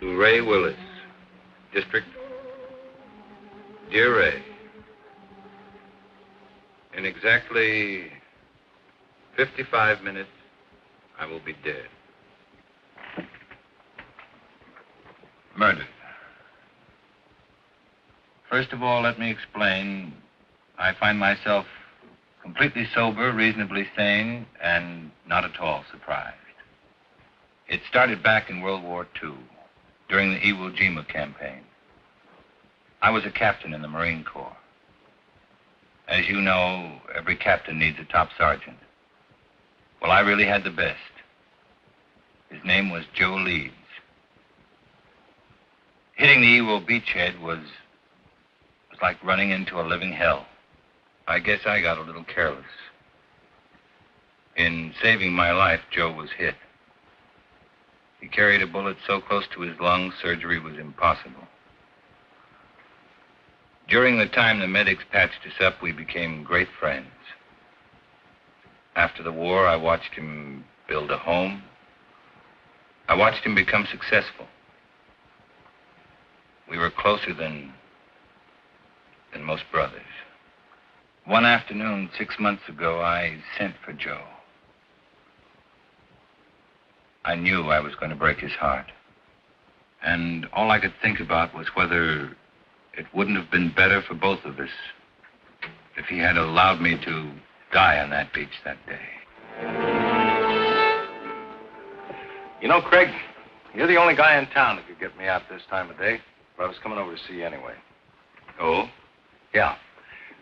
To Ray Willis, District. Dear Ray, in exactly 55 minutes, I will be dead. Murdered. First of all, let me explain. I find myself completely sober, reasonably sane, and not at all surprised. It started back in World War II, during the Iwo Jima campaign. I was a captain in the Marine Corps. As you know, every captain needs a top sergeant. Well, I really had the best. His name was Joe Leeds. Hitting the Iwo beachhead was like running into a living hell. I guess I got a little careless. In saving my life, Joe was hit. He carried a bullet so close to his lungs, surgery was impossible. During the time the medics patched us up, we became great friends. After the war, I watched him build a home. I watched him become successful. We were closer than most brothers. One afternoon, 6 months ago, I sent for Joe. I knew I was going to break his heart. And all I could think about was whether it wouldn't have been better for both of us if he had allowed me to die on that beach that day. You know, Craig, you're the only guy in town that could get me out this time of day. But I was coming over to see you anyway. Oh? Yeah.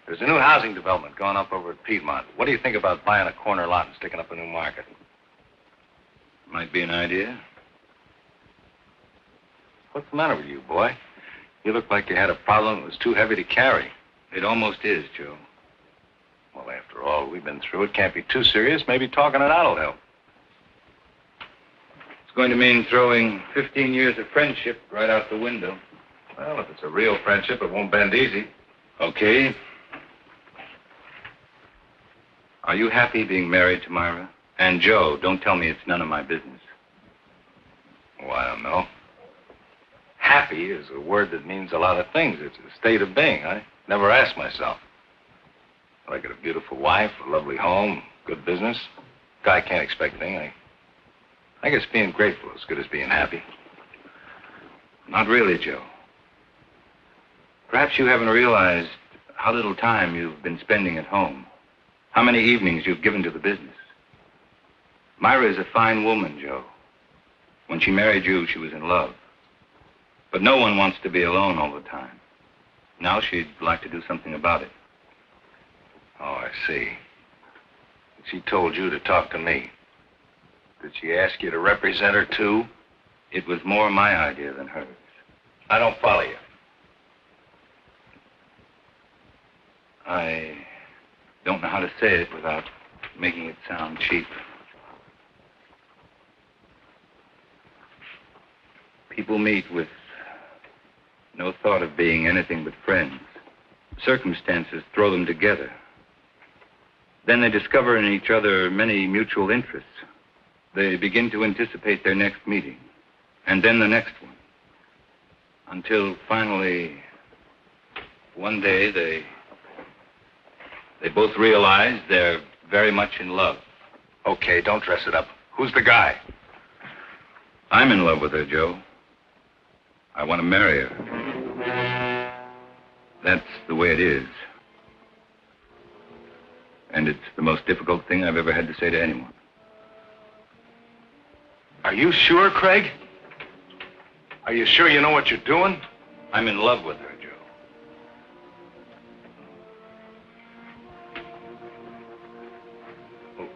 There's a new housing development going up over at Piedmont. What do you think about buying a corner lot and sticking up a new market? Might be an idea. What's the matter with you, boy? You look like you had a problem that was too heavy to carry. It almost is, Joe. Well, after all we've been through, it can't be too serious. Maybe talking it out will help. It's going to mean throwing 15 years of friendship right out the window. Well, if it's a real friendship, it won't bend easy. Okay. Are you happy being married to Myra? And Joe, don't tell me it's none of my business. Oh, I don't know. Happy is a word that means a lot of things. It's a state of being. I never asked myself. I got a beautiful wife, a lovely home, good business. Guy can't expect anything. I guess being grateful is as good as being happy. Not really, Joe. Perhaps you haven't realized how little time you've been spending at home. How many evenings you've given to the business. Myra is a fine woman, Joe. When she married you, she was in love. But no one wants to be alone all the time. Now she'd like to do something about it. Oh, I see. She told you to talk to me. Did she ask you to represent her, too? It was more my idea than hers. I don't follow you. I don't know how to say it without making it sound cheap. People meet with no thought of being anything but friends. Circumstances throw them together. Then they discover in each other many mutual interests. They begin to anticipate their next meeting, and then the next one. Until finally, one day, they both realize they're very much in love. Okay, don't dress it up. Who's the guy? I'm in love with her, Joe. I want to marry her. That's the way it is. And it's the most difficult thing I've ever had to say to anyone. Are you sure, Craig? Are you sure you know what you're doing? I'm in love with her, Joe. Well,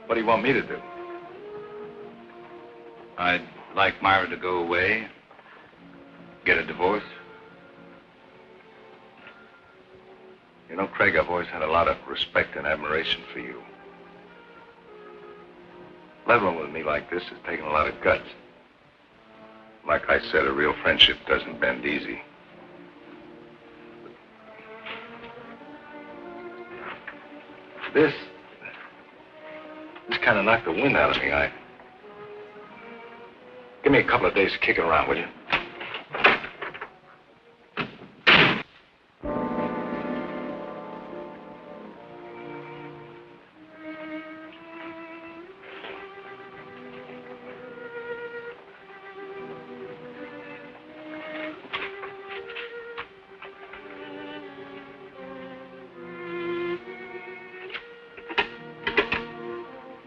what do you want me to do? I'd like Myra to go away, get a divorce. You know, Craig, I've always had a lot of respect and admiration for you. Leveling with me like this has taken a lot of guts. Like I said, a real friendship doesn't bend easy. This kind of knocked the wind out of me. I Give me a couple of days to kick it around, will you?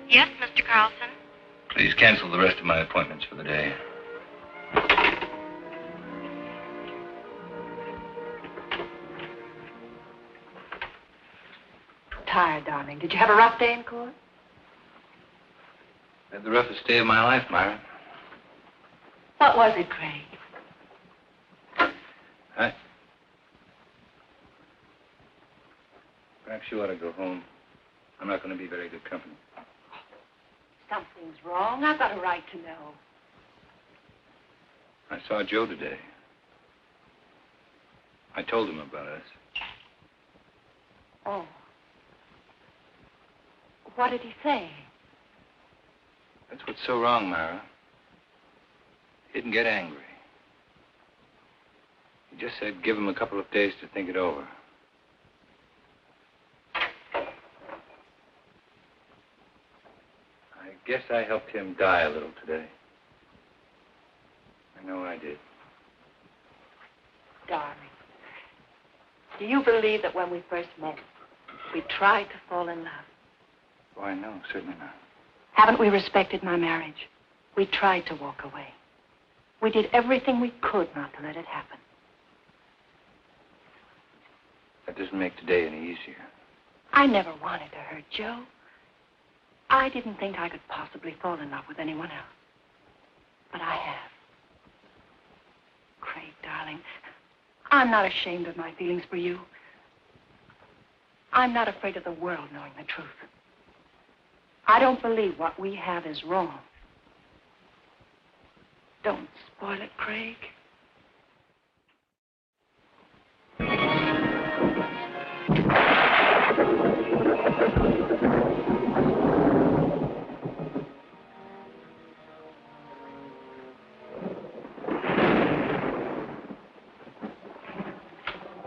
Yes, Mr. Carlson? Please cancel the rest of my appointments for the day. Tired, darling. Did you have a rough day in court? I had the roughest day of my life, Myra. What was it, Craig? Perhaps you ought to go home. I'm not going to be very good company. Something's wrong. I've got a right to know. I saw Joe today. I told him about us. Oh. What did he say? That's what's so wrong, Myra. He didn't get angry. He just said give him a couple of days to think it over. I guess I helped him die a little today. I know I did. Darling, do you believe that when we first met, we tried to fall in love? Why, no, certainly not. Haven't we respected my marriage? We tried to walk away. We did everything we could not to let it happen. That doesn't make today any easier. I never wanted to hurt Joe. I didn't think I could possibly fall in love with anyone else. But I have. Craig, darling, I'm not ashamed of my feelings for you. I'm not afraid of the world knowing the truth. I don't believe what we have is wrong. Don't spoil it, Craig.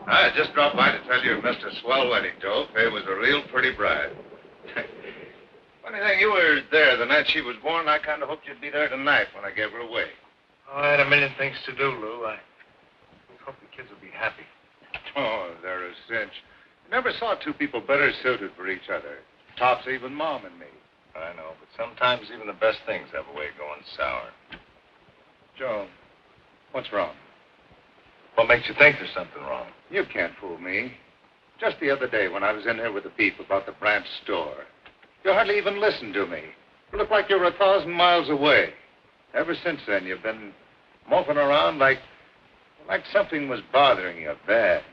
I just dropped by to tell you missed a swell wedding, Joe. Faye was a real pretty bride. Funny thing, you were there the night she was born. I kind of hoped you'd be there tonight when I gave her away. Oh, I had a million things to do, Lou. I hope the kids will be happy. Oh, they're a cinch. Never saw two people better suited for each other. Tops even Mom and me. I know, but sometimes even the best things have a way of going sour. Joe, what's wrong? What makes you think there's something wrong? You can't fool me. Just the other day when I was in here with the beef about the branch store, you hardly even listened to me. You looked like you were 1,000 miles away. Ever since then, you've been moping around like something was bothering you bad.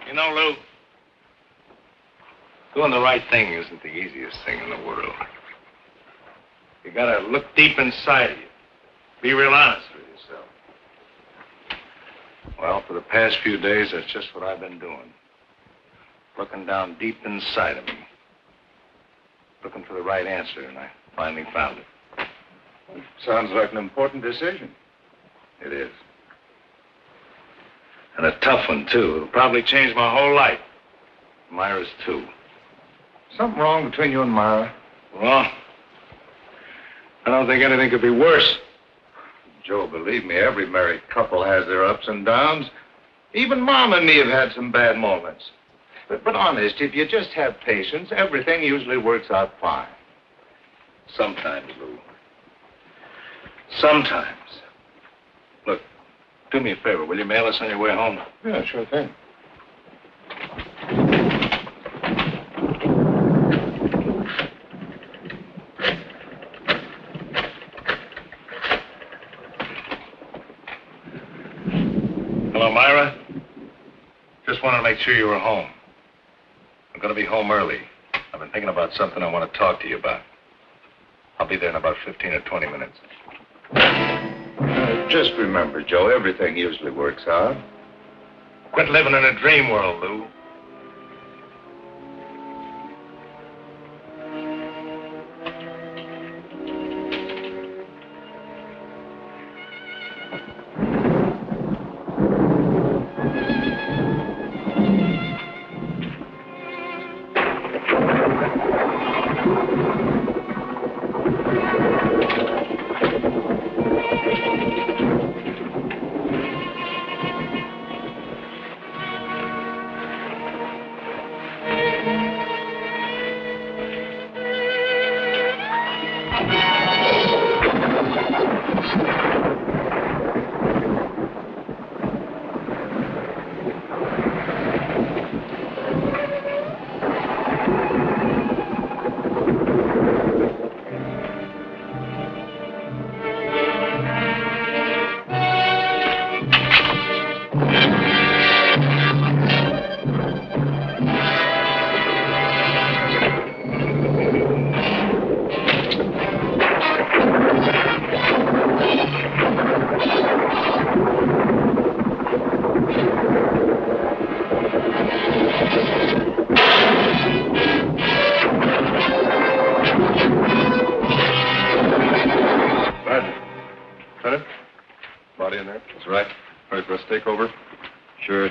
You know, Lou, doing the right thing isn't the easiest thing in the world. You gotta look deep inside of you. Be real honest with yourself. Well, for the past few days, that's just what I've been doing. Looking down deep inside of me. Looking for the right answer, and I finally found it. Sounds like an important decision. It is. And a tough one, too. It'll probably change my whole life. Myra's, too. Something wrong between you and Myra? Well, I don't think anything could be worse. Joe, believe me, every married couple has their ups and downs. Even Mom and me have had some bad moments. But honest, if you just have patience, everything usually works out fine. Sometimes, Lou. Sometimes. Look, do me a favor. Will you mail us on your way home? Yeah, sure thing. Hello, Myra. Just wanted to make sure you were home. I'm going to be home early. I've been thinking about something I want to talk to you about. I'll be there in about 15 or 20 minutes. Just remember, Joe, everything usually works out. Quit living in a dream world, Lou.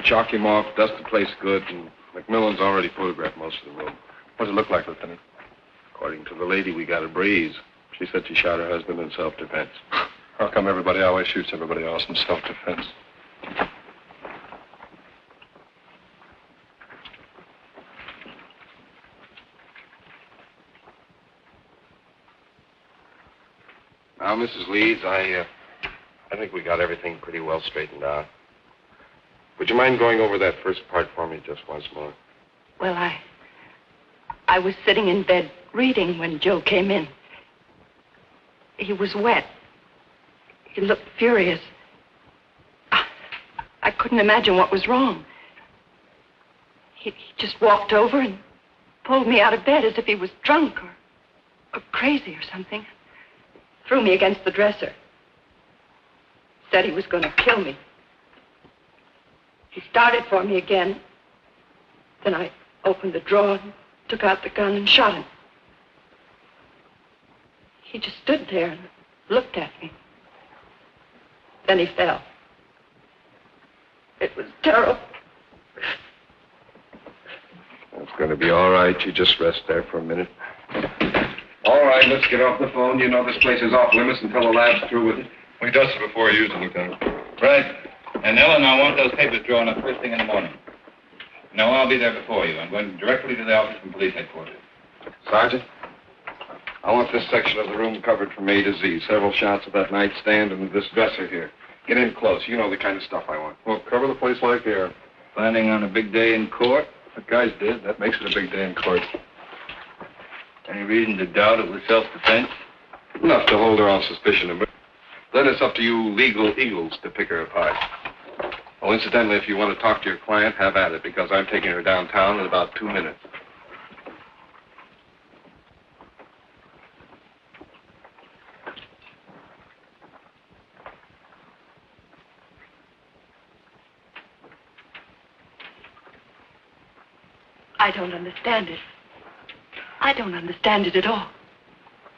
Chalk him off, dust the place good, and McMillan's already photographed most of the room. What does it look like, Lieutenant? According to the lady, we got a breeze. She said she shot her husband in self-defense. How come everybody always shoots everybody else in self-defense? Now, Mrs. Leeds, I think we got everything pretty well straightened out. Would you mind going over that first part for me just once more? Well, I was sitting in bed reading when Joe came in. He was wet. He looked furious. I couldn't imagine what was wrong. He just walked over and pulled me out of bed as if he was drunk or crazy or something. Threw me against the dresser. Said he was going to kill me. He started for me again. Then I opened the drawer and took out the gun and shot him. He just stood there and looked at me. Then he fell. It was terrible. It's going to be all right. You just rest there for a minute. All right, let's get off the phone. You know this place is off limits until the lab's through with it. We dust it before you use it, Lieutenant. Right. And Ellen, I want those papers drawn up first thing in the morning. No, I'll be there before you. I'm going directly to the office from police headquarters. Sergeant, I want this section of the room covered from A to Z. Several shots of that nightstand and this dresser here. Get in close. You know the kind of stuff I want. Well, cover the place like air. Planning on a big day in court? The guys did. That makes it a big day in court. Any reason to doubt it was self-defense? Enough to hold her on suspicion of murder. Then it's up to you legal eagles to pick her apart. Oh, incidentally, if you want to talk to your client, have at it, because I'm taking her downtown in about 2 minutes. I don't understand it. I don't understand it at all.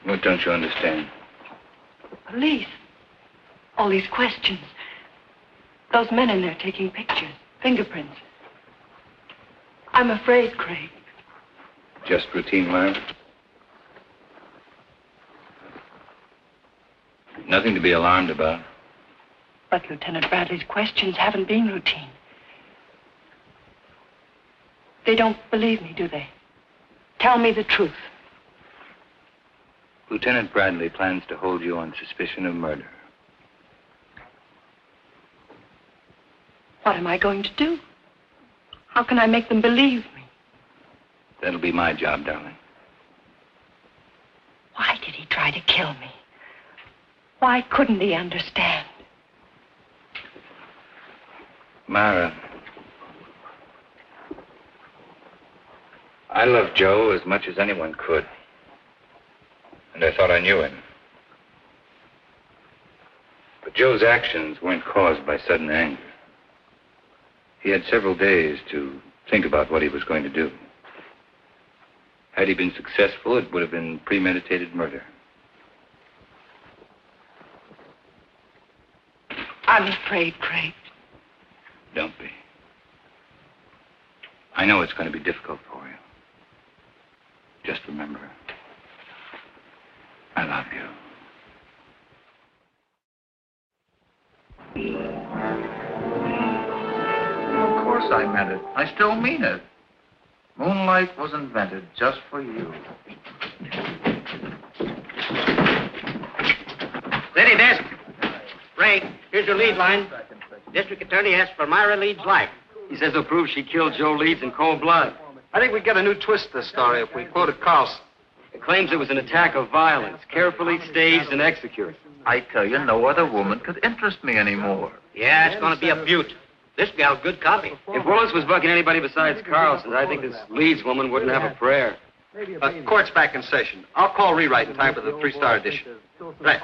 What don't you understand? The police. All these questions. Those men in there taking pictures, fingerprints. I'm afraid, Craig. Just routine, Myra? Nothing to be alarmed about. But Lieutenant Bradley's questions haven't been routine. They don't believe me, do they? Tell me the truth. Lieutenant Bradley plans to hold you on suspicion of murder. What am I going to do? How can I make them believe me? That'll be my job, darling. Why did he try to kill me? Why couldn't he understand? Myra, I loved Joe as much as anyone could. And I thought I knew him. But Joe's actions weren't caused by sudden anger. He had several days to think about what he was going to do. Had he been successful, it would have been premeditated murder. I'm afraid, Craig. Don't be. I know it's going to be difficult for you. Just remember, I love you. Of course I meant it. I still mean it. Moonlight was invented just for you. City desk. Ray, here's your lead line. District attorney asks for Myra Leeds' life. He says he'll prove she killed Joe Leeds in cold blood. I think we get a new twist to this story if we quoted Carlson. It claims it was an attack of violence, carefully staged and executed. I tell you, no other woman could interest me anymore. Yeah, it's going to be a beaut. This gal's good copy. If Willis was bucking anybody besides Carlson, I think this Leeds woman wouldn't have a prayer. Court's back in session. I'll call rewrite in time for the 3-star edition. Right.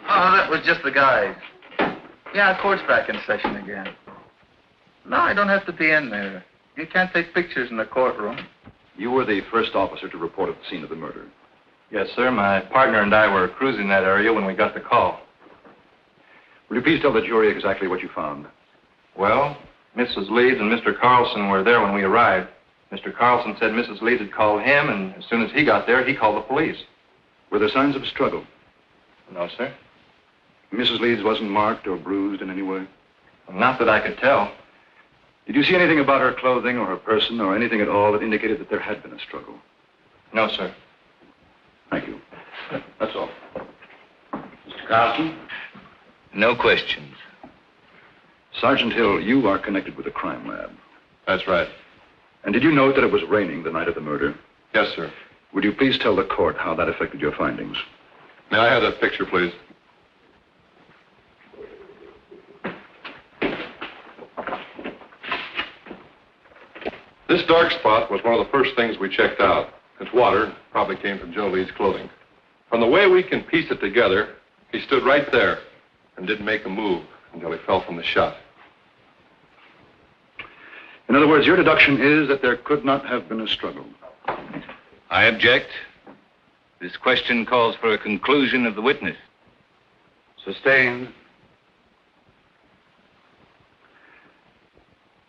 Oh, that was just the guys. Yeah, court's back in session again. No, I don't have to be in there. You can't take pictures in the courtroom. You were the first officer to report at the scene of the murder. Yes, sir. My partner and I were cruising that area when we got the call. Will you please tell the jury exactly what you found? Well, Mrs. Leeds and Mr. Carlson were there when we arrived. Mr. Carlson said Mrs. Leeds had called him, and as soon as he got there, he called the police. Were there signs of a struggle? No, sir. Mrs. Leeds wasn't marked or bruised in any way? Not that I could tell. Did you see anything about her clothing or her person or anything at all that indicated that there had been a struggle? No, sir. Thank you. That's all. Mr. Carlson? No questions. Sergeant Hill, you are connected with the crime lab. That's right. And did you note that it was raining the night of the murder? Yes, sir. Would you please tell the court how that affected your findings? May I have that picture, please? This dark spot was one of the first things we checked out. Its water probably came from Joe Lee's clothing. From the way we can piece it together, he stood right there and didn't make a move until he fell from the shot. In other words, your deduction is that there could not have been a struggle. I object. This question calls for a conclusion of the witness. Sustained.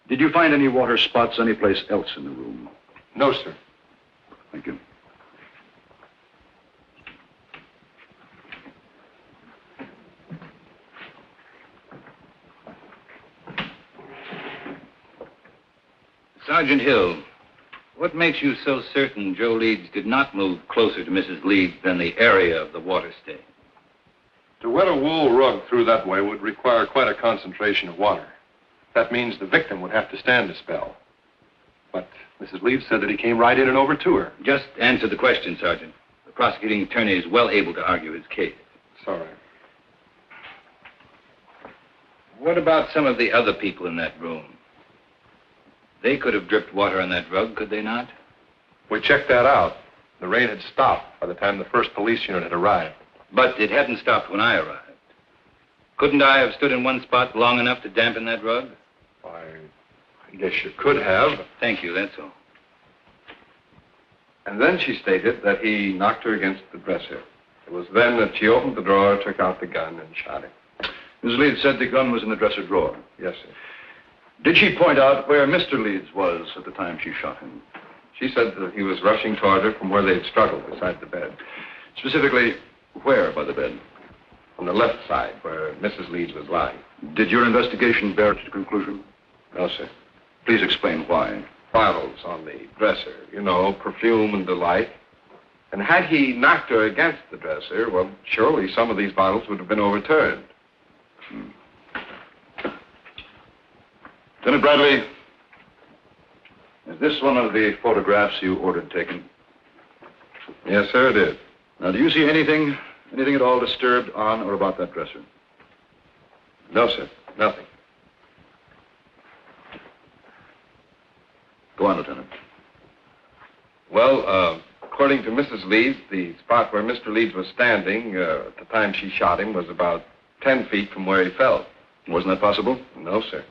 Did you find any water spots anyplace else in the room? No, sir. Thank you. Sergeant Hill, what makes you so certain Joe Leeds did not move closer to Mrs. Leeds than the area of the water stain? To wet a wool rug through that way would require quite a concentration of water. That means the victim would have to stand a spell. But Mrs. Leeds said that he came right in and over to her. Just answer the question, Sergeant. The prosecuting attorney is well able to argue his case. Sorry. What about some of the other people in that room? They could have dripped water on that rug, could they not? We checked that out. The rain had stopped by the time the first police unit had arrived. But it hadn't stopped when I arrived. Couldn't I have stood in one spot long enough to dampen that rug? I guess you could have. Thank you, that's all. And then she stated that he knocked her against the dresser. It was then that she opened the drawer, took out the gun, and shot him. Mrs. Leeds said the gun was in the dresser drawer. Yes, sir. Did she point out where Mr. Leeds was at the time she shot him? She said that he was rushing toward her from where they'd struggled beside the bed. Specifically, where by the bed? On the left side, where Mrs. Leeds was lying. Did your investigation bear it to conclusion? No, sir. Please explain why. Bottles on the dresser, you know, perfume and the like. And had he knocked her against the dresser, well, surely some of these bottles would have been overturned. Lieutenant Bradley, is this one of the photographs you ordered taken? Yes, sir, it is. Now, do you see anything at all disturbed on or about that dresser? No, sir, nothing. Go on, Lieutenant. Well, according to Mrs. Leeds, the spot where Mr. Leeds was standing at the time she shot him was about 10 feet from where he fell. Wasn't that possible? No, sir.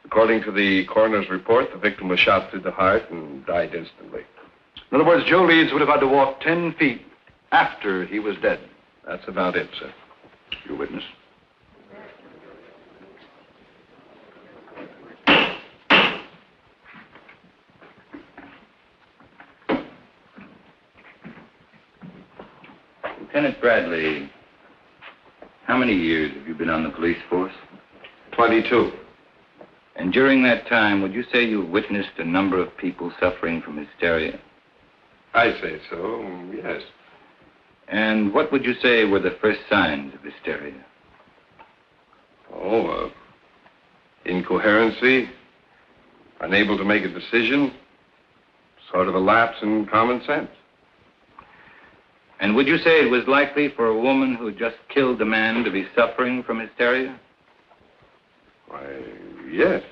According to the coroner's report, the victim was shot through the heart and died instantly. In other words, Joe Leeds would have had to walk 10 feet after he was dead. That's about it, sir. You witness? Lieutenant Bradley, how many years have you been on the police force? 22. And during that time, would you say you witnessed a number of people suffering from hysteria? I say so, yes. And what would you say were the first signs of hysteria? Incoherency, unable to make a decision, sort of a lapse in common sense. And would you say it was likely for a woman who had just killed a man to be suffering from hysteria? Why, yes.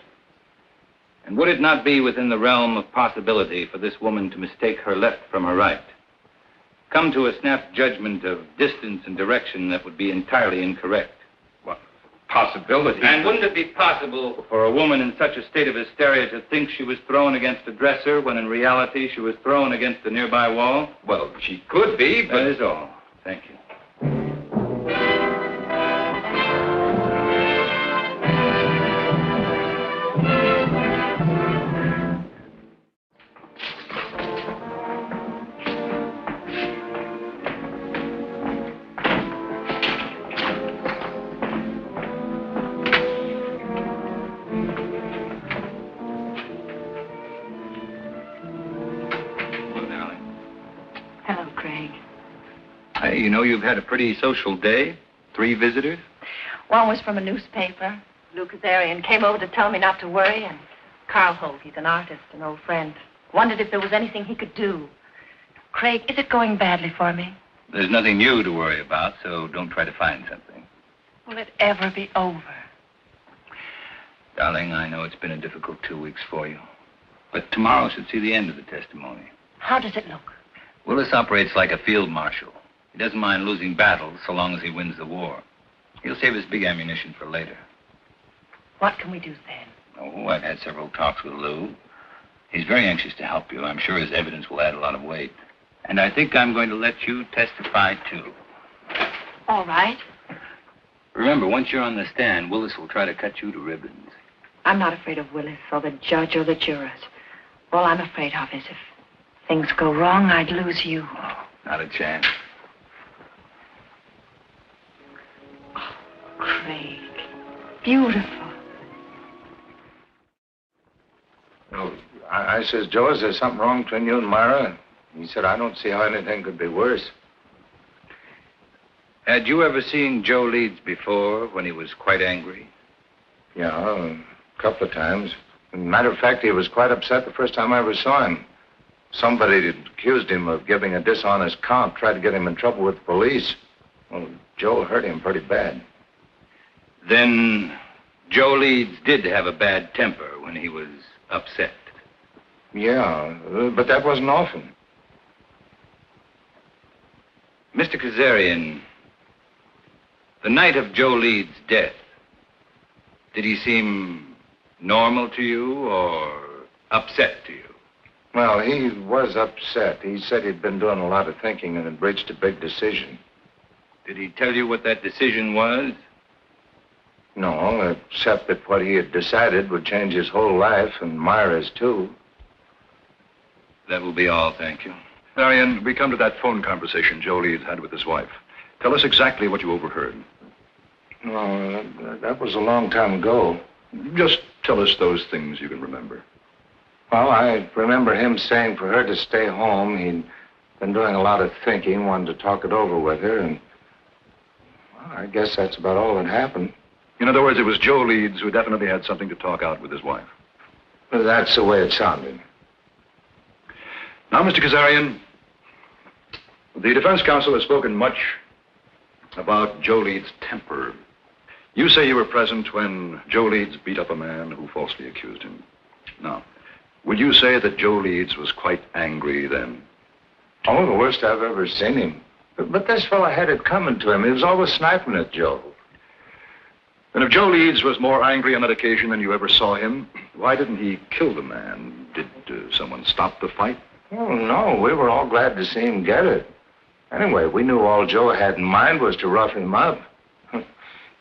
And would it not be within the realm of possibility for this woman to mistake her left from her right? Come to a snap judgment of distance and direction that would be entirely incorrect. What? Possibility? And wouldn't it be possible for a woman in such a state of hysteria to think she was thrown against a dresser when in reality she was thrown against a nearby wall? Well, she could be, but... That is all. Thank you. You know you've had a pretty social day. 3 visitors. One was from a newspaper. Lou Kazarian came over to tell me not to worry, and Carl Holt, he's an artist, an old friend, wondered if there was anything he could do. Craig, is it going badly for me? There's nothing new to worry about, so don't try to find something. Will it ever be over? Darling, I know it's been a difficult 2 weeks for you. But tomorrow should see the end of the testimony. How does it look? Willis operates like a field marshal. He doesn't mind losing battles so long as he wins the war. He'll save his big ammunition for later. What can we do then? Oh, I've had several talks with Lou. He's very anxious to help you. I'm sure his evidence will add a lot of weight. And I think I'm going to let you testify, too. All right. Remember, once you're on the stand, Willis will try to cut you to ribbons. I'm not afraid of Willis or the judge or the jurors. All I'm afraid of is if things go wrong, I'd lose you. Oh, not a chance. Craig. Beautiful. No, I says, Joe, is there something wrong between you and Myra? He said, I don't see how anything could be worse. Had you ever seen Joe Leeds before when he was quite angry? Yeah, a couple of times. As a matter of fact, he was quite upset the first time I ever saw him. Somebody had accused him of giving a dishonest count, tried to get him in trouble with the police. Well, Joe hurt him pretty bad. Then Joe Leeds did have a bad temper when he was upset. Yeah, but that wasn't often. Mr. Kazarian, the night of Joe Leeds' death, did he seem normal to you or upset to you? Well, he was upset. He said he'd been doing a lot of thinking and had reached a big decision. Did he tell you what that decision was? No, except that what he had decided would change his whole life and Myra's, too. That will be all, thank you. Marion, we come to that phone conversation Joe Leeds had with his wife. Tell us exactly what you overheard. No, that was a long time ago. Just tell us those things you can remember. Well, I remember him saying for her to stay home. He'd been doing a lot of thinking, wanted to talk it over with her, and well, I guess that's about all that happened. In other words, it was Joe Leeds who definitely had something to talk out with his wife. Well, that's the way it sounded. Now, Mr. Kazarian, the defense counsel has spoken much about Joe Leeds' temper. You say you were present when Joe Leeds beat up a man who falsely accused him. Now, would you say that Joe Leeds was quite angry then? Oh, the worst I've ever seen him. But this fellow had it coming to him. He was always sniping at Joe. And if Joe Leeds was more angry on that occasion than you ever saw him, why didn't he kill the man? Did someone stop the fight? Oh, no, we were all glad to see him get it. Anyway, we knew all Joe had in mind was to rough him up.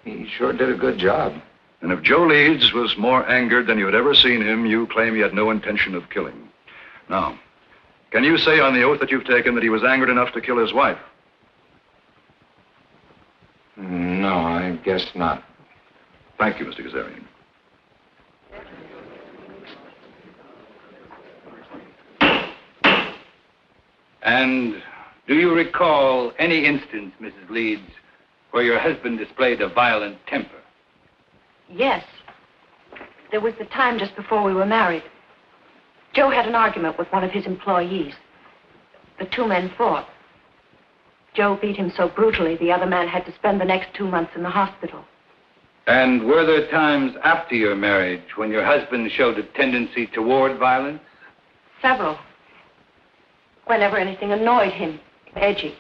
He sure did a good job. And if Joe Leeds was more angered than you had ever seen him, you claim he had no intention of killing. Now, can you say on the oath that you've taken that he was angered enough to kill his wife? No, I guess not. Thank you, Mr. Kazarian. And do you recall any instance, Mrs. Leeds, where your husband displayed a violent temper? Yes. There was the time just before we were married. Joe had an argument with one of his employees. The two men fought. Joe beat him so brutally, the other man had to spend the next 2 months in the hospital. And were there times after your marriage when your husband showed a tendency toward violence? Several. Whenever anything annoyed him, edgy.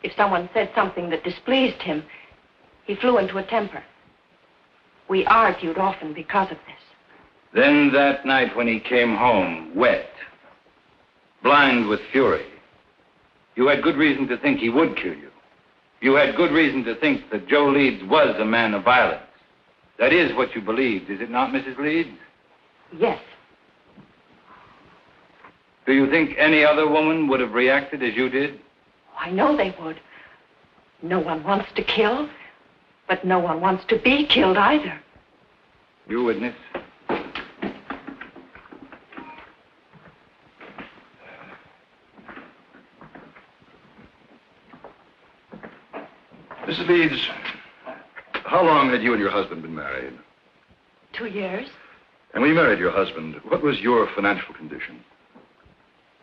If someone said something that displeased him, he flew into a temper. We argued often because of this. Then that night when he came home, wet, blind with fury, you had good reason to think he would kill you. You had good reason to think that Joe Leeds was a man of violence. That is what you believed, is it not, Mrs. Leeds? Yes. Do you think any other woman would have reacted as you did? I know they would. No one wants to kill, but no one wants to be killed either. You witness. Mrs. Leeds, how long had you and your husband been married? 2 years. And when you married your husband, what was your financial condition?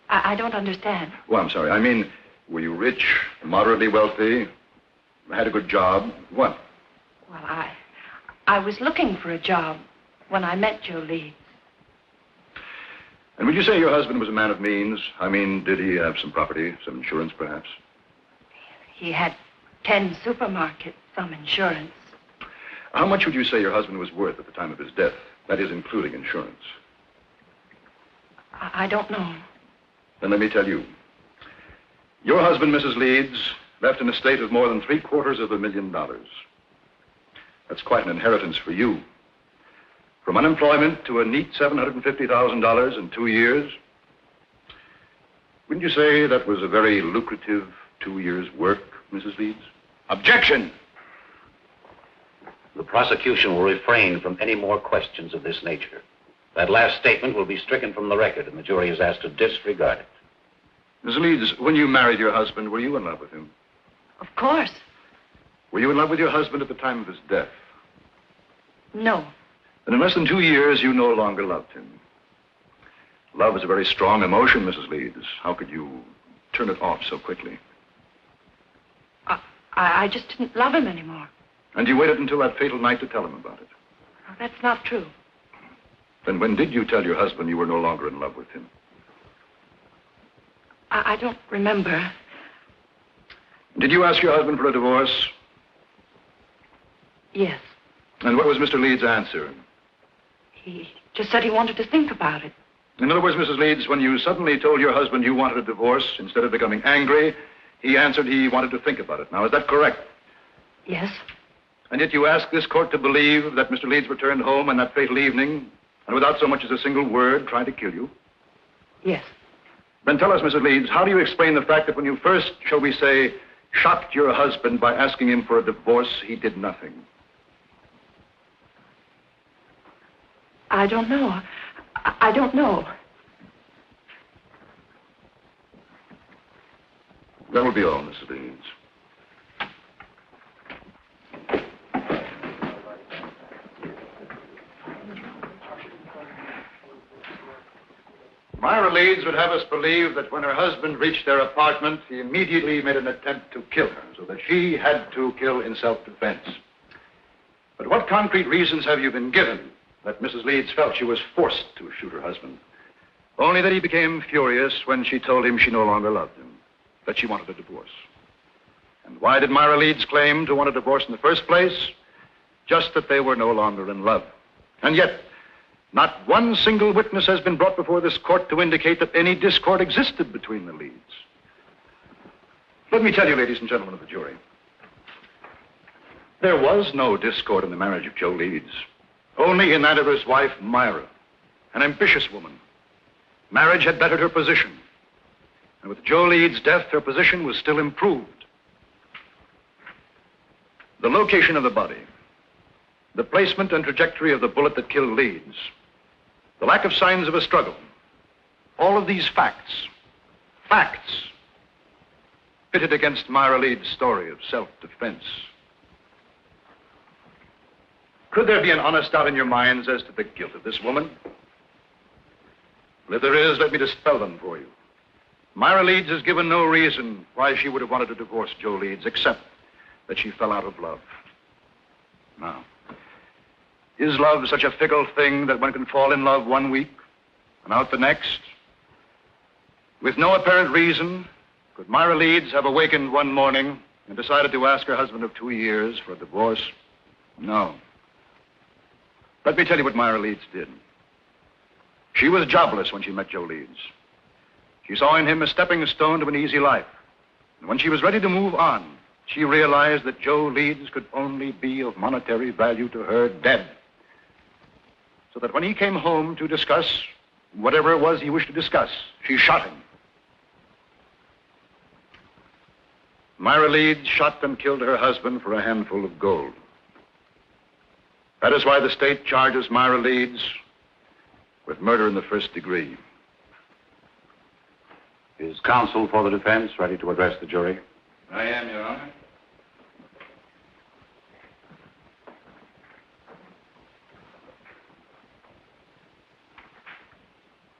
I don't understand. Well, I'm sorry. I mean, were you rich, moderately wealthy, had a good job? What? Well, I was looking for a job when I met Joe Leeds. And would you say your husband was a man of means? I mean, did he have some property, some insurance, perhaps? He had 10 supermarkets, some insurance. How much would you say your husband was worth at the time of his death? That is, including insurance. I don't know. Then let me tell you. Your husband, Mrs. Leeds, left an estate of more than $750,000. That's quite an inheritance for you. From unemployment to a neat $750,000 in 2 years. Wouldn't you say that was a very lucrative 2 years' work, Mrs. Leeds? Objection! The prosecution will refrain from any more questions of this nature. That last statement will be stricken from the record, and the jury is asked to disregard it. Mrs. Leeds, when you married your husband, were you in love with him? Of course. Were you in love with your husband at the time of his death? No. Then in less than 2 years, you no longer loved him. Love is a very strong emotion, Mrs. Leeds. How could you turn it off so quickly? I just didn't love him anymore. And you waited until that fatal night to tell him about it? No, that's not true. Then when did you tell your husband you were no longer in love with him? I don't remember. Did you ask your husband for a divorce? Yes. And what was Mr. Leeds' answer? He just said he wanted to think about it. In other words, Mrs. Leeds, when you suddenly told your husband you wanted a divorce, instead of becoming angry, he answered he wanted to think about it. Now, is that correct? Yes. And yet you ask this court to believe that Mr. Leeds returned home on that fatal evening, and without so much as a single word, tried to kill you? Yes. Then tell us, Mrs. Leeds, how do you explain the fact that when you first, shall we say, shocked your husband by asking him for a divorce, he did nothing? I don't know. I don't know. That will be all, Mrs. Leeds. Myra Leeds would have us believe that when her husband reached their apartment, he immediately made an attempt to kill her, so that she had to kill in self-defense. But what concrete reasons have you been given that Mrs. Leeds felt she was forced to shoot her husband? Only that he became furious when she told him she no longer loved him, that she wanted a divorce. And why did Myra Leeds claim to want a divorce in the first place? Just that they were no longer in love. And yet, Not one single witness has been brought before this court to indicate that any discord existed between the Leeds. Let me tell you, ladies and gentlemen of the jury, there was no discord in the marriage of Joe Leeds, only in that of his wife, Myra, an ambitious woman. Marriage had bettered her position, and with Joe Leeds' death, her position was still improved. The location of the body, the placement and trajectory of the bullet that killed Leeds, the lack of signs of a struggle, all of these facts, pitted against Myra Leeds' story of self-defense. Could there be an honest doubt in your minds as to the guilt of this woman? Well, if there is, let me dispel them for you. Myra Leeds has given no reason why she would have wanted to divorce Joe Leeds, except that she fell out of love. Now, is love such a fickle thing that one can fall in love one week and out the next? With no apparent reason, could Myra Leeds have awakened one morning and decided to ask her husband of 2 years for a divorce? No. Let me tell you what Myra Leeds did. She was jobless when she met Joe Leeds. She saw in him a stepping stone to an easy life. And when she was ready to move on, she realized that Joe Leeds could only be of monetary value to her dead. So that when he came home to discuss whatever it was he wished to discuss, she shot him. Myra Leeds shot and killed her husband for a handful of gold. That is why the state charges Myra Leeds with murder in the first degree. Is counsel for the defense ready to address the jury? I am, Your Honor.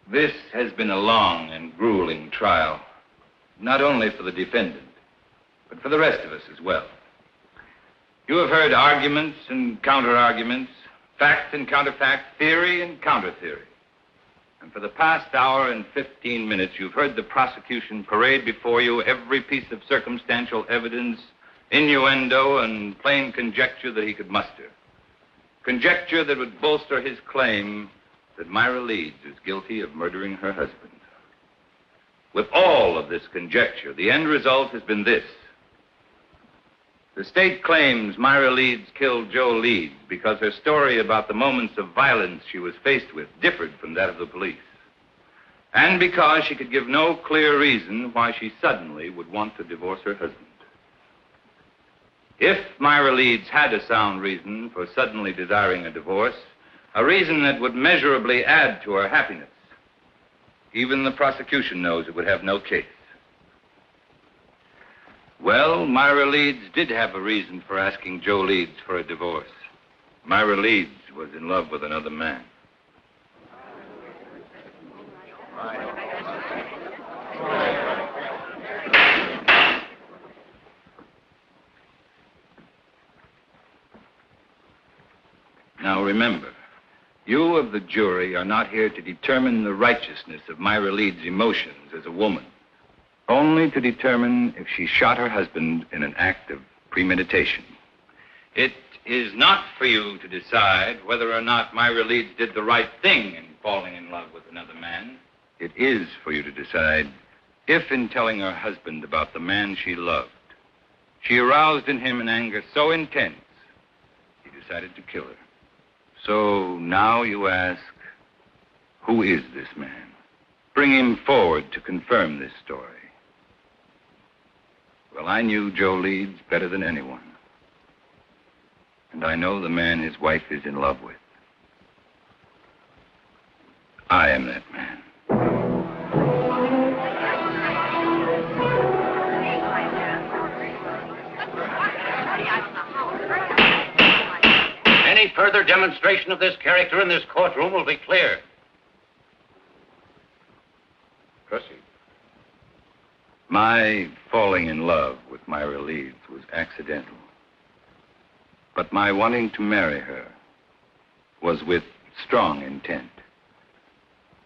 This has been a long and grueling trial, not only for the defendant, but for the rest of us as well. You have heard arguments and counter-arguments, fact and counterfact, theory and counter-theory. And for the past hour and 15 minutes, you've heard the prosecution parade before you every piece of circumstantial evidence, innuendo, and plain conjecture that he could muster. Conjecture that would bolster his claim that Myra Leeds is guilty of murdering her husband. With all of this conjecture, the end result has been this. The state claims Myra Leeds killed Joe Leeds because her story about the moments of violence she was faced with differed from that of the police. And because she could give no clear reason why she suddenly would want to divorce her husband. If Myra Leeds had a sound reason for suddenly desiring a divorce, a reason that would measurably add to her happiness, even the prosecution knows it would have no case. Well, Myra Leeds did have a reason for asking Joe Leeds for a divorce. Myra Leeds was in love with another man. Now remember, you of the jury are not here to determine the righteousness of Myra Leeds' emotions as a woman. Only to determine if she shot her husband in an act of premeditation. It is not for you to decide whether or not Myra Leeds did the right thing in falling in love with another man. It is for you to decide if, in telling her husband about the man she loved, she aroused in him an anger so intense, he decided to kill her. So now you ask, who is this man? Bring him forward to confirm this story. Well, I knew Joe Leeds better than anyone. And I know the man his wife is in love with. I am that man. Any further demonstration of this character in this courtroom will be clear. Proceed. My falling in love with Myra Leeds was accidental. But my wanting to marry her was with strong intent.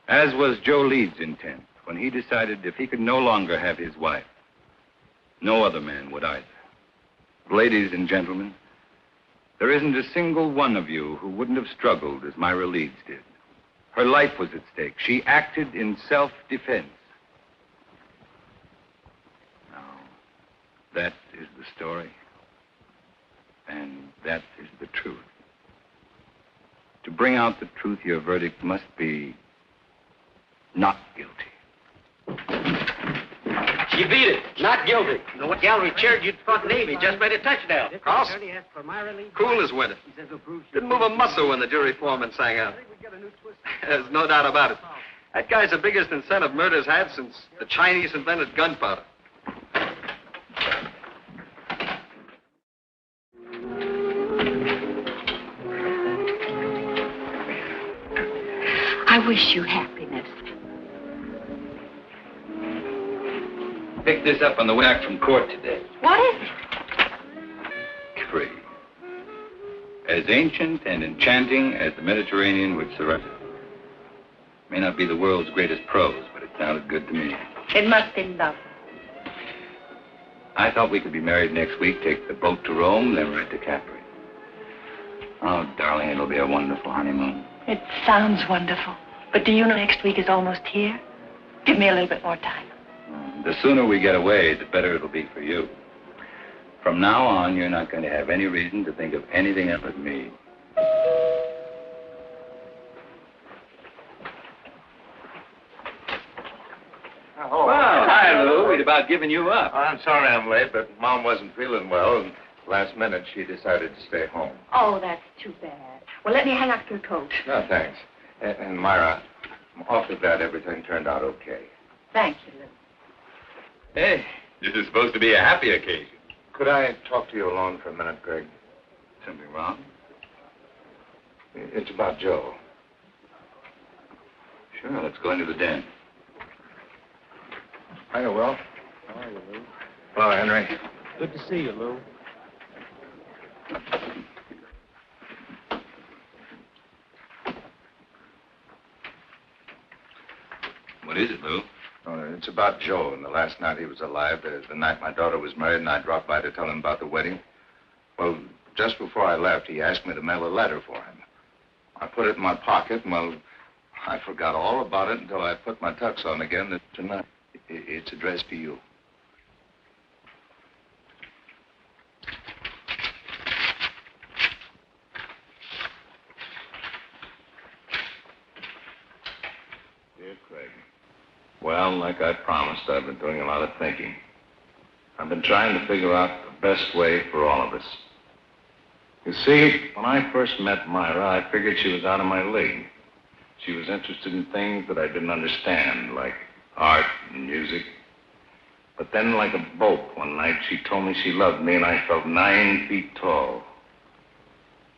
As was Joe Leeds' intent when he decided if he could no longer have his wife, no other man would either. Ladies and gentlemen, there isn't a single one of you who wouldn't have struggled as Myra Leeds did. Her life was at stake. She acted in self-defense. Now, that is the story. And that is the truth. To bring out the truth, your verdict must be not guilty. She beat it. Not guilty. The gallery cheered you fought Navy. Just made a touchdown. Carlson, cool as winter. Didn't move a muscle when the jury foreman sang out. There's no doubt about it. That guy's the biggest incentive murder's had since the Chinese invented gunpowder. I wish you happiness. Picked this up on the way back from court today. What is it? Free. As ancient and enchanting as the Mediterranean would surrender. May not be the world's greatest prose, but it sounded good to me. It must be love. I thought we could be married next week, take the boat to Rome, then right to Capri. Oh, darling, it'll be a wonderful honeymoon. It sounds wonderful. But do you know next week is almost here? Give me a little bit more time. The sooner we get away, the better it'll be for you. From now on, you're not going to have any reason to think of anything else but me. Oh, well, hi, Lou. We'd about given you up. I'm sorry I'm late, but Mom wasn't feeling well, and last minute she decided to stay home. Oh, that's too bad. Well, let me hang up your coat. No, thanks. And Myra, I'm awfully glad everything turned out okay. Thank you, Lou. Hey, this is supposed to be a happy occasion. Could I talk to you alone for a minute, Greg? Something wrong? It's about Joe. Sure, let's go into the den. Hiya, Will. How are you, Lou? Hello, Henry. Good to see you, Lou. What is it, Lou? It's about Joe and the last night he was alive, the night my daughter was married, and I dropped by to tell him about the wedding. Well, just before I left, he asked me to mail a letter for him. I put it in my pocket, and, well, I forgot all about it until I put my tux on again tonight. It's addressed to you. Dear Craig. Well, like I promised, I've been doing a lot of thinking. I've been trying to figure out the best way for all of us. You see, when I first met Myra, I figured she was out of my league. She was interested in things that I didn't understand, like art and music. But then, like a bolt, one night, she told me she loved me, and I felt 9 feet tall.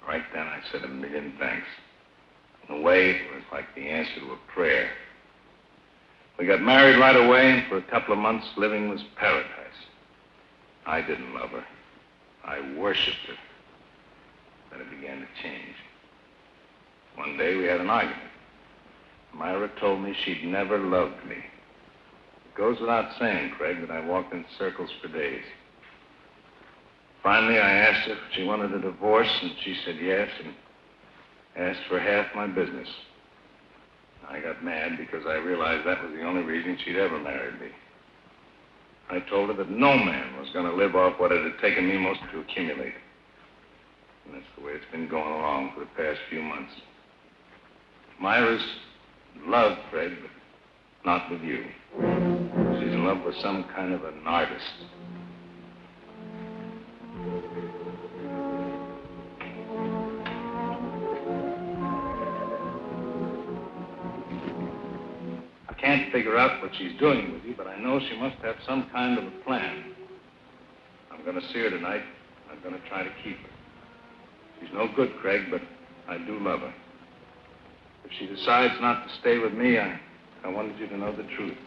Right then, I said a million thanks. In a way, it was like the answer to a prayer. We got married right away, and for a couple of months, living was paradise. I didn't love her. I worshipped her. Then it began to change. One day, we had an argument. Myra told me she'd never loved me. It goes without saying, Craig, that I walked in circles for days. Finally, I asked her if she wanted a divorce, and she said yes, and asked for half my business. I got mad because I realized that was the only reason she'd ever married me. I told her that no man was going to live off what it had taken me most to accumulate. And that's the way it's been going along for the past few months. Myra's in love, Fred, but not with you. She's in love with some kind of an artist. I can't figure out what she's doing with you, but I know she must have some kind of a plan. I'm going to see her tonight. I'm going to try to keep her. She's no good, Craig, but I do love her. If she decides not to stay with me, I wanted you to know the truth.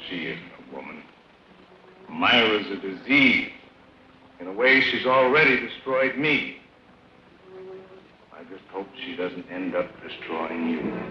She isn't a woman. Myra's a disease. In a way, she's already destroyed me. I just hope she doesn't end up destroying you.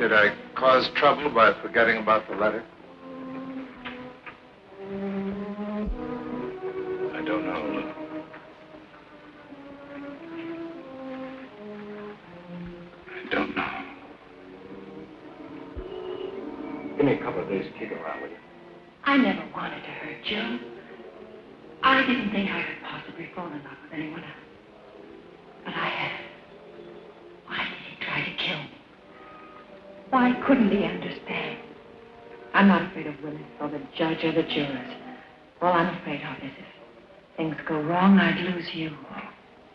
Did I cause trouble by forgetting about the letter? I don't know, Lou. I don't know. Give me a couple of days to kick around with you. I never wanted to hurt Joe. I didn't think I could possibly fall in love with anyone else. But I have. Why did he try to kill me? Why couldn't he understand? I'm not afraid of Willis or the judge or the jurors. All I'm afraid of is if things go wrong, I'd lose you.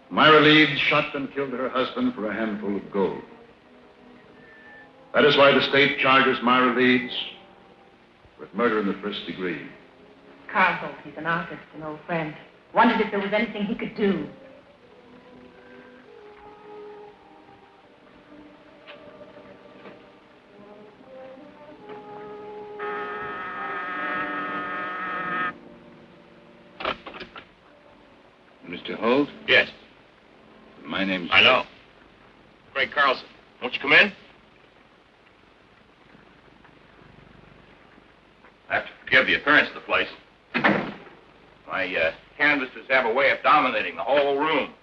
Myra Leeds shot and killed her husband for a handful of gold. That is why the state charges Myra Leeds with murder in the first degree. Carl Holt, he's an artist, an old friend. Wondered if there was anything he could do. Mr. Holt? Yes. My name's... I know. Craig Carlson. Won't you come in? I have to forgive the appearance of the place. My canvases have a way of dominating the whole room.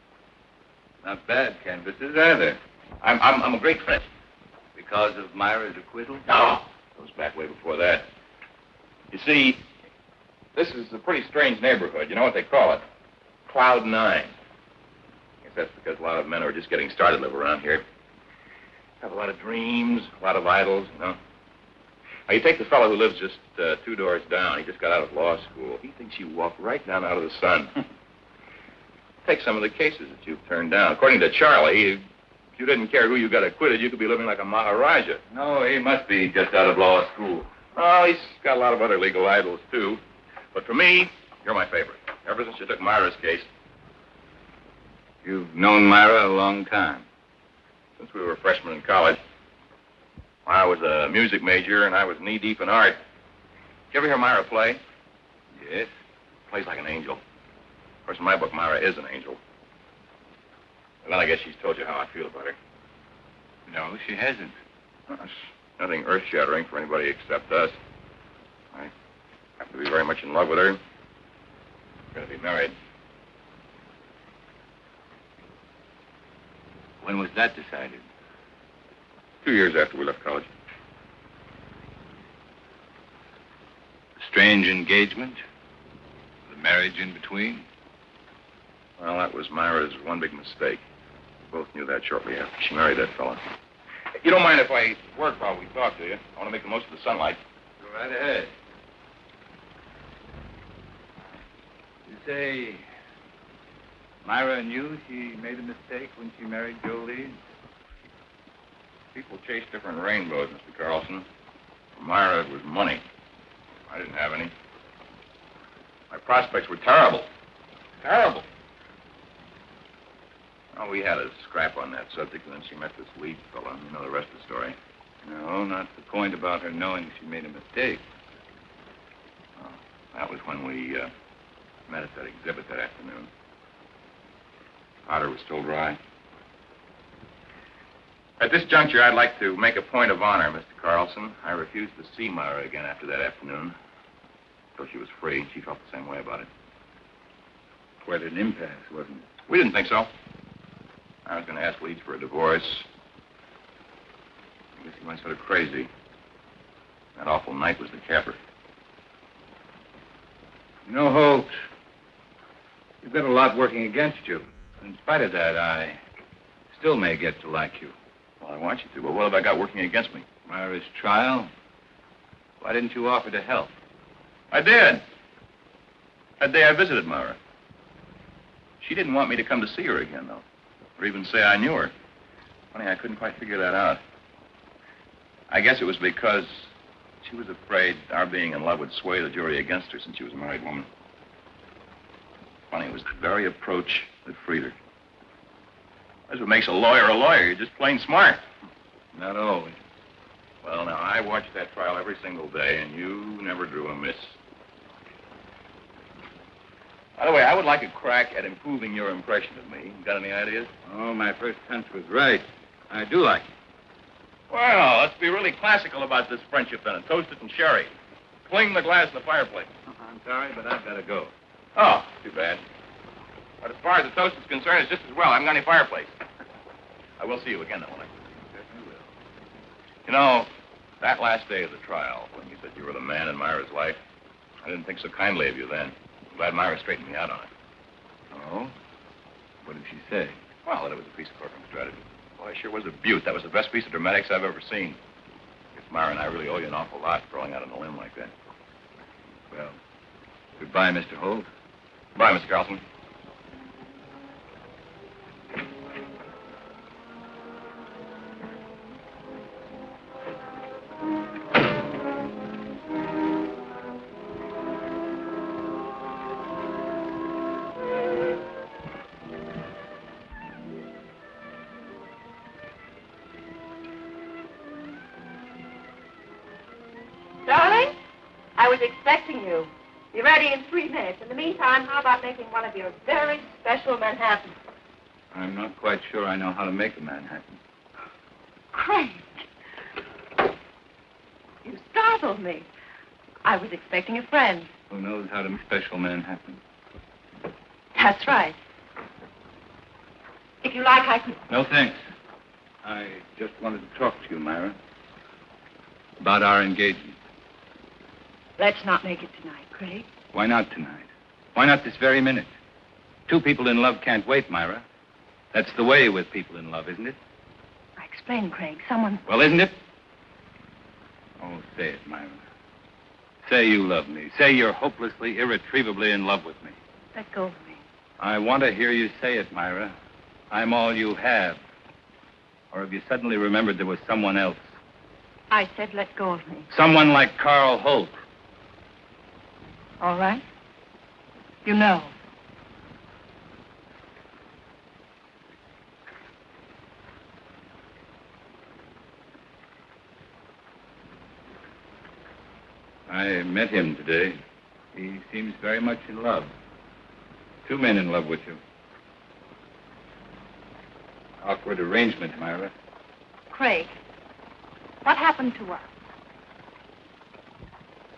Not bad canvases either. I'm a great friend. Because of Myra's acquittal? No. Goes back way before that. You see, this is a pretty strange neighborhood. You know what they call it? Cloud 9. I guess that's because a lot of men who are just getting started live around here. Have a lot of dreams, a lot of idols, you know. Now, you take the fellow who lives just 2 doors down. He just got out of law school. He thinks you walk right down out of the sun. Take some of the cases that you've turned down. According to Charlie, if you didn't care who you got acquitted, you could be living like a Maharaja. No, he must be just out of law school. Oh, he's got a lot of other legal idols, too. But for me, you're my favorite. Ever since you took Myra's case. You've known Myra a long time. Since we were freshmen in college. I was a music major, and I was knee-deep in art. Did you ever hear Myra play? Yes. Plays like an angel. Of course, in my book, Myra is an angel. And then I guess she's told you how I feel about her. No, she hasn't. Well, it's nothing earth-shattering for anybody except us. I happen to be very much in love with her. We're going to be married. When was that decided? 2 years after we left college. A strange engagement? The marriage in between? Well, that was Myra's one big mistake. We both knew that shortly after she married that fella. You don't mind if I work while we talk, do you? I want to make the most of the sunlight. Go right ahead. You say Myra knew she made a mistake when she married Joe Leeds? People chase different rainbows, Mr. Carlson. For Myra, it was money. I didn't have any. My prospects were terrible. Terrible. Well, we had a scrap on that subject, and then she met this Leeds fellow, and you know the rest of the story. No, not the point about her knowing she made a mistake. Well, that was when we met at that exhibit that afternoon. Powder was still dry. At this juncture, I'd like to make a point of honor, Mr. Carlson. I refused to see Myra again after that afternoon. Until she was free. She felt the same way about it. Quite an impasse, wasn't it? We didn't think so. I was going to ask Leeds for a divorce. I guess he went sort of crazy. That awful night was the capper. You know, Holt, you've got a lot working against you. In spite of that, I still may get to like you. Well, I want you to, but what have I got working against me? Myra's trial? Why didn't you offer to help? I did. That day I visited Myra. She didn't want me to come to see her again, though, or even say I knew her. Funny, I couldn't quite figure that out. I guess it was because she was afraid our being in love would sway the jury against her since she was a married woman. Funny, it was the very approach that freed her. That's what makes a lawyer a lawyer. You're just plain smart. Not always. Well, now, I watched that trial every single day, and you never drew a miss. By the way, I would like a crack at improving your impression of me. Got any ideas? Oh, my first hunch was right. I do like you. Well, let's be really classical about this friendship then and toast it in sherry. Cling the glass in the fireplace. I'm sorry, but I've got to go. Oh, too bad. But as far as the toast is concerned, it's just as well. I haven't got any fireplace. I will see you again, though, won't I? Certainly will. You know, that last day of the trial, when you said you were the man in Myra's life, I didn't think so kindly of you then. I'm glad Myra straightened me out on it. Oh? What did she say? Well, that it was a piece of courtroom strategy. Well, it sure was a beaut. That was the best piece of dramatics I've ever seen. Guess Myra and I really owe you an awful lot for going out on a limb like that. Well, goodbye, Mr. Holt. Goodbye, Mr. Carlson. Darling, I was expecting you. Be ready in 3 minutes. In the meantime, how about making one of your very special Manhattan? I'm not quite sure I know how to make a Manhattan. Craig. You startled me. I was expecting a friend. Who knows how to make special Manhattan? That's right. If you like, I could... No, thanks. I just wanted to talk to you, Myra, about our engagement. Let's not make it tonight, Craig. Why not tonight? Why not this very minute? Two people in love can't wait, Myra. That's the way with people in love, isn't it? I explained, Craig. Someone... Well, isn't it? Oh, say it, Myra. Say you love me. Say you're hopelessly, irretrievably in love with me. Let go of me. I want to hear you say it, Myra. I'm all you have. Or have you suddenly remembered there was someone else? I said let go of me. Someone like Carl Holt. All right. You know. I met him today. He seems very much in love. Two men in love with you. Awkward arrangement, Myra. Craig, what happened to us?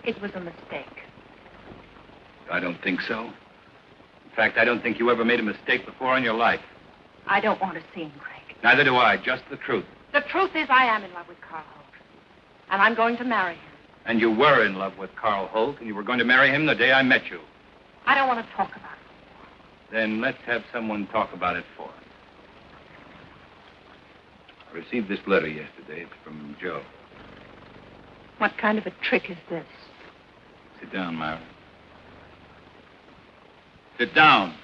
It was a mistake. I don't think so. In fact, I don't think you ever made a mistake before in your life. I don't want to see him, Craig. Neither do I. Just the truth. The truth is I am in love with Carl Holt. And I'm going to marry him. And you were in love with Carl Holt, and you were going to marry him the day I met you. I don't want to talk about it. Then let's have someone talk about it for us. I received this letter yesterday. It's from Joe. What kind of a trick is this? Sit down, Myra. Sit down.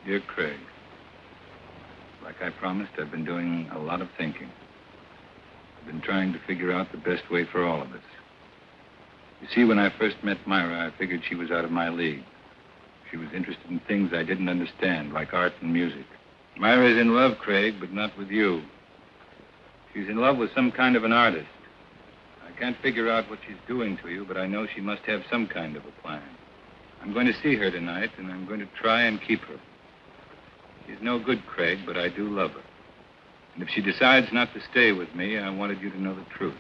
Dear Craig, like I promised, I've been doing a lot of thinking. I've been trying to figure out the best way for all of us. You see, when I first met Myra, I figured she was out of my league. She was interested in things I didn't understand, like art and music. Myra's in love, Craig, but not with you. She's in love with some kind of an artist. I can't figure out what she's doing to you, but I know she must have some kind of a plan. I'm going to see her tonight, and I'm going to try and keep her. She's no good, Craig, but I do love her. And if she decides not to stay with me, I wanted you to know the truth.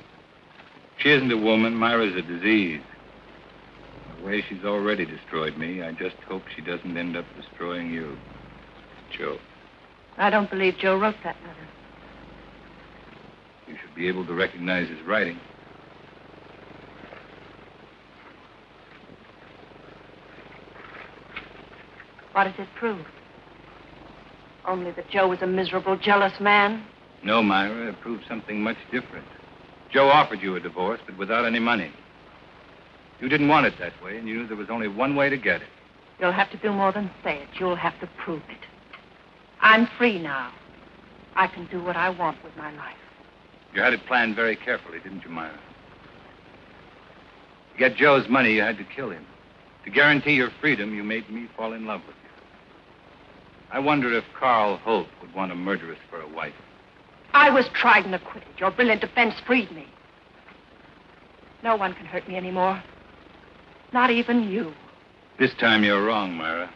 She isn't a woman. Myra's a disease. The way she's already destroyed me, I just hope she doesn't end up destroying you. Joe. I don't believe Joe wrote that letter. You should be able to recognize his writing. What does it prove? Only that Joe was a miserable, jealous man? No, Myra, it proves something much different. Joe offered you a divorce, but without any money. You didn't want it that way, and you knew there was only one way to get it. You'll have to do more than say it. You'll have to prove it. I'm free now. I can do what I want with my life. You had it planned very carefully, didn't you, Myra? To get Joe's money, you had to kill him. To guarantee your freedom, you made me fall in love with you. I wonder if Carl Holt would want a murderess for a wife. I was tried and acquitted. Your brilliant defense freed me. No one can hurt me anymore. Not even you. This time you're wrong, Myra.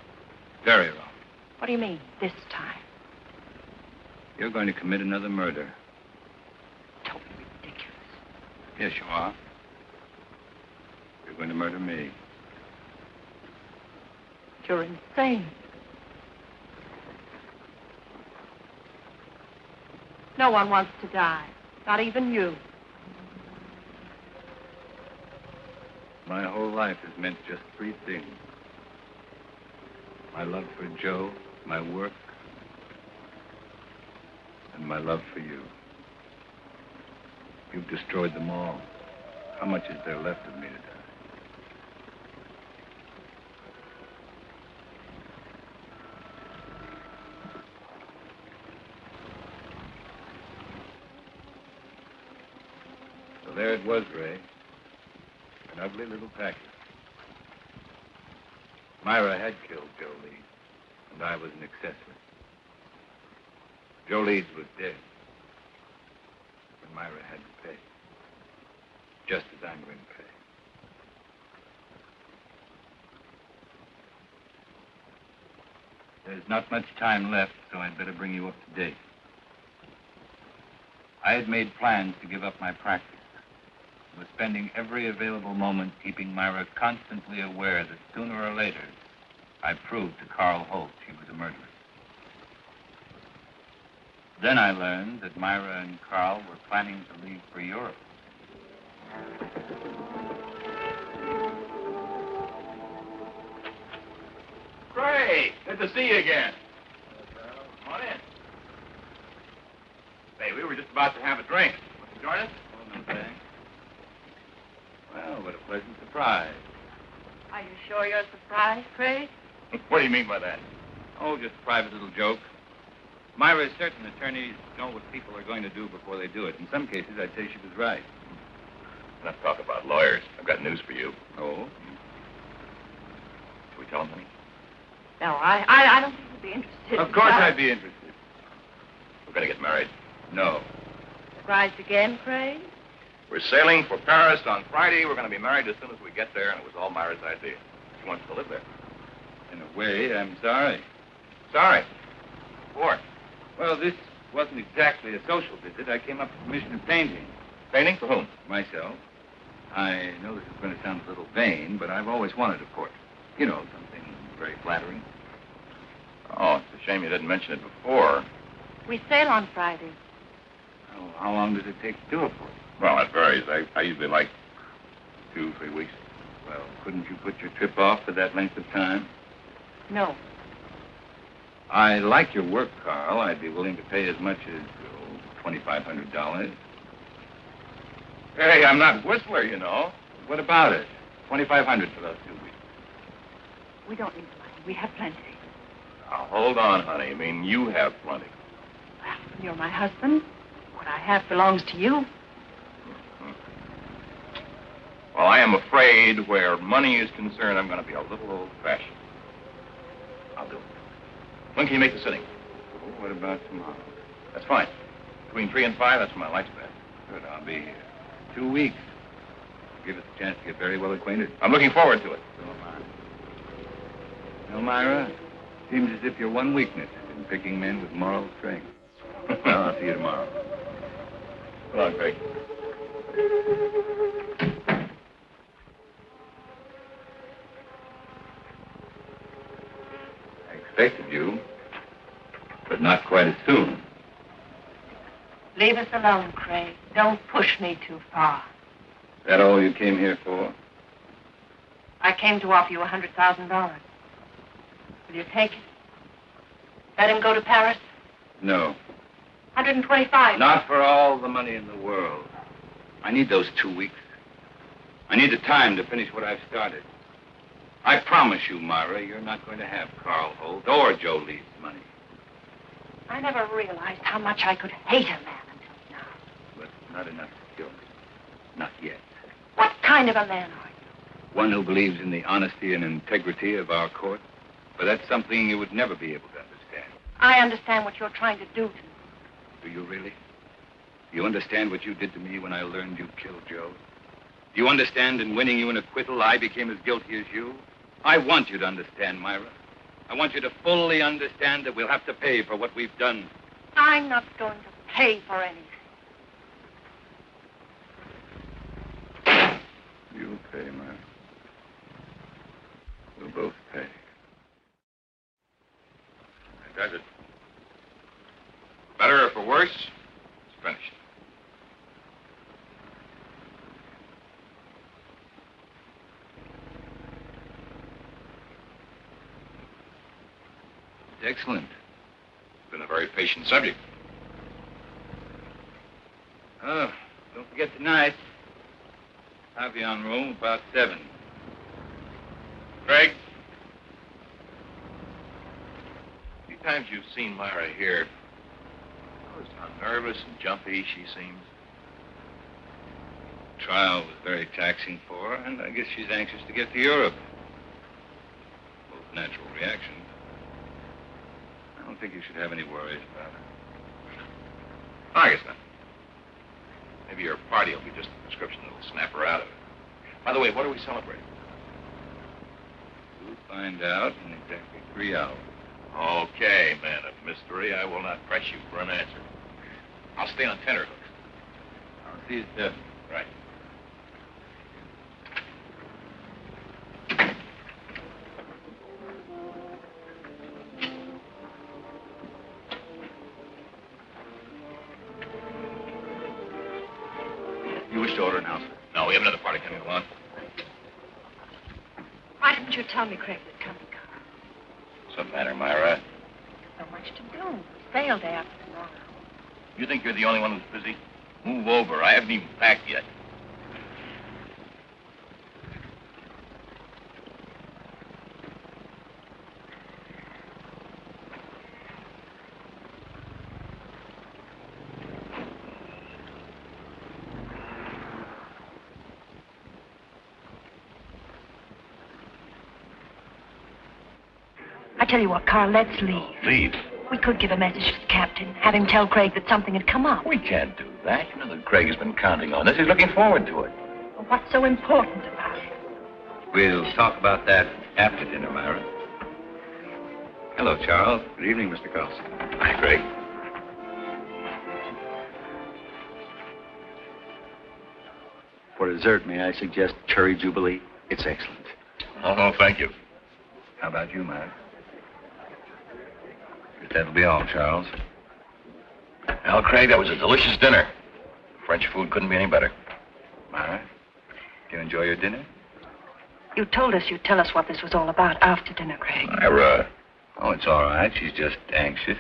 Very wrong. What do you mean, this time? You're going to commit another murder. Don't be ridiculous. Yes, you are. You're going to murder me. You're insane. No one wants to die. Not even you. My whole life has meant just three things. My love for Joe, my work, and my love for you. You've destroyed them all. How much is there left of me to die? So there it was, Ray. An ugly little package. Myra had killed Joe Leeds, and I was an accessory. Joe Leeds was dead, but Myra had to pay, just as I'm going to pay. There's not much time left, so I'd better bring you up to date. I had made plans to give up my practice. I was spending every available moment keeping Myra constantly aware that sooner or later, I'd prove to Carl Holt she was a murderess. Then I learned that Myra and Carl were planning to leave for Europe. Great. Good to see you again. Come on in. Say, we were just about to have a drink. Want to join us? Oh, no, thanks. Well, what a pleasant surprise. Are you sure you're surprised, Craig? What do you mean by that? Oh, just a private little joke. Myra is certain attorneys know what people are going to do before they do it. In some cases, I'd say she was right. Enough talk about lawyers. I've got news for you. Oh? Should we tell them, honey? No, I don't think you'd be interested. Of course I'd be interested. We're going to get married. No. Surprised again, Craig? We're sailing for Paris on Friday. We're going to be married as soon as we get there, and it was all Myra's idea. She wants to live there. In a way, I'm sorry. Sorry. What? Well, this wasn't exactly a social visit. I came up with permission of painting. Painting? For whom? Myself. I know this is going to sound a little vain, but I've always wanted a portrait. You know, something very flattering. Oh, it's a shame you didn't mention it before. We sail on Friday. Oh, how long does it take to do a portrait? Well, it varies. I usually like 2-3 weeks. Well, couldn't you put your trip off for that length of time? No. I like your work, Carl. I'd be willing to pay as much as $2,500. Hey, I'm not Whistler, you know. What about it? $2,500 for those 2 weeks. We don't need the money. We have plenty. Now, hold on, honey. I mean, you have plenty. Well, you're my husband. What I have belongs to you. Well, I am afraid where money is concerned, I'm going to be a little old-fashioned. I'll do it. When can you make the sitting? What about tomorrow? That's fine. Between 3 and 5, that's when my light's best. Good, I'll be here. 2 weeks. Give us a chance to get very well acquainted. I'm looking forward to it. So am I. You know, Myra, seems as if your one weakness is in picking men with moral strength. Well, I'll see you tomorrow. Come on, Craig. I expected you, but not quite as soon. Leave us alone, Craig. Don't push me too far. Is that all you came here for? I came to offer you $100,000. Will you take it? Let him go to Paris? No. 125. Not for all the money in the world. I need those 2 weeks. I need the time to finish what I've started. I promise you, Myra, you're not going to have Carl Holt or Joe Leeds' money. I never realized how much I could hate a man until now. But not enough to kill me. Not yet. What kind of a man are you? One who believes in the honesty and integrity of our court. But that's something you would never be able to understand. I understand what you're trying to do to me. Do you really? Do you understand what you did to me when I learned you killed Joe? Do you understand in winning you an acquittal, I became as guilty as you? I want you to understand, Myra. I want you to fully understand that we'll have to pay for what we've done. I'm not going to pay for anything. You'll pay, Myra. We'll both pay. That does it. Better or for worse, it's finished. Excellent. Been a very patient subject. Oh, don't forget tonight. Pavilion room about 7. Craig? Few times you've seen Myra here. Notice how nervous and jumpy she seems. Trial was very taxing for her, and I guess she's anxious to get to Europe. Both natural reactions. I don't think you should have any worries about her. I guess not. Maybe your party will be just a prescription that'll snap her out of it. By the way, what are we celebrating? We'll find out in exactly 3 hours. Okay, man of mystery. I will not press you for an answer. I'll stay on tenterhooks. I'll see you at 7. Right. You wish to order an house? No, we have another party coming along. Why didn't you tell me Craig was coming, Carl? What's the matter, Myra? So much to do. Sale day after tomorrow. You think you're the only one who's busy? Move over. I haven't even packed yet. I tell you what, Carl, let's leave. Leave? We could give a message to the captain, have him tell Craig that something had come up. We can't do that. You know that Craig has been counting on this. He's looking forward to it. Well, what's so important about it? We'll talk about that after dinner, Myra. Hello, Charles. Good evening, Mr. Carlson. Hi, Craig. For dessert, may I suggest cherry jubilee? It's excellent. Oh, thank you. How about you, Myra? That'll be all, Charles. Well, Craig, that was a delicious dinner. French food couldn't be any better. Myra, do you enjoy your dinner? You told us you'd tell us what this was all about after dinner, Craig. Myra. Oh, it's all right. She's just anxious.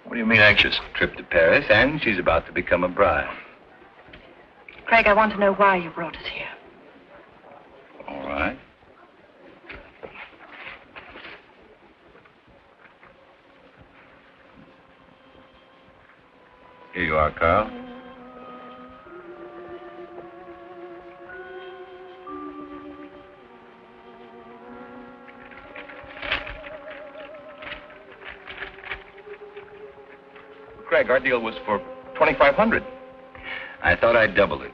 What do you mean anxious? Trip to Paris, and she's about to become a bride. Craig, I want to know why you brought us here. All right. Here you are, Carl. Craig, our deal was for $2,500. I thought I'd double it.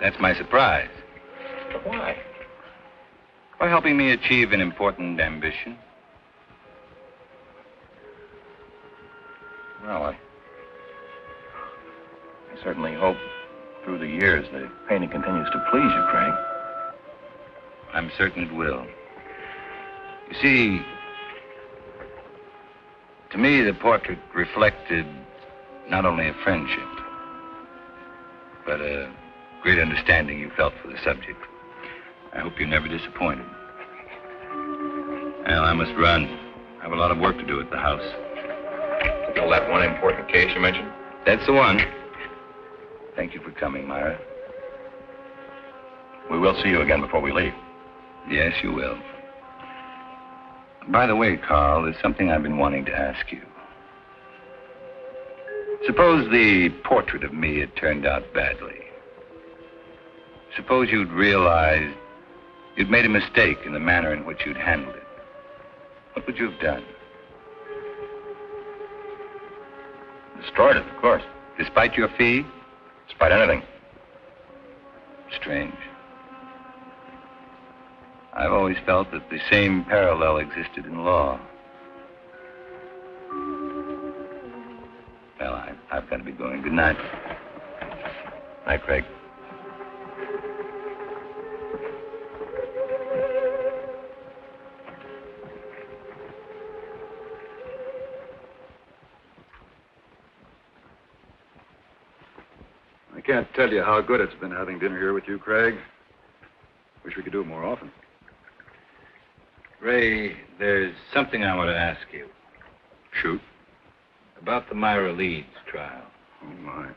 That's my surprise. But why? For helping me achieve an important ambition. Well, I certainly hope through the years the painting continues to please you, Craig. I'm certain it will. You see, to me, the portrait reflected not only a friendship, but a great understanding you felt for the subject. I hope you're never disappointed. Well, I must run. I have a lot of work to do at the house. Still that one important case you mentioned? That's the one. Thank you for coming, Myra. We will see you again before we leave. Yes, you will. By the way, Carl, there's something I've been wanting to ask you. Suppose the portrait of me had turned out badly. Suppose you'd realized you'd made a mistake in the manner in which you'd handled it. What would you have done? Destroyed it, of course. Despite your fee? Despite anything. Strange. I've always felt that the same parallel existed in law. Well, I've got to be going. Good night. Night, Craig. I can't tell you how good it's been having dinner here with you, Craig. Wish we could do it more often. Ray, there's something I want to ask you. Shoot. About the Myra Leeds trial. Oh, my.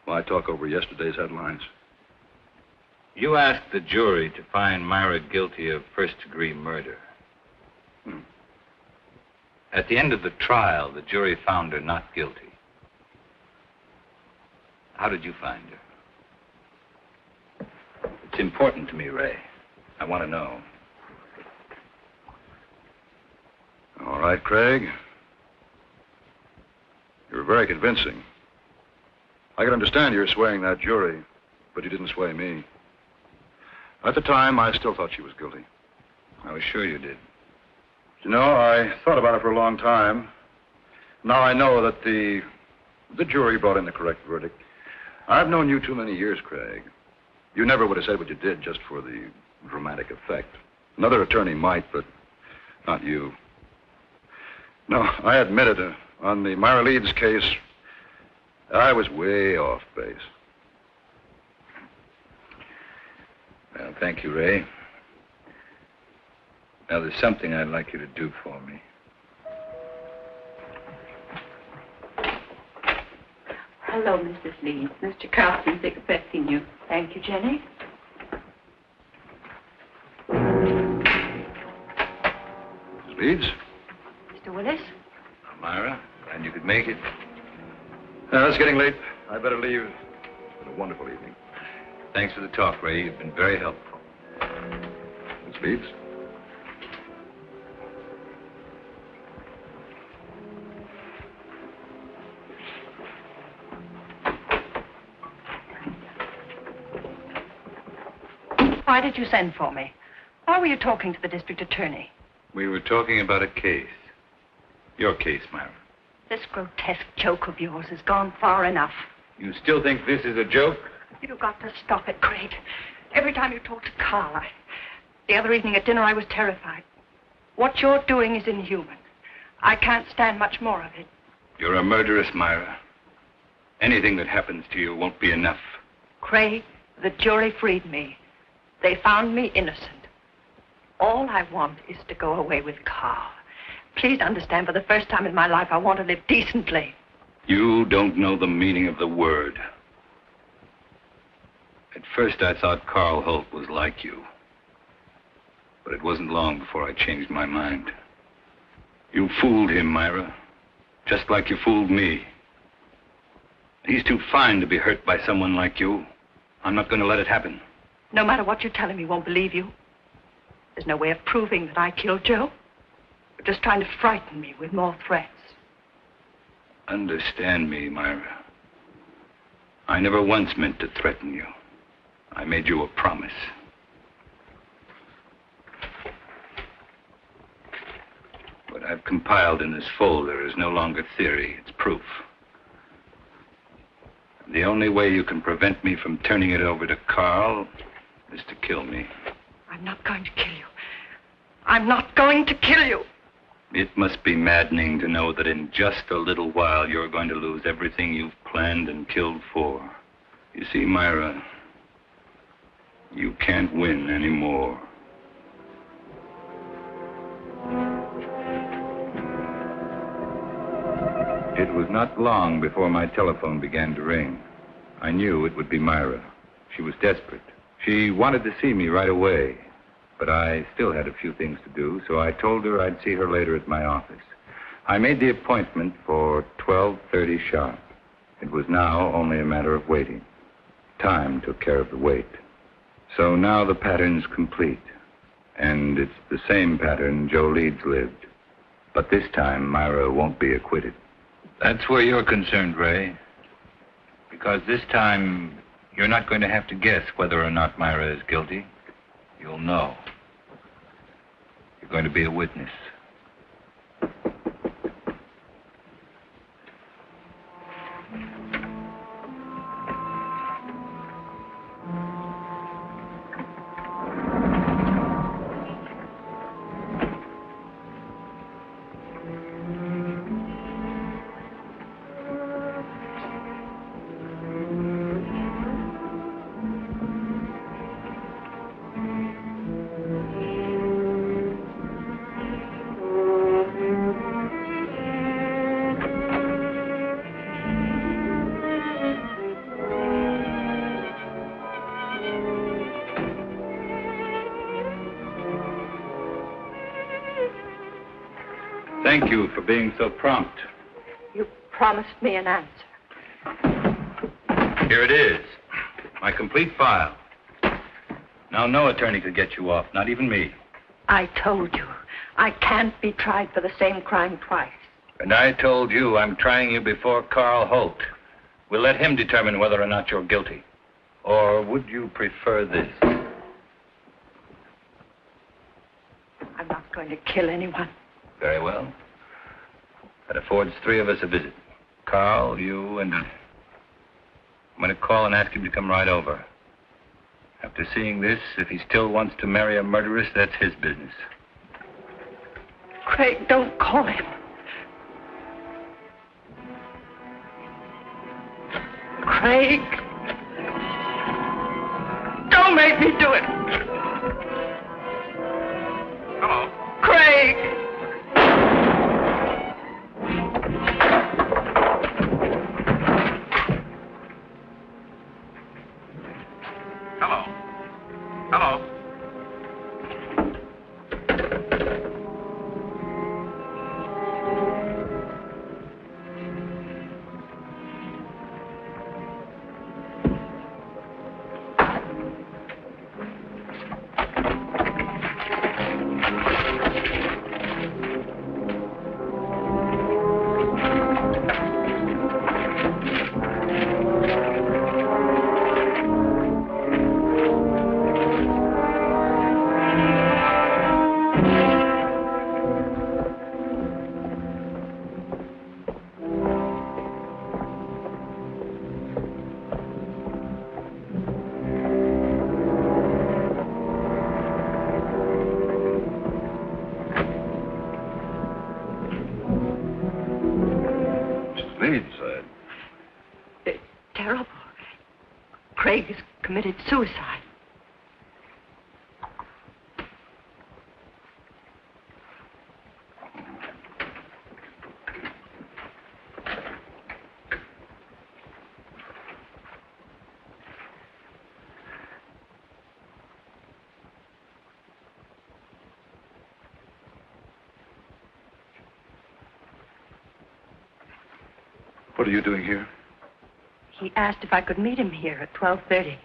Why talk over yesterday's headlines? You asked the jury to find Myra guilty of first-degree murder. At the end of the trial, the jury found her not guilty. How did you find her? It's important to me, Ray. I want to know. All right, Craig. You're very convincing. I can understand you're swaying that jury, but you didn't sway me. At the time, I still thought she was guilty. I was sure you did. You know, I thought about it for a long time. Now I know that the jury brought in the correct verdict. I've known you too many years, Craig. You never would have said what you did just for the dramatic effect. Another attorney might, but not you. No, I admit it. On the Myra Leeds case, I was way off base. Well, thank you, Ray. Now, there's something I'd like you to do for me. Hello, Mrs. Leeds. Mr. Carlson's expecting you. Thank you, Jenny. Mrs. Leeds? Mr. Willis? Myra, glad you could make it. It's getting late. I better leave. It's been a wonderful evening. Thanks for the talk, Ray. You've been very helpful. Miss Leeds? Why did you send for me? Why were you talking to the district attorney? We were talking about a case. Your case, Myra. This grotesque joke of yours has gone far enough. You still think this is a joke? You've got to stop it, Craig. Every time you talk to Carl, the other evening at dinner, I was terrified. What you're doing is inhuman. I can't stand much more of it. You're a murderess, Myra. Anything that happens to you won't be enough. Craig, the jury freed me. They found me innocent. All I want is to go away with Carl. Please understand, for the first time in my life, I want to live decently. You don't know the meaning of the word. At first, I thought Carl Holt was like you. But it wasn't long before I changed my mind. You fooled him, Myra. Just like you fooled me. He's too fine to be hurt by someone like you. I'm not going to let it happen. No matter what you tell him, he won't believe you. There's no way of proving that I killed Joe. You're just trying to frighten me with more threats. Understand me, Myra. I never once meant to threaten you. I made you a promise. What I've compiled in this folder is no longer theory, it's proof. The only way you can prevent me from turning it over to Carl is to kill me. I'm not going to kill you. I'm not going to kill you. It must be maddening to know that in just a little while you're going to lose everything you've planned and killed for. You see, Myra, you can't win anymore. It was not long before my telephone began to ring. I knew it would be Myra. She was desperate. She wanted to see me right away, but I still had a few things to do, so I told her I'd see her later at my office. I made the appointment for 12:30 sharp. It was now only a matter of waiting. Time took care of the wait. So now the pattern's complete, and it's the same pattern Joe Leeds lived. But this time, Myra won't be acquitted. That's where you're concerned, Ray. Because this time, you're not going to have to guess whether or not Myra is guilty. You'll know. You're going to be a witness. Thank you for being so prompt. You promised me an answer. Here it is. My complete file. Now, no attorney could get you off, not even me. I told you, I can't be tried for the same crime twice. And I told you I'm trying you before Carl Holt. We'll let him determine whether or not you're guilty. Or would you prefer this? I'm not going to kill anyone. Very well. That affords three of us a visit. Carl, you, and... I'm going to call and ask him to come right over. After seeing this, if he still wants to marry a murderess, that's his business. Craig, don't call him. Craig. Don't make me do it. Hello. Craig. Hello. Hello. It's terrible. Craig has committed suicide. What are you doing here? He asked if I could meet him here at 12:30.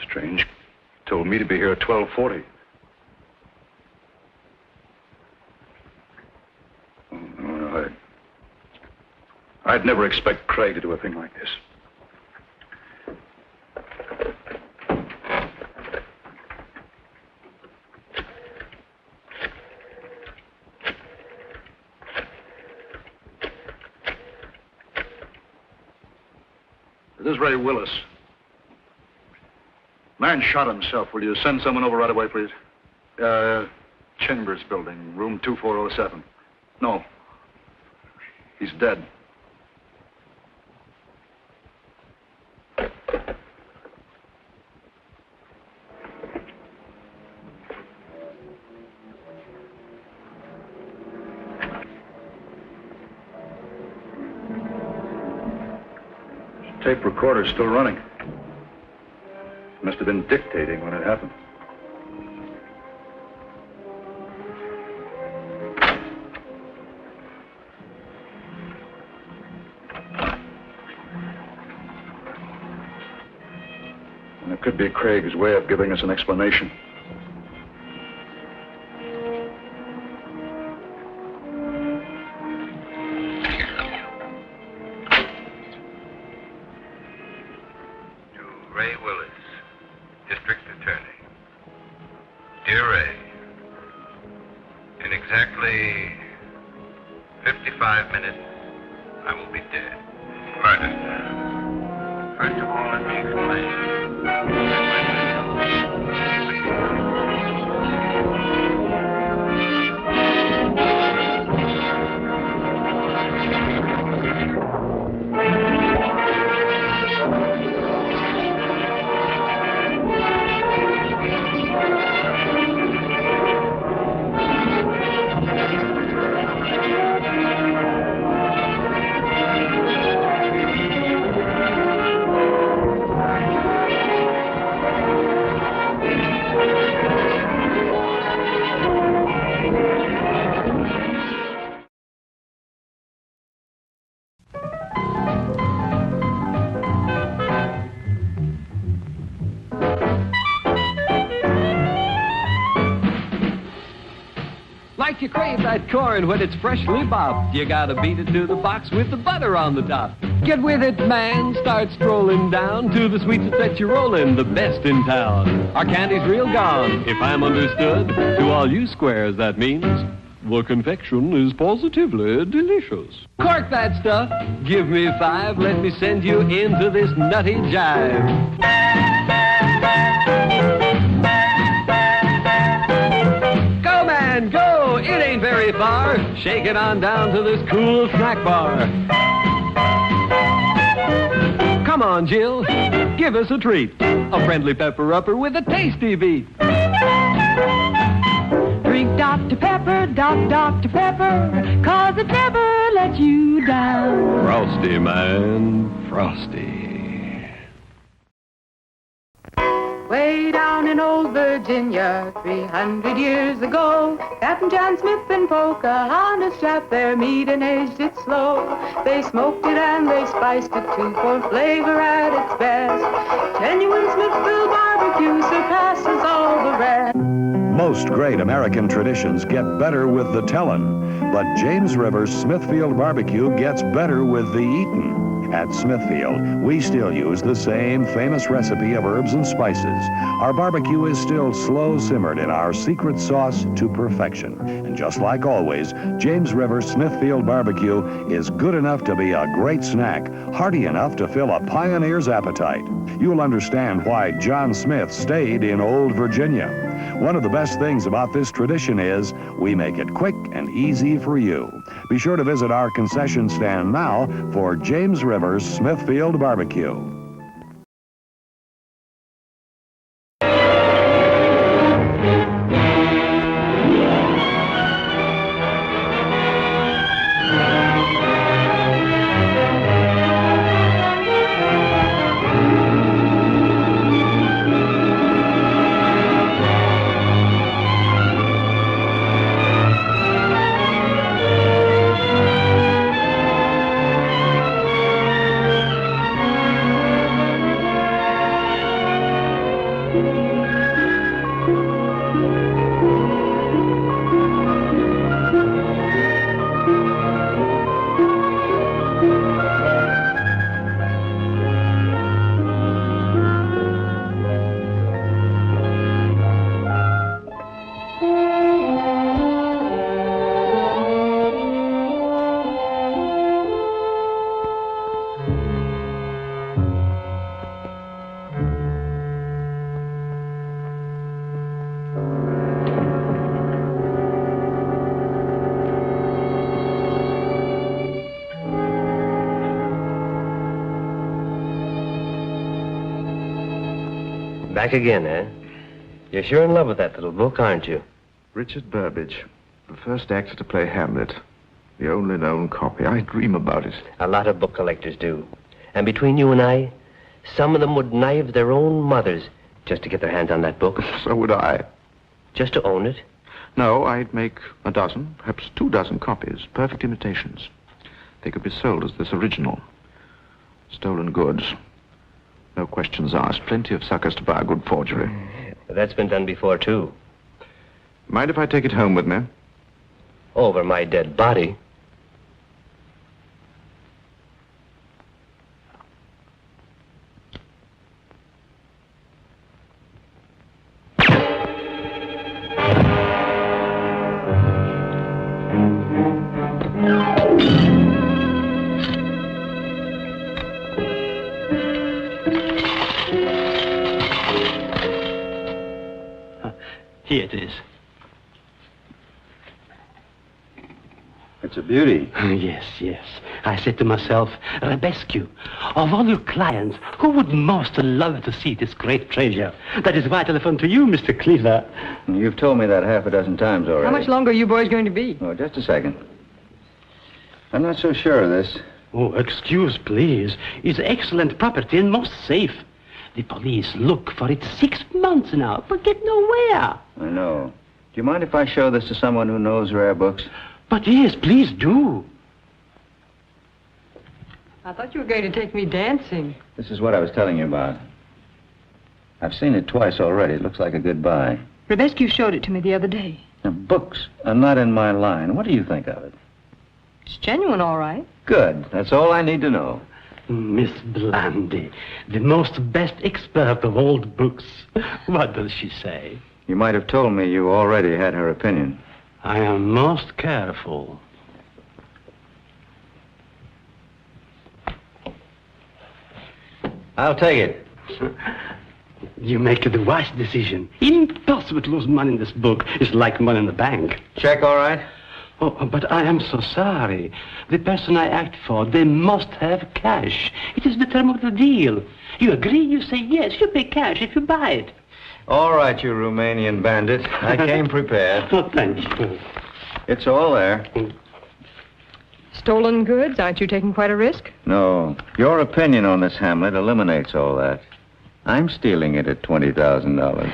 Strange. He told me to be here at 12:40. Oh, no, I'd never expect Craig to do a thing like this. This is Ray Willis. Man shot himself. Will you send someone over right away, please? Chambers building, room 2407. No. He's dead. Tape recorder's still running. Must have been dictating when it happened. And it could be Craig's way of giving us an explanation. Ray Willis, District Attorney. Dear Ray, Exactly 55 minutes, I will be dead. Murdered. First of all, let me explain. Like you crave that corn when it's freshly bobbed, you gotta beat it to the box with the butter on the top. Get with it, man. Start strolling down to the sweets that you're rolling, the best in town. Our candy's real gone, if I'm understood. To all you squares, that means the confection is positively delicious. Cork that stuff. Give me 5. Let me send you into this nutty jive. Go, man, go. It ain't very far. Shake it on down to this cool snack bar. Come on, Jill. Give us a treat. A friendly pepper-upper with a tasty beat. Drink Dr. Pepper, Dr. Pepper, 'cause it never lets you down. Frosty, man, frosty. Way down in old Virginia, 300 years ago, Captain John Smith and Pocahontas trapped their meat and aged it slow. They smoked it and they spiced it too for flavor at its best. Genuine Smithville barbecue surpasses all the rest. Most great American traditions get better with the tellin', but James River's Smithfield barbecue gets better with the eatin'. At Smithfield, we still use the same famous recipe of herbs and spices. Our barbecue is still slow simmered in our secret sauce to perfection. And just like always, James River Smithfield barbecue is good enough to be a great snack, hearty enough to fill a pioneer's appetite. You'll understand why John Smith stayed in Old Virginia. One of the best things about this tradition is we make it quick and easy for you. Be sure to visit our concession stand now for James River's Smithfield Barbecue. Back again, eh? You're sure in love with that little book, aren't you? Richard Burbage, the first actor to play Hamlet. The only known copy. I dream about it. A lot of book collectors do. And between you and I, some of them would knife their own mothers just to get their hands on that book. So would I. Just to own it? No, I'd make a dozen, perhaps 24 copies, perfect imitations. They could be sold as this original. Stolen goods. No questions asked. Plenty of suckers to buy a good forgery. That's been done before, too. Mind if I take it home with me? Over my dead body. it is. It's a beauty. Yes, yes. I said to myself, Rebescu, of all your clients, who would most love to see this great treasure? That is why I telephoned to you, Mr. Cleaver. You've told me that half a dozen times already. How much longer are you boys going to be? Oh, just a second. I'm not so sure of this. Oh, excuse, please. It's excellent property and most safe. The police look for it 6 months now, but get nowhere. I know. Do you mind if I show this to someone who knows rare books? But yes, please do. I thought you were going to take me dancing. This is what I was telling you about. I've seen it twice already. It looks like a good buy. Rebescu showed it to me the other day. Now, books are not in my line. What do you think of it? It's genuine, all right. Good. That's all I need to know. Miss Blandy, the most best expert of old books. What does she say? You might have told me you already had her opinion. I am most careful. I'll take it. You make the wise decision. Impossible to lose money in this book. It's like money in the bank. Check all right? Oh, but I am so sorry. The person I act for, they must have cash. It is the term of the deal. You agree, you say yes, you pay cash if you buy it. All right, you Romanian bandit. I came prepared. Oh, thank you. It's all there. Stolen goods? Aren't you taking quite a risk? No. Your opinion on this Hamlet eliminates all that. I'm stealing it at $20,000.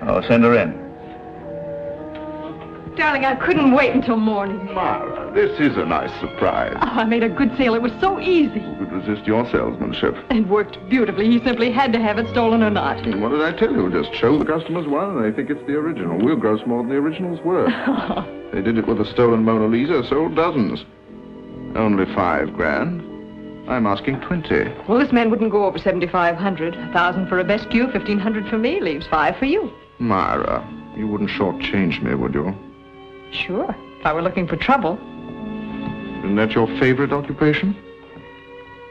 Oh, send her in. Darling, I couldn't wait until morning. Mara, this is a nice surprise. Oh, I made a good sale. It was so easy. Who could resist your salesmanship? It worked beautifully. He simply had to have it, stolen or not. And what did I tell you? Just show the customers one and they think it's the original. We'll gross more than the original's worth. They did it with a stolen Mona Lisa, sold dozens. Only $5,000. I'm asking 20. Well, this man wouldn't go over 7,500. 1,000 for Rebescu, 1,500 for me, leaves 5 for you. Myra, you wouldn't shortchange me, would you? Sure, if I were looking for trouble. Isn't that your favorite occupation?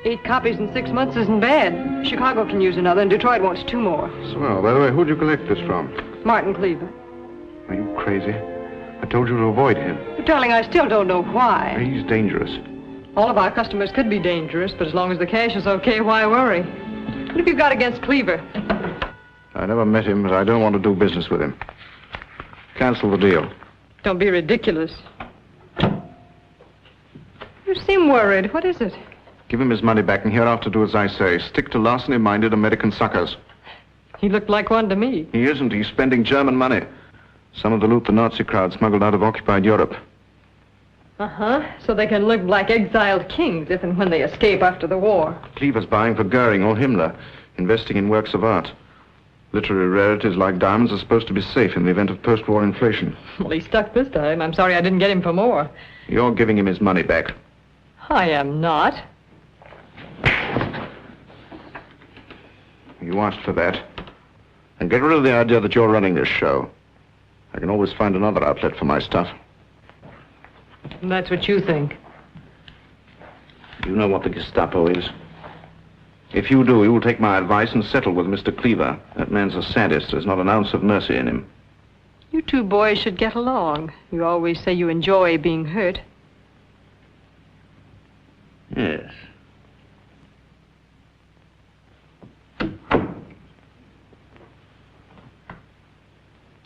8 copies in 6 months isn't bad. Chicago can use another, and Detroit wants 2 more. Swell. By the way, who'd you collect this from? Martin Cleaver. Are you crazy? I told you to avoid him. But, darling, I still don't know why. He's dangerous. All of our customers could be dangerous, but as long as the cash is okay, why worry? What have you got against Cleaver? I never met him, but I don't want to do business with him. Cancel the deal. Don't be ridiculous. You seem worried. What is it? Give him his money back and hereafter do as I say. Stick to larceny-minded American suckers. He looked like one to me. He isn't. He's spending German money. Some of the loot the Nazi crowd smuggled out of occupied Europe. Uh-huh. So they can live like exiled kings if and when they escape after the war. Cleaver's buying for Goering or Himmler, investing in works of art. Literary rarities like diamonds are supposed to be safe in the event of post-war inflation. Well, he's stuck this time. I'm sorry I didn't get him for more. You're giving him his money back. I am not. You asked for that. And get rid of the idea that you're running this show. I can always find another outlet for my stuff. That's what you think. You know what the Gestapo is. If you do, you will take my advice and settle with Mr. Cleaver. That man's a sadist. There's not an ounce of mercy in him. You two boys should get along. You always say you enjoy being hurt. Yes.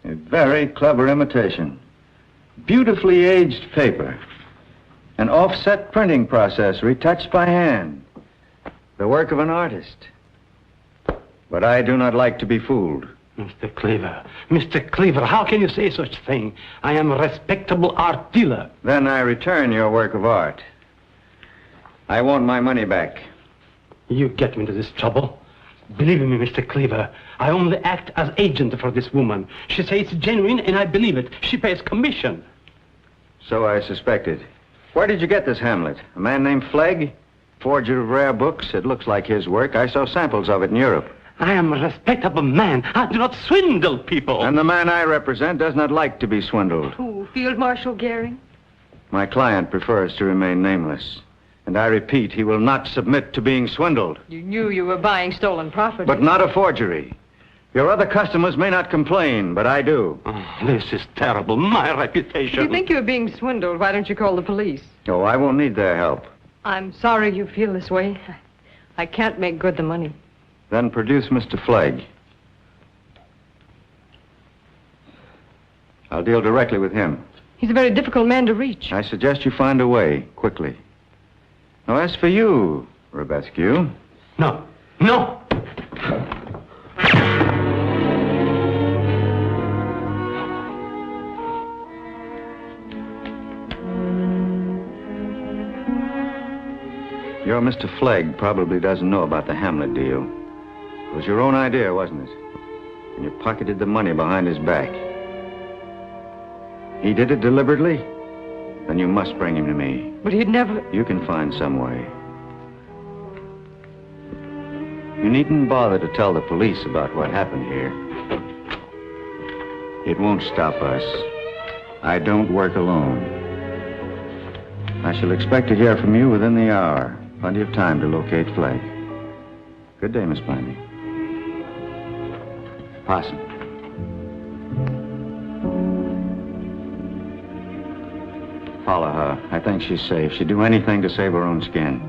A very clever imitation. Beautifully aged paper. An offset printing process retouched by hand. The work of an artist. But I do not like to be fooled. Mr. Cleaver, how can you say such a thing? I am a respectable art dealer. Then I return your work of art. I want my money back. You get me into this trouble. Believe me, Mr. Cleaver, I only act as agent for this woman. She says it's genuine, and I believe it. She pays commission. So I suspected. Where did you get this Hamlet? A man named Flegg? Forger of rare books? It looks like his work. I saw samples of it in Europe. I am a respectable man. I do not swindle people. And the man I represent does not like to be swindled. Who, Field Marshal Gehring? My client prefers to remain nameless. And I repeat, he will not submit to being swindled. You knew you were buying stolen property. But not a forgery. Your other customers may not complain, but I do. Oh, this is terrible. My reputation. If you think you're being swindled, why don't you call the police? Oh, I won't need their help. I'm sorry you feel this way. I can't make good the money. Then produce Mr. Flegg. I'll deal directly with him. He's a very difficult man to reach. I suggest you find a way, quickly. Now, as for you, Rebescu... No. No! Your Mr. Flegg probably doesn't know about the Hamlet deal. It was your own idea, wasn't it? And you pocketed the money behind his back. He did it deliberately? Then you must bring him to me. But he'd never... You can find some way. You needn't bother to tell the police about what happened here. It won't stop us. I don't work alone. I shall expect to hear from you within the hour. Plenty of time to locate Flegg. Good day, Miss Blandy. Parson. Follow her. I think she's safe. She'd do anything to save her own skin.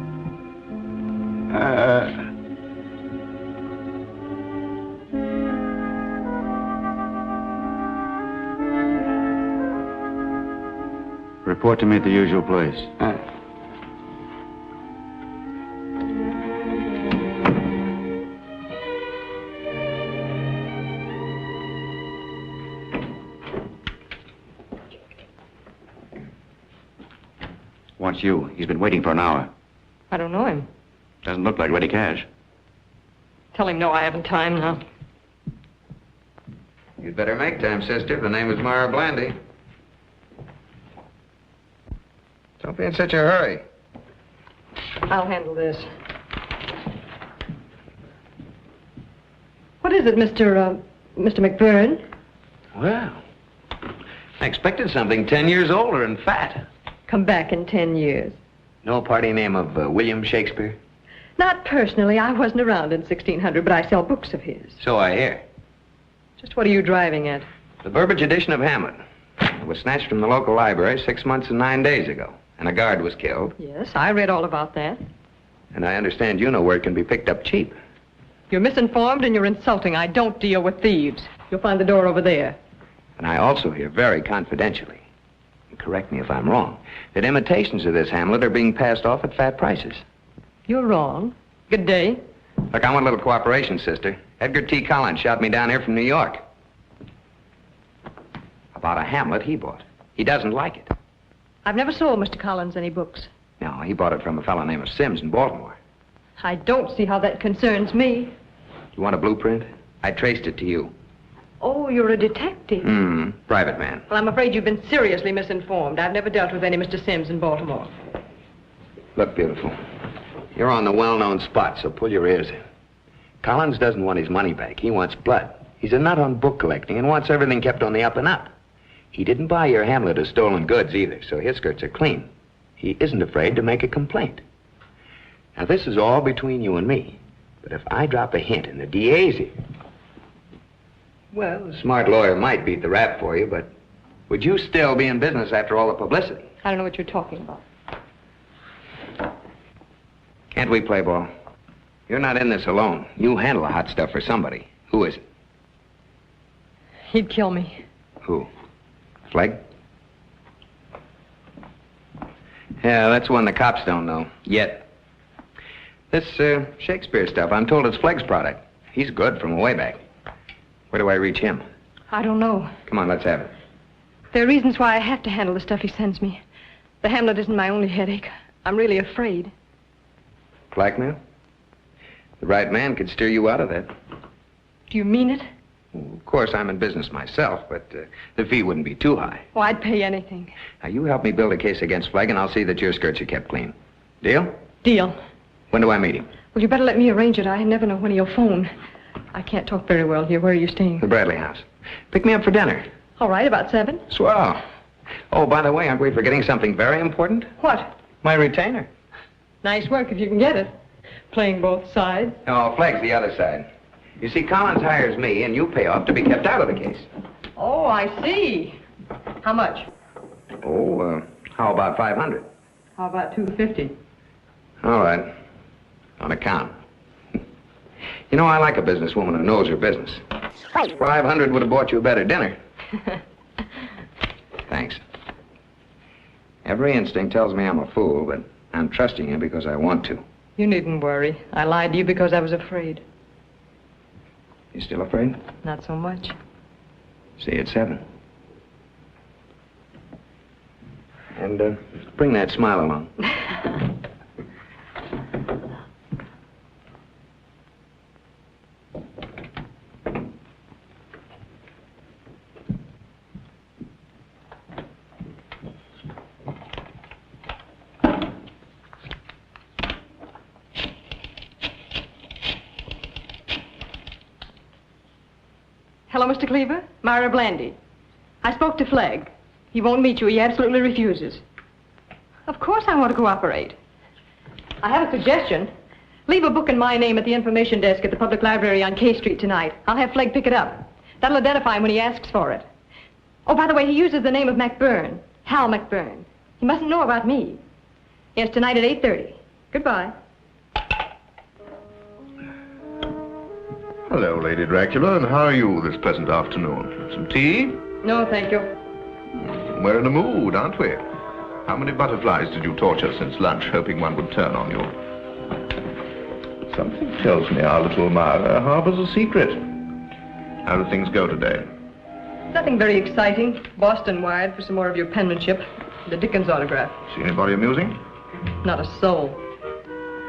Report to me at the usual place. Wants you. He's been waiting for an hour. I don't know him. Doesn't look like ready cash. Tell him no, I haven't time now. You'd better make time, sister. The name is Mara Blandy. Don't be in such a hurry. I'll handle this. What is it, Mr. McBurn? Well, I expected something 10 years older and fat. Come back in 10 years. No party name of William Shakespeare? Not personally. I wasn't around in 1600, but I sell books of his. So I hear. Just what are you driving at? The Burbage edition of Hamlet. It was snatched from the local library 6 months and 9 days ago, and a guard was killed. Yes, I read all about that. And I understand you know where it can be picked up cheap. You're misinformed and you're insulting. I don't deal with thieves. You'll find the door over there. And I also hear very confidentially, and correct me if I'm wrong, that imitations of this Hamlet are being passed off at fat prices. You're wrong. Good day. Look, I want a little cooperation, sister. Edgar T. Collins shot me down here from New York. About a Hamlet he bought. He doesn't like it. I've never sold Mr. Collins any books. No, he bought it from a fellow named Sims in Baltimore. I don't see how that concerns me. You want a blueprint? I traced it to you. Oh, you're a detective. Private man. Well, I'm afraid you've been seriously misinformed. I've never dealt with any Mr. Sims in Baltimore. Look, beautiful. You're on the well-known spot, so pull your ears in. Collins doesn't want his money back. He wants blood. He's a nut on book collecting and wants everything kept on the up and up. He didn't buy your Hamlet as stolen goods either, so his skirts are clean. He isn't afraid to make a complaint. Now, this is all between you and me. But if I drop a hint in the DA's ear... Well, a smart lawyer might beat the rap for you, but would you still be in business after all the publicity? I don't know what you're talking about. Can't we play ball? You're not in this alone. You handle the hot stuff for somebody. Who is it? He'd kill me. Who? Flegg? Yeah, that's one the cops don't know. Yet. This Shakespeare stuff, I'm told it's Flegg's product. He's good from way back. Where do I reach him? I don't know. Come on, let's have it. There are reasons why I have to handle the stuff he sends me. The Hamlet isn't my only headache. I'm really afraid. Blackmail? The right man could steer you out of that. Do you mean it? Of course, I'm in business myself, but the fee wouldn't be too high. Oh, I'd pay anything. Now, you help me build a case against Flegg, and I'll see that your skirts are kept clean. Deal? Deal. When do I meet him? Well, you better let me arrange it. I never know when he'll phone. I can't talk very well here. Where are you staying? The Bradley house. Pick me up for dinner. All right, about 7. Swell. Oh, by the way, aren't we forgetting something very important? What? My retainer. Nice work if you can get it. Playing both sides. No, Flegg's the other side. You see, Collins hires me, and you pay off to be kept out of the case. Oh, I see. How much? Oh, how about 500? How about 250? All right. On account. You know, I like a businesswoman who knows her business. 500 would have bought you a better dinner. Thanks. Every instinct tells me I'm a fool, but I'm trusting you because I want to. You needn't worry. I lied to you because I was afraid. You still afraid? Not so much. See you at 7. And bring that smile along. Hello, Mr. Cleaver. Myra Blandy. I spoke to Flegg. He won't meet you. He absolutely refuses. Of course I want to cooperate. I have a suggestion. Leave a book in my name at the information desk at the public library on K Street tonight. I'll have Flegg pick it up. That'll identify him when he asks for it. Oh, by the way, he uses the name of McBurn. Hal McBurn. He mustn't know about me. Yes, tonight at 8:30. Goodbye. Hello, Lady Dracula, and how are you this pleasant afternoon? Some tea? No, thank you. We're in a mood, aren't we? How many butterflies did you torture since lunch, hoping one would turn on you? Something tells me our little Myra harbors a secret. How do things go today? Nothing very exciting. Boston wired for some more of your penmanship. The Dickens autograph. See anybody amusing? Not a soul.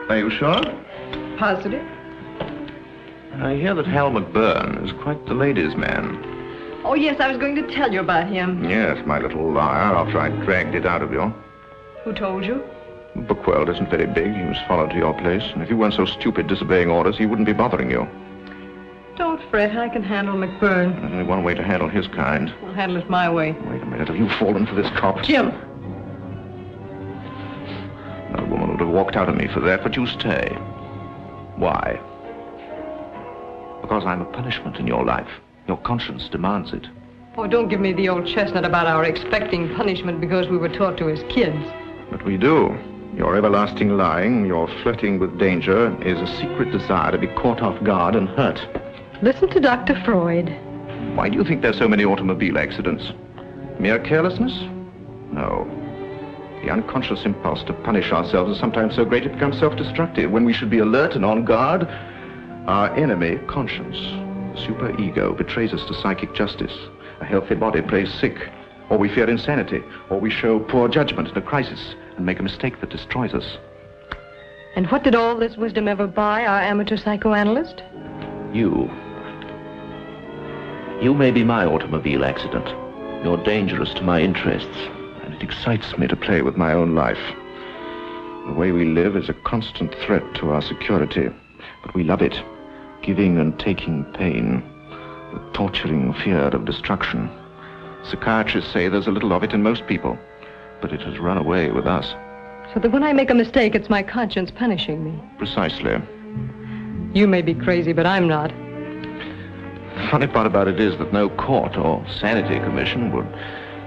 Are you sure? Positive? I hear that Hal McBurn is quite the ladies' man. Oh, yes, I was going to tell you about him. Yes, my little liar, after I dragged it out of you. Who told you? The book world isn't very big. He was followed to your place, and if you weren't so stupid disobeying orders, he wouldn't be bothering you. Don't fret, I can handle McBurn. There's only one way to handle his kind. I'll handle it my way. Wait a minute, have you fallen for this cop? Jim! Another woman would have walked out on me for that, but you stay. Why? Because I'm a punishment in your life. Your conscience demands it. Oh, don't give me the old chestnut about our expecting punishment because we were taught to as kids. But we do. Your everlasting lying, your flirting with danger, is a secret desire to be caught off guard and hurt. Listen to Dr. Freud. Why do you think there's so many automobile accidents? Mere carelessness? No. The unconscious impulse to punish ourselves is sometimes so great it becomes self-destructive. When we should be alert and on guard, our enemy, conscience, the superego, betrays us to psychic justice. A healthy body plays sick, or we fear insanity, or we show poor judgment in a crisis and make a mistake that destroys us. And what did all this wisdom ever buy our amateur psychoanalyst? You. You may be my automobile accident. You're dangerous to my interests. And it excites me to play with my own life. The way we live is a constant threat to our security, but we love it. Giving and taking pain, the torturing fear of destruction. Psychiatrists say there's a little of it in most people, but it has run away with us. So that when I make a mistake, it's my conscience punishing me. Precisely. You may be crazy, but I'm not. The funny part about it is that no court or sanity commission would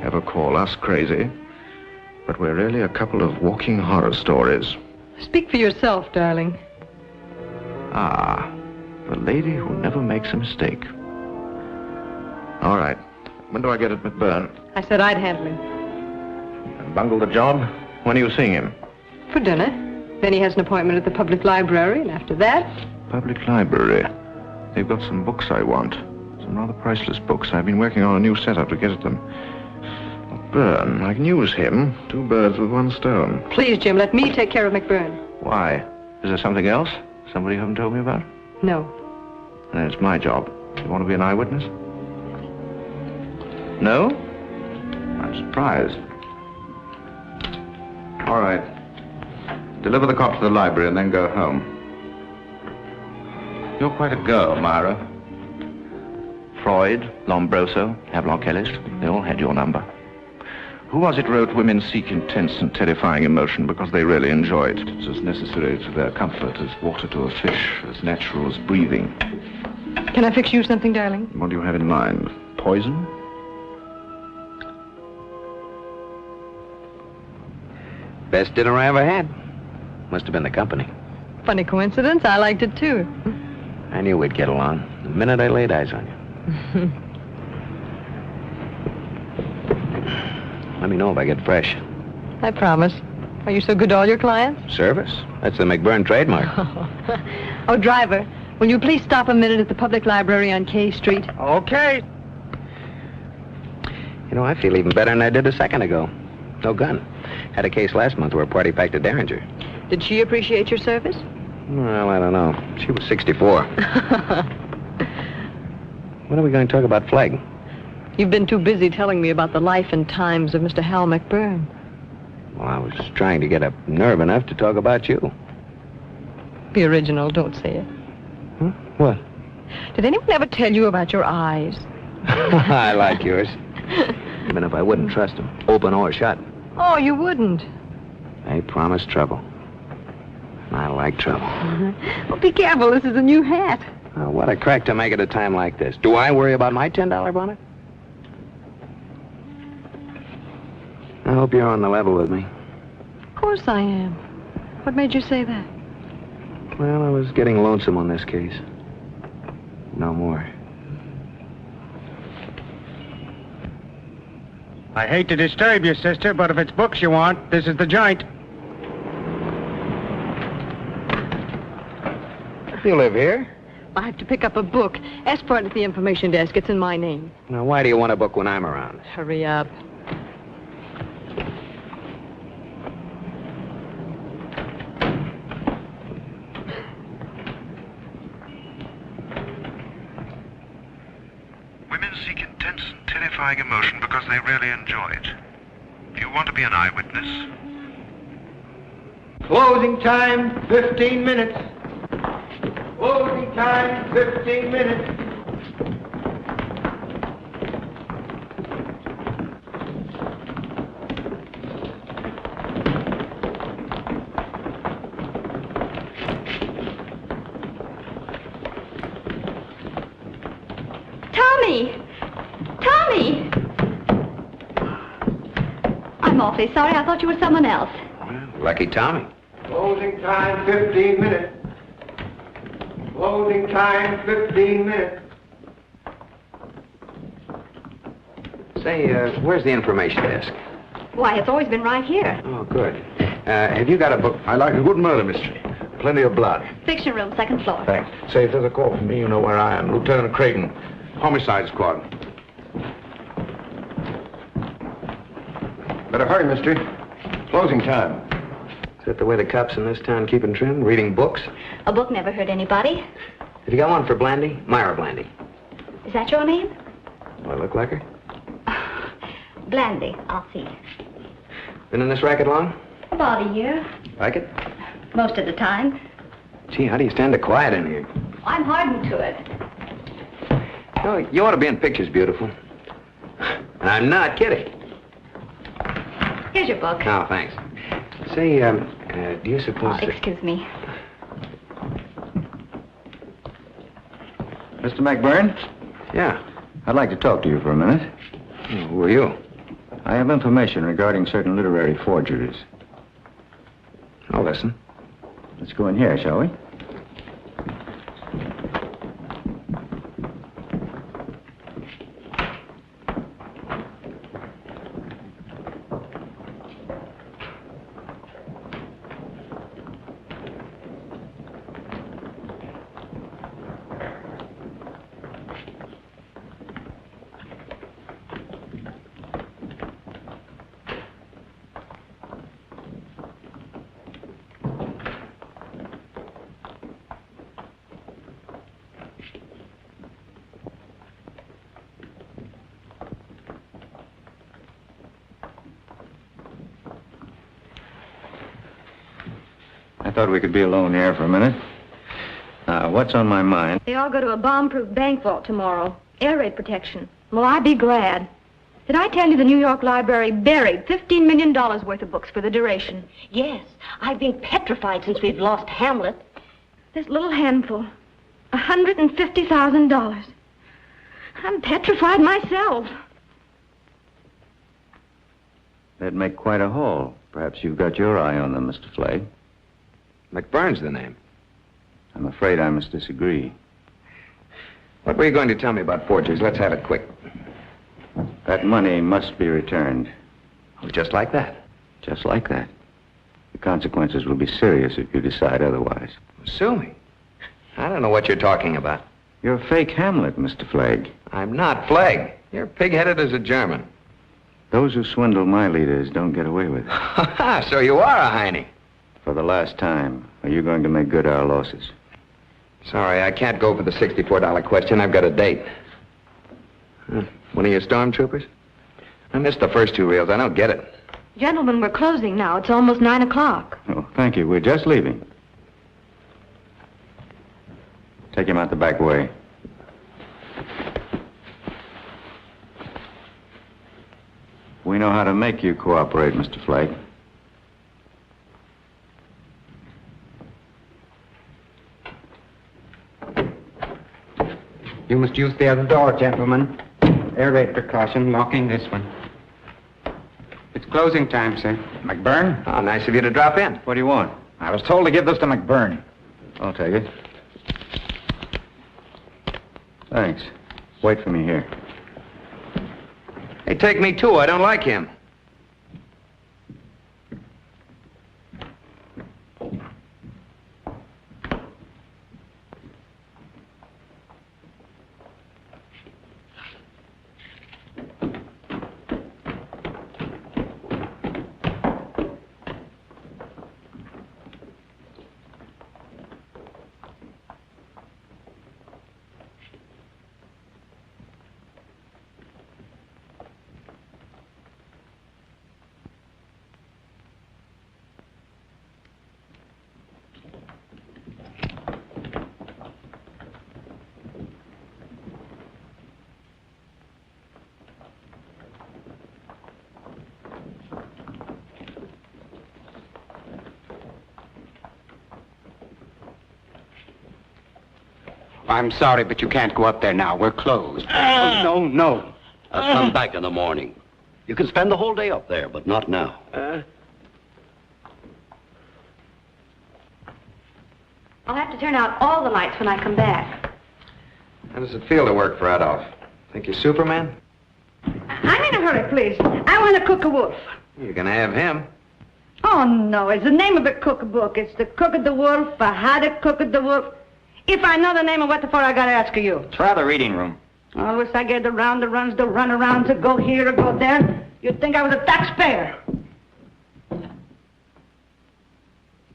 ever call us crazy, but we're really a couple of walking horror stories. Speak for yourself, darling. Ah. The lady who never makes a mistake. All right. When do I get at McBurn? I said I'd handle him. And bungle the job? When are you seeing him? For dinner. Then he has an appointment at the public library, and after that... Public library? They've got some books I want. Some rather priceless books. I've been working on a new setup to get at them. McBurn, I can use him. 2 birds with 1 stone. Please, Jim, let me take care of McBurn. Why? Is there something else? Somebody you haven't told me about? No. And it's my job. You want to be an eyewitness? No? I'm surprised. All right. Deliver the cop to the library and then go home. You're quite a girl, Myra. Freud, Lombroso, Havelock Ellis, they all had your number. Who was it wrote women seek intense and terrifying emotion because they really enjoy it? It's as necessary to their comfort as water to a fish, as natural as breathing. Can I fix you something, darling? What do you have in mind? Poison? Best dinner I ever had. Must have been the company. Funny coincidence. I liked it, too. I knew we'd get along the minute I laid eyes on you. Let me know if I get fresh. I promise. Are you so good to all your clients? Service? That's the McBurn trademark. Oh, driver, will you please stop a minute at the public library on K Street? Okay. You know, I feel even better than I did a second ago. No gun. Had a case last month where a party packed a Derringer. Did she appreciate your service? Well, I don't know. She was 64. When are we going to talk about flag? You've been too busy telling me about the life and times of Mr. Hal McBurn. Well, I was trying to get up nerve enough to talk about you. Be original, don't say it. Huh? What? Did anyone ever tell you about your eyes? I like yours. Even if I wouldn't trust them, open or shut. Oh, you wouldn't. They promise trouble. I like trouble. Well, be careful. This is a new hat. Oh, what a crack to make at a time like this. Do I worry about my $10 bonnet? I hope you're on the level with me. Of course I am. What made you say that? Well, I was getting lonesome on this case. No more. I hate to disturb you, sister, but if it's books you want, this is the joint. You live here? I have to pick up a book. Ask for it at the information desk. It's in my name. Now, why do you want a book when I'm around? Hurry up. Women seek intense and terrifying emotion because they really enjoy it. Do you want to be an eyewitness? Closing time, 15 minutes. Closing time, 15 minutes. Tommy! Tommy! I'm awfully sorry. I thought you were someone else. Lucky Tommy. Closing time, 15 minutes. Closing time, 15 minutes. Say, where's the information desk? Why, it's always been right here. Oh, good. Have you got a book? I like a good murder mystery. Plenty of blood. Fiction room, second floor. Thanks. Say, if there's a call from me, you know where I am. Lieutenant Creighton, Homicide Squad. Better hurry, mister. Closing time. Is that the way the cops in this town keep in trim? Reading books? A book never hurt anybody. Have you got one for Blandy? Myra Blandy. Is that your name? Do I look like her? Blandy, I'll see. Been in this racket long? About a year. Like it? Most of the time. Gee, how do you stand it quiet in here? I'm hardened to it. Oh, you ought to be in pictures, beautiful. And I'm not kidding. Here's your book. Oh, thanks. Say, do you suppose... Excuse me. Mr. McBurn? Yeah. I'd like to talk to you for a minute. Who are you? I have information regarding certain literary forgeries. I'll listen. Let's go in here, shall we? thought we could be alone here for a minute. What's on my mind? They all go to a bomb-proof bank vault tomorrow. Air raid protection. Well, I'd be glad. Did I tell you the New York Library buried $15 million worth of books for the duration? Yes. I've been petrified since we've lost Hamlet. This little handful. $150,000. I'm petrified myself. That'd make quite a haul. Perhaps you've got your eye on them, Mr. Flagg. McBurn's the name. I'm afraid I must disagree. What were you going to tell me about forgeries? Let's have it quick. That money must be returned. Oh, just like that? Just like that. The consequences will be serious if you decide otherwise. Sue me. I don't know what you're talking about. You're a fake Hamlet, Mr. Flagg. I'm not Flagg. You're pig-headed as a German. Those who swindle my leaders don't get away with it. So you are a Heine. For the last time, are you going to make good our losses? Sorry, I can't go for the $64 question. I've got a date. One of your stormtroopers? I missed the first 2 reels. I don't get it. Gentlemen, we're closing now. It's almost 9 o'clock. Oh, thank you. We're just leaving. Take him out the back way. We know how to make you cooperate, Mr. Flagg. You must use the other door, gentlemen. Air raid precaution, locking this one. It's closing time, sir. McBurn? Oh, nice of you to drop in. What do you want? I was told to give this to McBurn. I'll take it. Thanks. Wait for me here. Hey, take me too. I don't like him. I'm sorry, but you can't go up there now. We're closed. Oh, no. I'll come back in the morning. You can spend the whole day up there, but not now. I'll have to turn out all the lights when I come back. How does it feel to work for Adolf? Think you're Superman? I'm in a hurry, please. I want to cook a wolf. You can have him. Oh, no. It's the name of a cookbook. It's the Cook of the Wolf, or How to Cook of the Wolf. If I know the name of what the for, I gotta ask you. Try the reading room. Always I get the round the runs, the run around to go here or go there. You'd think I was a taxpayer.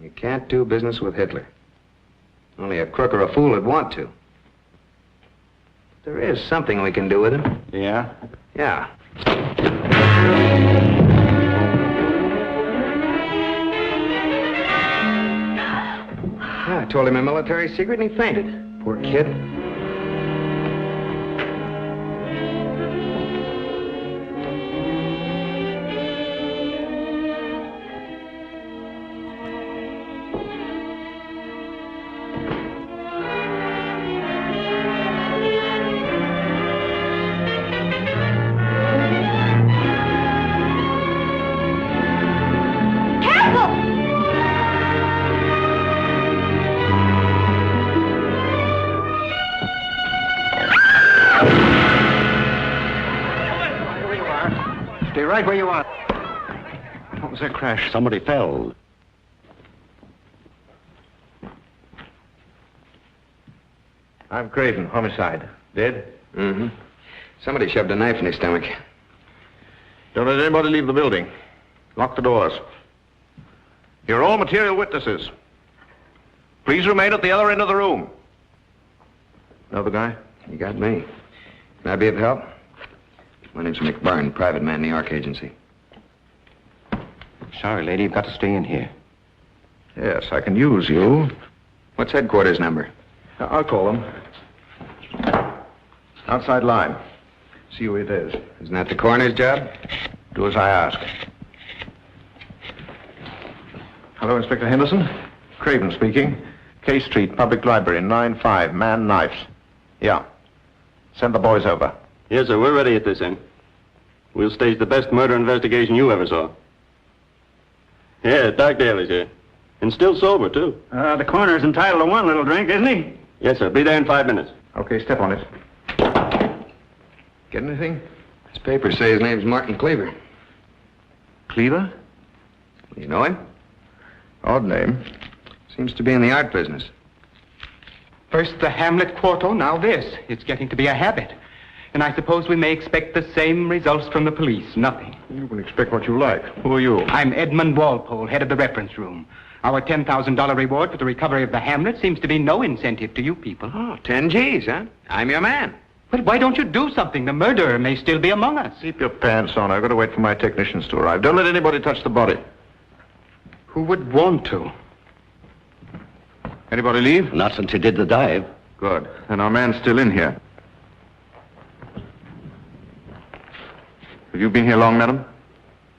You can't do business with Hitler. Only a crook or a fool would want to. There is something we can do with him. Yeah? Yeah. I told him a military secret and he fainted. Poor kid. Right where you are. What was that crash? Somebody fell. I'm Craven, homicide. Dead? Mm-hmm. Somebody shoved a knife in his stomach. Don't let anybody leave the building. Lock the doors. You're all material witnesses. Please remain at the other end of the room. Know the guy? You got me. Can I be of help? My name's McBurn, private man, New York agency. Sorry, lady, you've got to stay in here. Yes, I can use you. What's headquarters number? I'll call them. Outside line. See who it is. Isn't that the coroner's job? Do as I ask. Hello, Inspector Henderson. Craven speaking. K Street, Public Library, 9-5, man knives. Yeah. Send the boys over. Yes, sir, we're ready at this end. We'll stage the best murder investigation you ever saw. Yeah, Doc Daly's here. And still sober, too. The coroner's entitled to one little drink, isn't he? Yes, sir. Be there in 5 minutes. Okay, step on it. Get anything? This paper says his name's Martin Cleaver. Cleaver? You know him? Odd name. Seems to be in the art business. First the Hamlet quarto, now this. It's getting to be a habit. And I suppose we may expect the same results from the police. Nothing. You can expect what you like. Who are you? I'm Edmund Walpole, head of the reference room. Our $10,000 reward for the recovery of the Hamlet seems to be no incentive to you people. Oh, 10 G's, huh? I'm your man. But why don't you do something? The murderer may still be among us. Keep your pants on. I've got to wait for my technicians to arrive. Don't let anybody touch the body. Who would want to? Anybody leave? Not since you did the dive. Good. Then our man's still in here. Have you been here long, madam?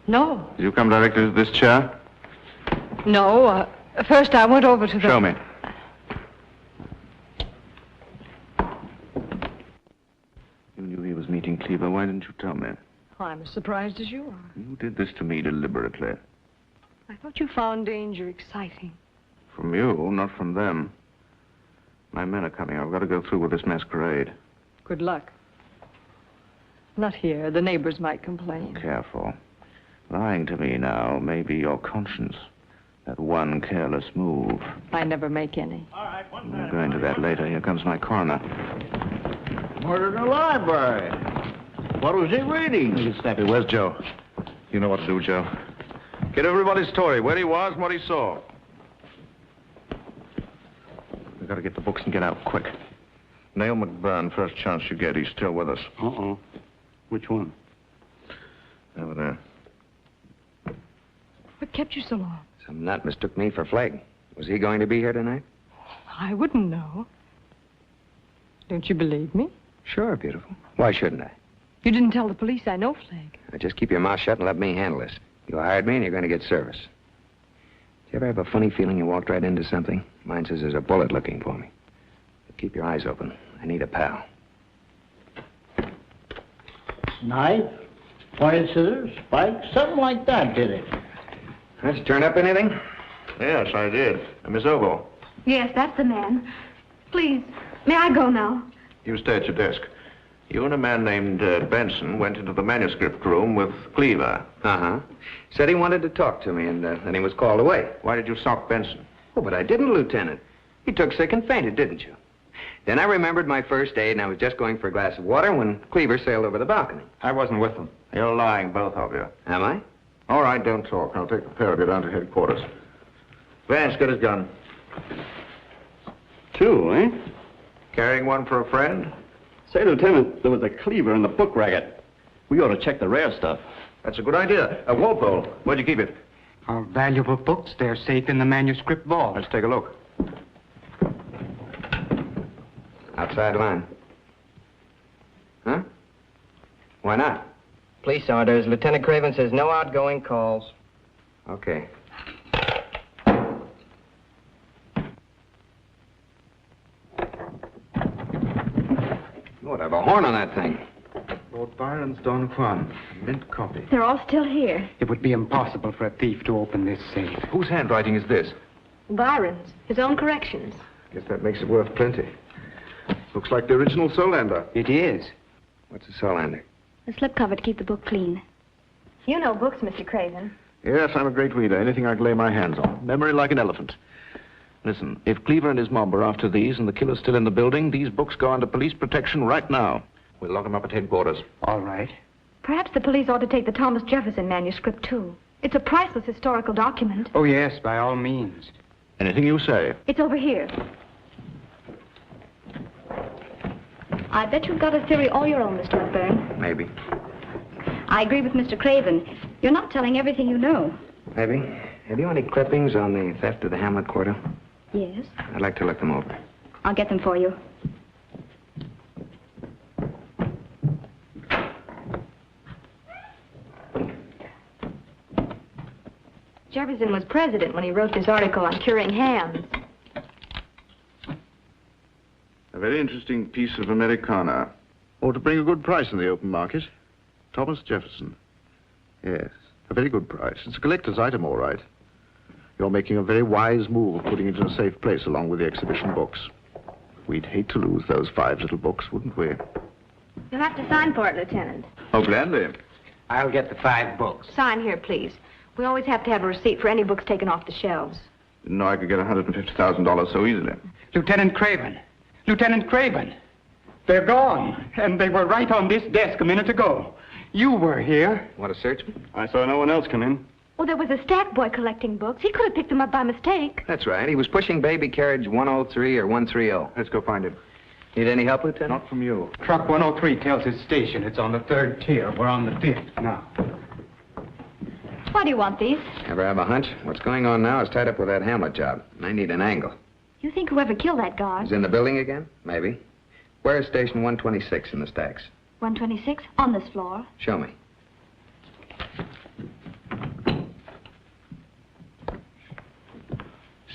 No. Did you come directly to this chair? No. First I went over to the... Show me. You knew he was meeting Cleaver. Why didn't you tell me? I'm as surprised as you are. You did this to me deliberately. I thought you found danger exciting. From you, not from them. My men are coming. I've got to go through with this masquerade. Good luck. Not here. The neighbors might complain. Careful. Lying to me now may be your conscience. That one careless move. I never make any. We'll go into that later. Here comes my coroner. Murder in the library. What was he reading? You snappy. Where's Joe? You know what to do, Joe. Get everybody's story, where he was and what he saw. We've got to get the books and get out quick. Nail McBurn, first chance you get. He's still with us. Uh-oh. Which one? Over there. What kept you so long? Some nut mistook me for Flagg. Was he going to be here tonight? I wouldn't know. Don't you believe me? Sure, beautiful. Why shouldn't I? You didn't tell the police I know Flagg. Now, just keep your mouth shut and let me handle this. You hired me and you're going to get service. Do you ever have a funny feeling you walked right into something? Mine says there's a bullet looking for me. But keep your eyes open. I need a pal. Knife, pointed scissors, spike, something like that, did it? Did you turn up anything? Yes, I did. Miss Ogle. Yes, that's the man. Please, may I go now? You stay at your desk. You and a man named Benson went into the manuscript room with Cleaver. Uh-huh. Said he wanted to talk to me, and then he was called away. Why did you sock Benson? Oh, but I didn't, Lieutenant. He took sick and fainted, didn't you? Then I remembered my first aid, and I was just going for a glass of water when Cleaver sailed over the balcony. I wasn't with them. You're lying, both of you. Am I? All right, don't talk. I'll take the pair of you down to headquarters. Vance, get his gun. Two, eh? Carrying one for a friend? Say, Lieutenant, there was a Cleaver in the book racket. We ought to check the rare stuff. That's a good idea. Walpole, where'd you keep it? Our valuable books, they're safe in the manuscript vault. Let's take a look. Outside line. Huh? Why not? Police orders. Lieutenant Craven says no outgoing calls. Okay. Lord, I have a horn on that thing. Lord Byron's Don Juan. Mint copy. They're all still here. It would be impossible for a thief to open this safe. Whose handwriting is this? Byron's. His own corrections. Guess that makes it worth plenty. Looks like the original Solander. It is. What's a Solander? A slipcover to keep the book clean. You know books, Mr. Craven. Yes, I'm a great reader. Anything I can lay my hands on. Memory like an elephant. Listen, if Cleaver and his mob are after these and the killer's still in the building, these books go under police protection right now. We'll lock them up at headquarters. All right. Perhaps the police ought to take the Thomas Jefferson manuscript, too. It's a priceless historical document. Oh, yes, by all means. Anything you say. It's over here. I bet you've got a theory all your own, Mr. McBurn. Maybe. I agree with Mr. Craven. You're not telling everything you know. Maybe. Have you any clippings on the theft of the Hamlet Quarto? Yes. I'd like to look them over. I'll get them for you. Jefferson was president when he wrote this article on curing hams. A very interesting piece of Americana. Ought to bring a good price in the open market. Thomas Jefferson. Yes, a very good price. It's a collector's item, all right. You're making a very wise move of putting it in a safe place along with the exhibition books. We'd hate to lose those 5 little books, wouldn't we? You'll have to sign for it, Lieutenant. Oh, gladly. I'll get the 5 books. Sign here, please. We always have to have a receipt for any books taken off the shelves. Didn't know I could get $150,000 so easily. Lieutenant Craven. Lieutenant Craven. They're gone. And they were right on this desk a minute ago. You were here. Want to search me? I saw no one else come in. Oh, there was a stack boy collecting books. He could have picked them up by mistake. That's right. He was pushing baby carriage 103 or 130. Let's go find him. Need any help, Lieutenant? Not from you. Truck 103 tells his station. It's on the 3rd tier. We're on the 5th now. Why do you want these? Ever have a hunch? What's going on now is tied up with that Hamlet job. I need an angle. You think whoever killed that guard? He's in the building again? Maybe. Where is station 126 in the stacks? 126? On this floor. Show me.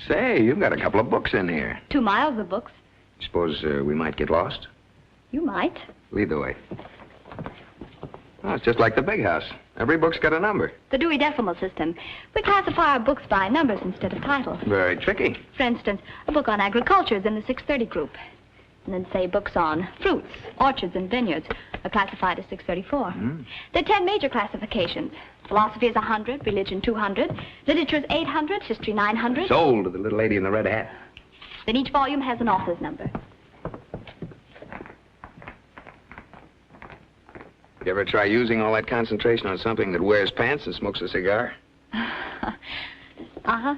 Say, you've got a couple of books in here. 2 miles of books. Suppose we might get lost? You might. Lead the way. Oh, it's just like the big house. Every book's got a number. The Dewey Decimal System. We classify our books by numbers instead of titles. Very tricky. For instance, a book on agriculture is in the 630 group. And then, say, books on fruits, orchards, and vineyards are classified as 634. There are 10 major classifications. Philosophy is 100, religion 200, literature is 800, history 900. Sold to the little lady in the red hat. Then each volume has an author's number. You ever try using all that concentration on something that wears pants and smokes a cigar? Uh-huh.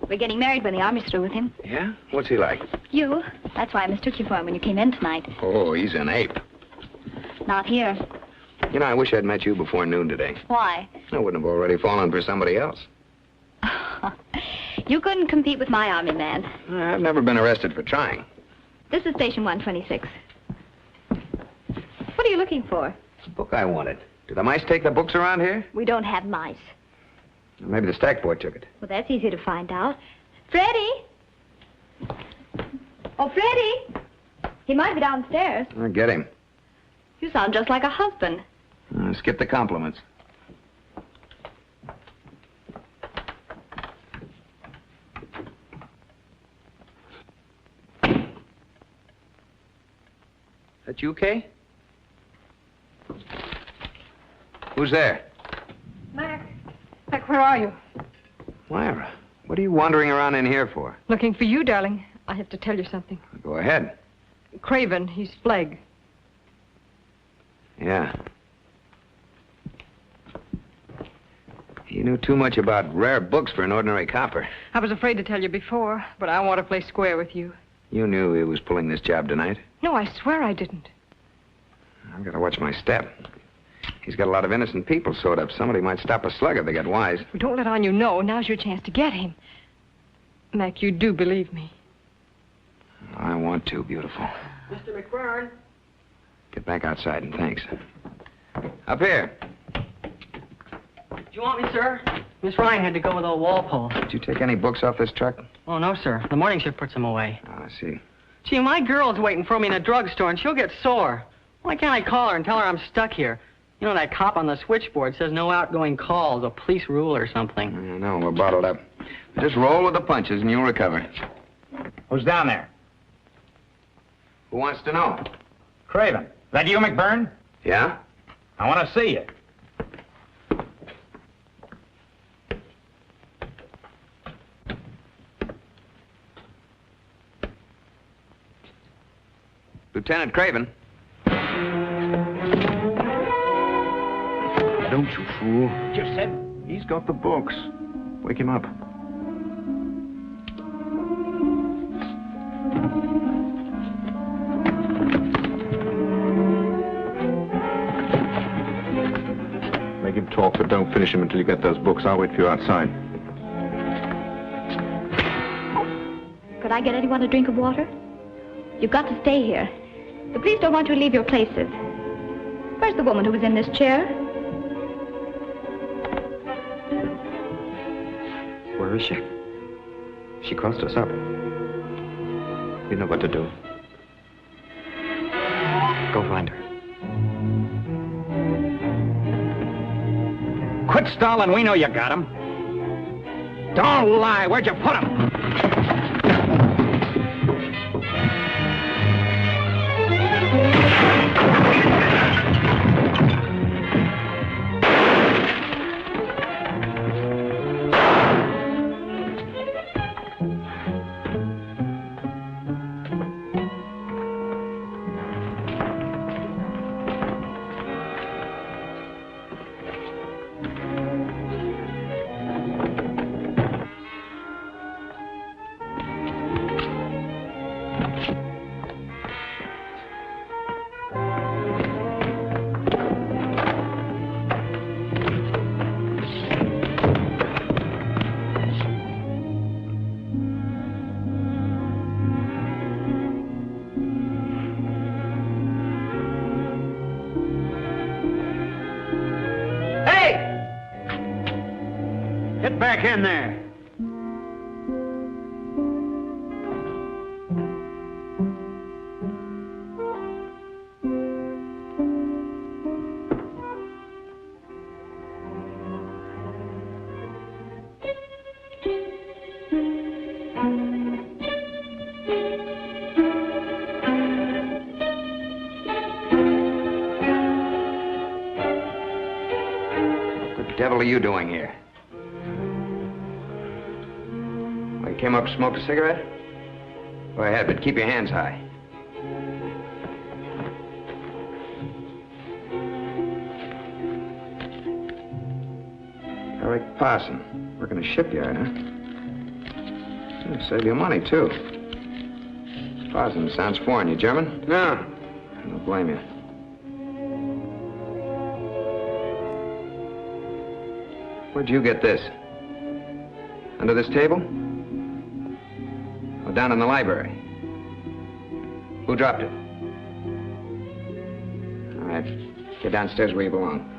We're getting married when the Army's through with him. Yeah? What's he like? You. That's why I mistook you for him when you came in tonight. Oh, he's an ape. Not here. You know, I wish I'd met you before noon today. Why? I wouldn't have already fallen for somebody else. You couldn't compete with my Army man. I've never been arrested for trying. This is station 126. What are you looking for? The book I wanted. Do the mice take the books around here? We don't have mice. Maybe the stack boy took it. Well, that's easy to find out. Freddie! Oh, Freddie! He might be downstairs. I'll get him. You sound just like a husband. Skip the compliments. That you, Kay? Who's there? Mac. Mac, where are you? Myra, what are you wandering around in here for? Looking for you, darling. I have to tell you something. Go ahead. Craven, he's flag. Yeah. You knew too much about rare books for an ordinary copper. I was afraid to tell you before, but I want to play square with you. You knew he was pulling this job tonight. No, I swear I didn't. I've got to watch my step. He's got a lot of innocent people sewed up. Somebody might stop a slug if they get wise. Don't let on you know. Now's your chance to get him. Mac, you do believe me. I want to, beautiful. Mr. McFerrin. Get back outside, and thanks. Up here. Do you want me, sir? Miss Ryan had to go with old Walpole. Did you take any books off this truck? Oh, no, sir. The morning shift puts them away. Oh, I see. Gee, my girl's waiting for me in a drugstore, and she'll get sore. Why can't I call her and tell her I'm stuck here? You know, that cop on the switchboard says no outgoing calls, a police rule or something. I know, we're bottled up. Just roll with the punches, and you'll recover. Who's down there? Who wants to know? Craven. Is that you, McBurn? Yeah? I want to see you. Lieutenant Craven. Don't you fool. Just said. He's got the books. Wake him up. Make him talk, but don't finish him until you get those books. I'll wait for you outside. Could I get anyone a drink of water? You've got to stay here. The police don't want you to leave your places. Where's the woman who was in this chair? Where is she? She crossed us up. You know what to do. Go find her. Quit stalling. We know you got him. Don't lie. Where'd you put him? Get back in there. What the devil are you doing here? Came up, smoked a cigarette? Go ahead, but keep your hands high. Eric Parson, working a shipyard, huh? It'll save you money, too. Parson sounds foreign. You German? No. I don't blame you. Where'd you get this? Under this table? Down in the library. Who dropped it? All right. Get downstairs where you belong.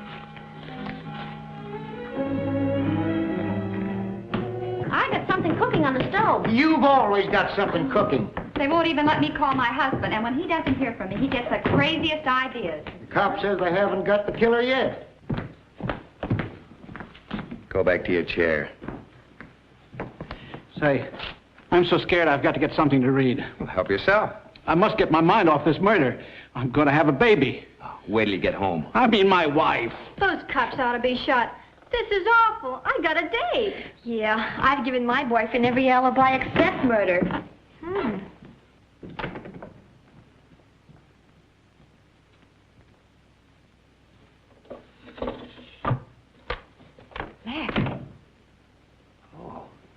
I got something cooking on the stove. You've always got something cooking. They won't even let me call my husband, and when he doesn't hear from me, he gets the craziest ideas. The cop says they haven't got the killer yet. Go back to your chair. Say, I'm so scared I've got to get something to read. Well, help yourself. I must get my mind off this murder. I'm going to have a baby. Oh, wait till you get home. I mean my wife. Those cops ought to be shot. This is awful. I got a date. Yeah, I've given my boyfriend every alibi except murder. Mac,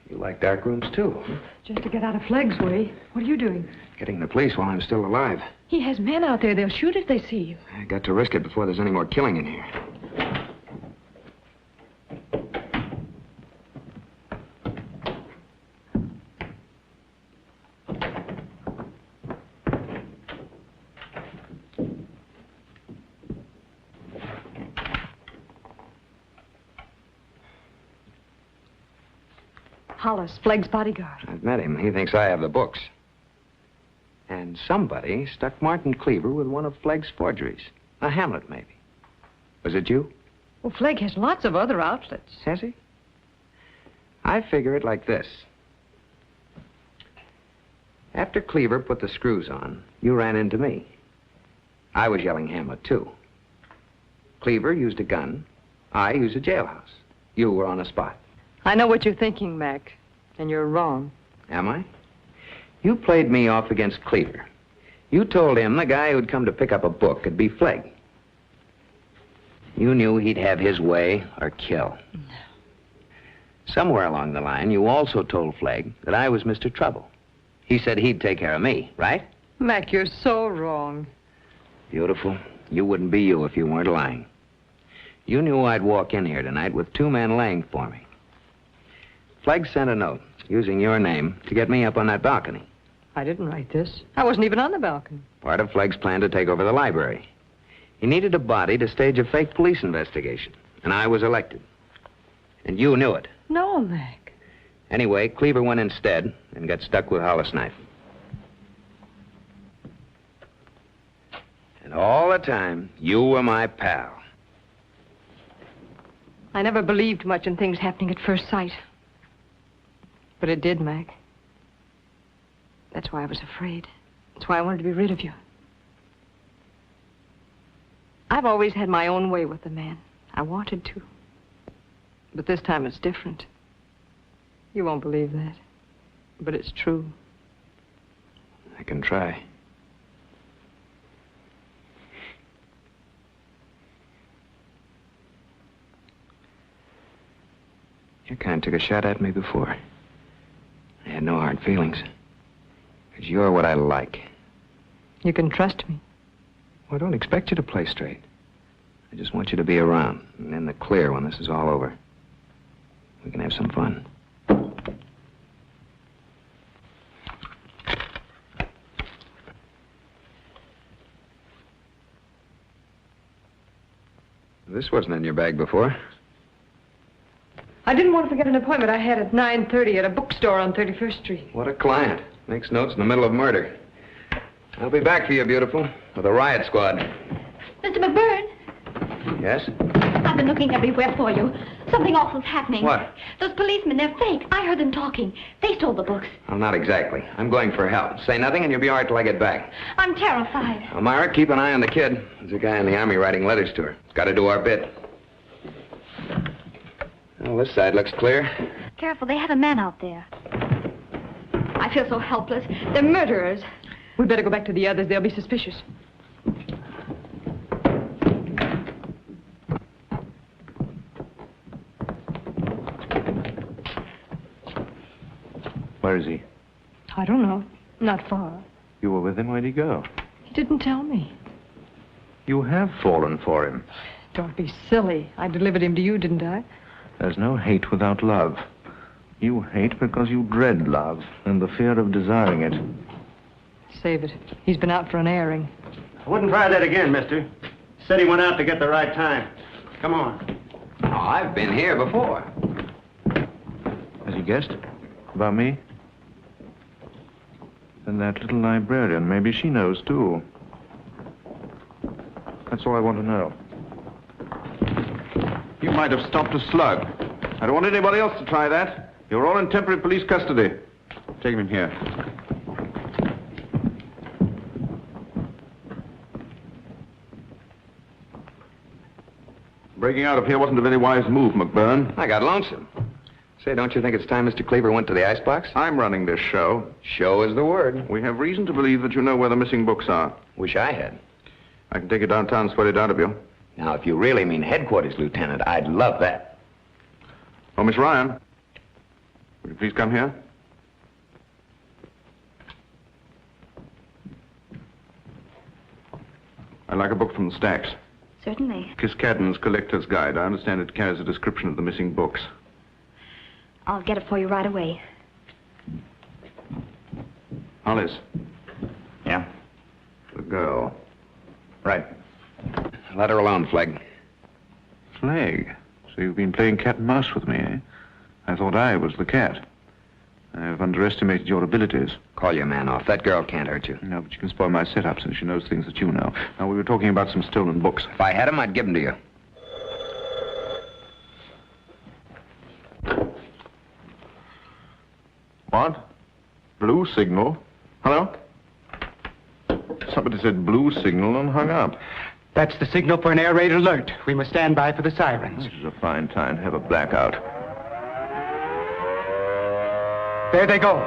You like dark rooms, too. just to get out of Flegg's way. What are you doing? Getting the police while I'm still alive. He has men out there. They'll shoot if they see you. I got to risk it before there's any more killing in here. Hollis, Flegg's bodyguard. I've met him. He thinks I have the books. And somebody stuck Martin Cleaver with one of Flegg's forgeries. A Hamlet, maybe. Was it you? Well, Flegg has lots of other outlets. Has he? I figure it like this. After Cleaver put the screws on, you ran into me. I was yelling Hamlet, too. Cleaver used a gun. I used a jailhouse. You were on a spot. I know what you're thinking, Mac, and you're wrong. Am I? You played me off against Cleaver. You told him the guy who'd come to pick up a book could be Flegg. You knew he'd have his way or kill. No. Somewhere along the line, you also told Flegg that I was Mr. Trouble. He said he'd take care of me, right? Mac, you're so wrong. Beautiful. You wouldn't be you if you weren't lying. You knew I'd walk in here tonight with two men laying for me. Flegg sent a note using your name to get me up on that balcony. I didn't write this. I wasn't even on the balcony. Part of Flegg's plan to take over the library. He needed a body to stage a fake police investigation, and I was elected. And you knew it. No, Mac. Anyway, Cleaver went instead and got stuck with Hollis Knife. And all the time, you were my pal. I never believed much in things happening at first sight. But it did, Mac. That's why I was afraid. That's why I wanted to be rid of you. I've always had my own way with the man. I wanted to. But this time it's different. You won't believe that. But it's true. I can try. Your kind took a shot at me before. I had no hard feelings. Because you're what I like. You can trust me. Well, I don't expect you to play straight. I just want you to be around and in the clear when this is all over. We can have some fun. This wasn't in your bag before. I didn't want to forget an appointment I had at 9:30 at a bookstore on 31st Street. What a client. Makes notes in the middle of murder. I'll be back for you, beautiful, with a riot squad. Mr. McBurn, Yes? I've been looking everywhere for you. Something awful's happening. What? Those policemen, they're fake. I heard them talking. They stole the books. Well, not exactly. I'm going for help. Say nothing and you'll be all right till I get back. I'm terrified. Elmira, keep an eye on the kid. There's a guy in the Army writing letters to her. Got to do our bit. Well, this side looks clear. Careful, they have a man out there. I feel so helpless. They're murderers. We'd better go back to the others. They'll be suspicious. Where is he? I don't know. Not far. You were with him? Where'd he go? He didn't tell me. You have fallen for him. Don't be silly. I delivered him to you, didn't I? There's no hate without love. You hate because you dread love and the fear of desiring it. Save it. He's been out for an airing. I wouldn't try that again, mister. Said he went out to get the right time. Come on. Oh, I've been here before. Has he guessed? About me? And that little librarian, maybe she knows, too. That's all I want to know. You might have stopped a slug. I don't want anybody else to try that. You're all in temporary police custody. Take him in here. Breaking out of here wasn't a very wise move, McBurn. I got lonesome. Say, don't you think it's time Mr. Cleaver went to the icebox? I'm running this show. Show is the word. We have reason to believe that you know where the missing books are. Wish I had. I can take you downtown and sweat it out of you. Now, if you really mean headquarters, Lieutenant, I'd love that. Oh, Miss Ryan, would you please come here? I'd like a book from the stacks. Certainly. Kiskadden's Collector's Guide. I understand it carries a description of the missing books. I'll get it for you right away. Hollis. Yeah? The girl. Right. Let her alone, Flegg. Flegg? So you've been playing cat and mouse with me, eh? I thought I was the cat. I've underestimated your abilities. Call your man off. That girl can't hurt you. No, but you can spoil my setup since she knows things that you know. Now, we were talking about some stolen books. If I had them, I'd give them to you. What? Blue signal? Hello? Somebody said blue signal and hung up. That's the signal for an air raid alert. We must stand by for the sirens. This is a fine time to have a blackout. There they go.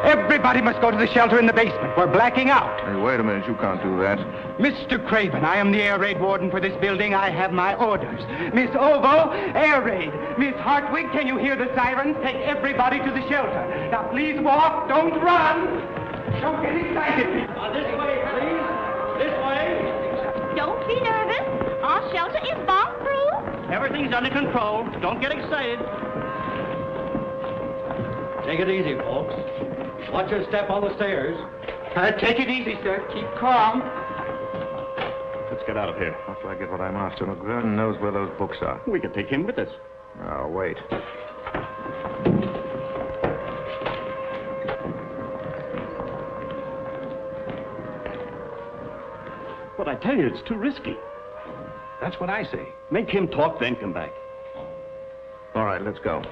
Everybody must go to the shelter in the basement. We're blacking out. Hey, wait a minute. You can't do that. Mr. Craven, I am the air raid warden for this building. I have my orders. Miss Ovo, air raid. Miss Hartwig, can you hear the sirens? Take everybody to the shelter. Now, please walk. Don't run. Don't get excited, people. This way, please. This way. Don't be nervous. Our shelter is bomb-proof. Everything's under control. Don't get excited. Take it easy, folks. Watch your step on the stairs. Take it easy, sir. Keep calm. Let's get out of here. After I get what I'm after, McGurn knows where those books are. We could take him with us. Oh, wait. But I tell you, it's too risky. That's what I say. Make him talk, then come back. All right, let's go.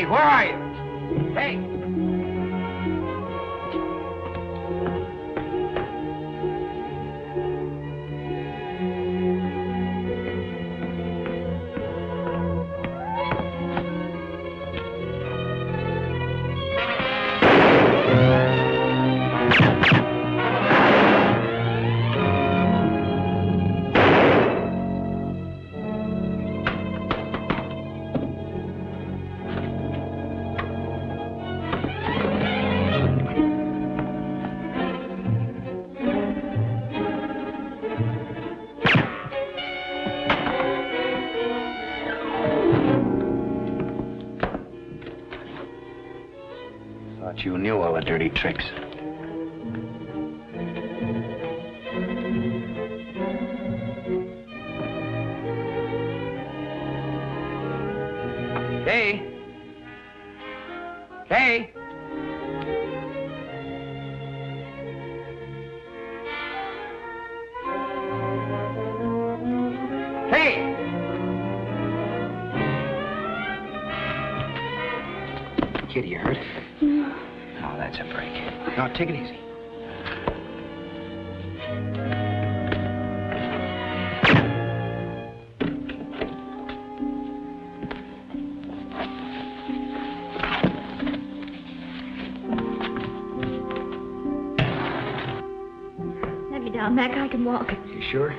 Where are you? Hey! You knew all the dirty tricks. Kay! Kay! Kay! Kid, you hurt? No. Oh, that's a break. Now, take it easy. Let me down, Mac. I can walk. You sure?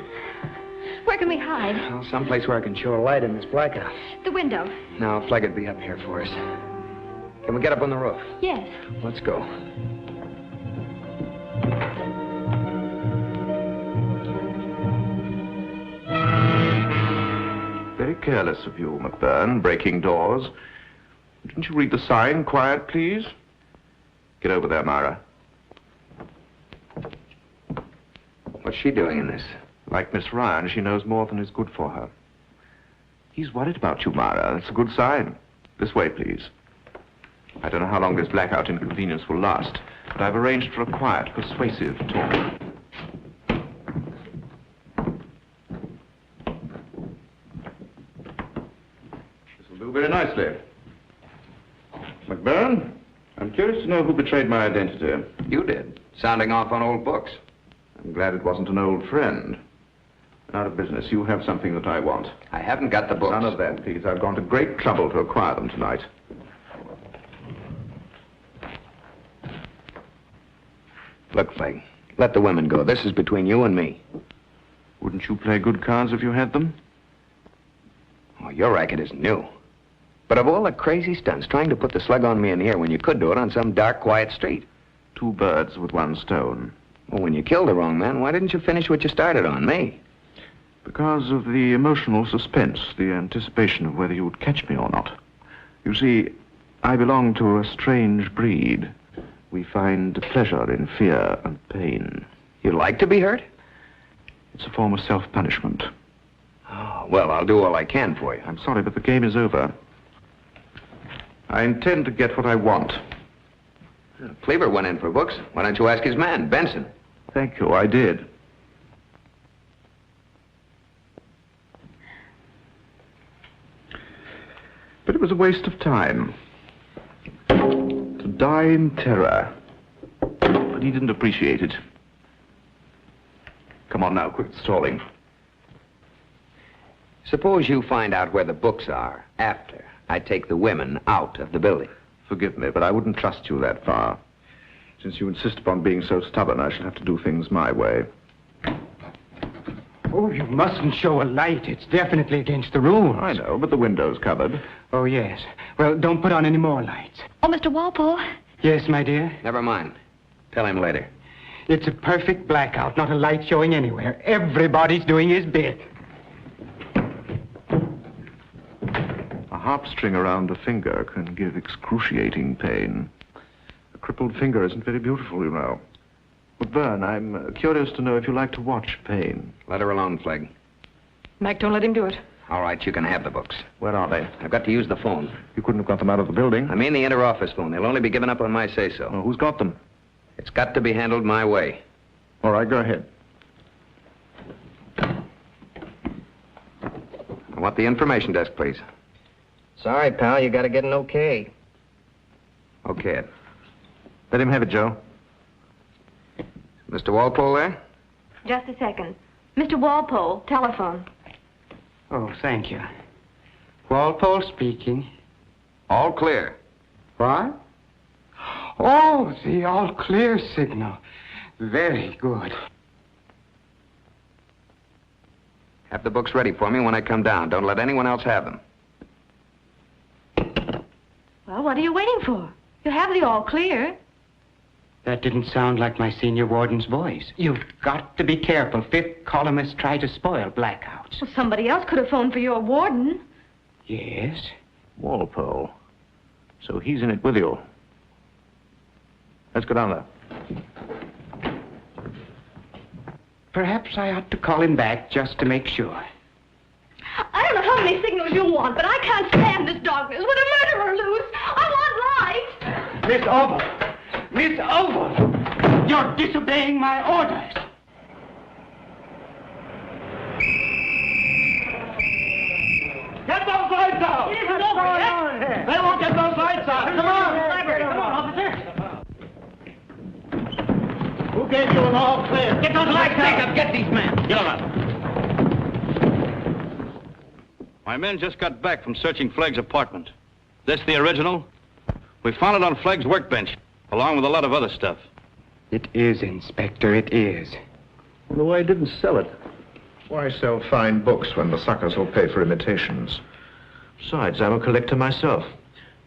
Where can we hide? Well, someplace where I can show a light in this blackout. The window. No, Flegg would be up here for us. Can we get up on the roof? Yes. Let's go. Very careless of you, McBurn, breaking doors. Didn't you read the sign? Quiet, please. Get over there, Myra. What's she doing in this? Like Miss Ryan, she knows more than is good for her. He's worried about you, Myra. That's a good sign. This way, please. I don't know how long this blackout inconvenience will last, but I've arranged for a quiet, persuasive talk. This will do very nicely. McBurn, I'm curious to know who betrayed my identity. You did, sounding off on old books. I'm glad it wasn't an old friend. Out of business, you have something that I want. I haven't got the books. None of that, please. I've gone to great trouble to acquire them tonight. Look, Flegg, let the women go. This is between you and me. Wouldn't you play good cards if you had them? Oh, your racket isn't new. But of all the crazy stunts, trying to put the slug on me in here when you could do it on some dark, quiet street. 2 birds with 1 stone. Well, when you killed the wrong man, why didn't you finish what you started on, me? Because of the emotional suspense, the anticipation of whether you would catch me or not. You see, I belong to a strange breed. We find pleasure in fear and pain. You like to be hurt? It's a form of self-punishment. Oh, well, I'll do all I can for you. I'm sorry, but the game is over. I intend to get what I want. Cleaver went in for books. Why don't you ask his man, Benson? Thank you, I did. But it was a waste of time. To die in terror. But he didn't appreciate it. Come on now, quit stalling. Suppose you find out where the books are after I take the women out of the building. Forgive me, but I wouldn't trust you that far. Since you insist upon being so stubborn, I shall have to do things my way. Oh, you mustn't show a light. It's definitely against the rules. I know, but the window's covered. Oh, yes. Well, don't put on any more lights. Oh, Mr. Walpole. Yes, my dear? Never mind. Tell him later. It's a perfect blackout, not a light showing anywhere. Everybody's doing his bit. A harp string around a finger can give excruciating pain. A crippled finger isn't very beautiful, you know. But, Vern, I'm curious to know if you like to watch pain. Let her alone, Flegg. Mac, don't let him do it. All right, you can have the books. Where are they? I've got to use the phone. You couldn't have got them out of the building. I mean the inter-office phone. They'll only be given up on my say-so. Oh, who's got them? It's got to be handled my way. All right, go ahead. I want the information desk, please. Sorry, pal, you gotta get an okay. Okay it. Let him have it, Joe. Mr. Walpole there? Just a second. Mr. Walpole, telephone. Oh, thank you. Walpole speaking. All clear. What? Oh, the all clear signal. Very good. Have the books ready for me when I come down. Don't let anyone else have them. Well, what are you waiting for? You have the all clear. That didn't sound like my senior warden's voice. You've got to be careful. 5th columnists try to spoil blackouts. Well, somebody else could have phoned for your warden. Yes? Walpole. So he's in it with you. Let's go down there. Perhaps I ought to call him back just to make sure. I don't know how many signals you want, but I can't stand this darkness. Would a murderer loose? I want light. Miss Oval! Miss Oval! You're disobeying my orders. Get those lights out! What's going on here? They won't get those lights out. Come on, officer. Who gave you an all clear? Get those lights out! Get these men. You're up. My men just got back from searching Flegg's apartment. This the original? We found it on Flegg's workbench, along with a lot of other stuff. It is, Inspector, it is. Wonder why he didn't sell it. Why sell fine books when the suckers will pay for imitations? Besides, I'm a collector myself.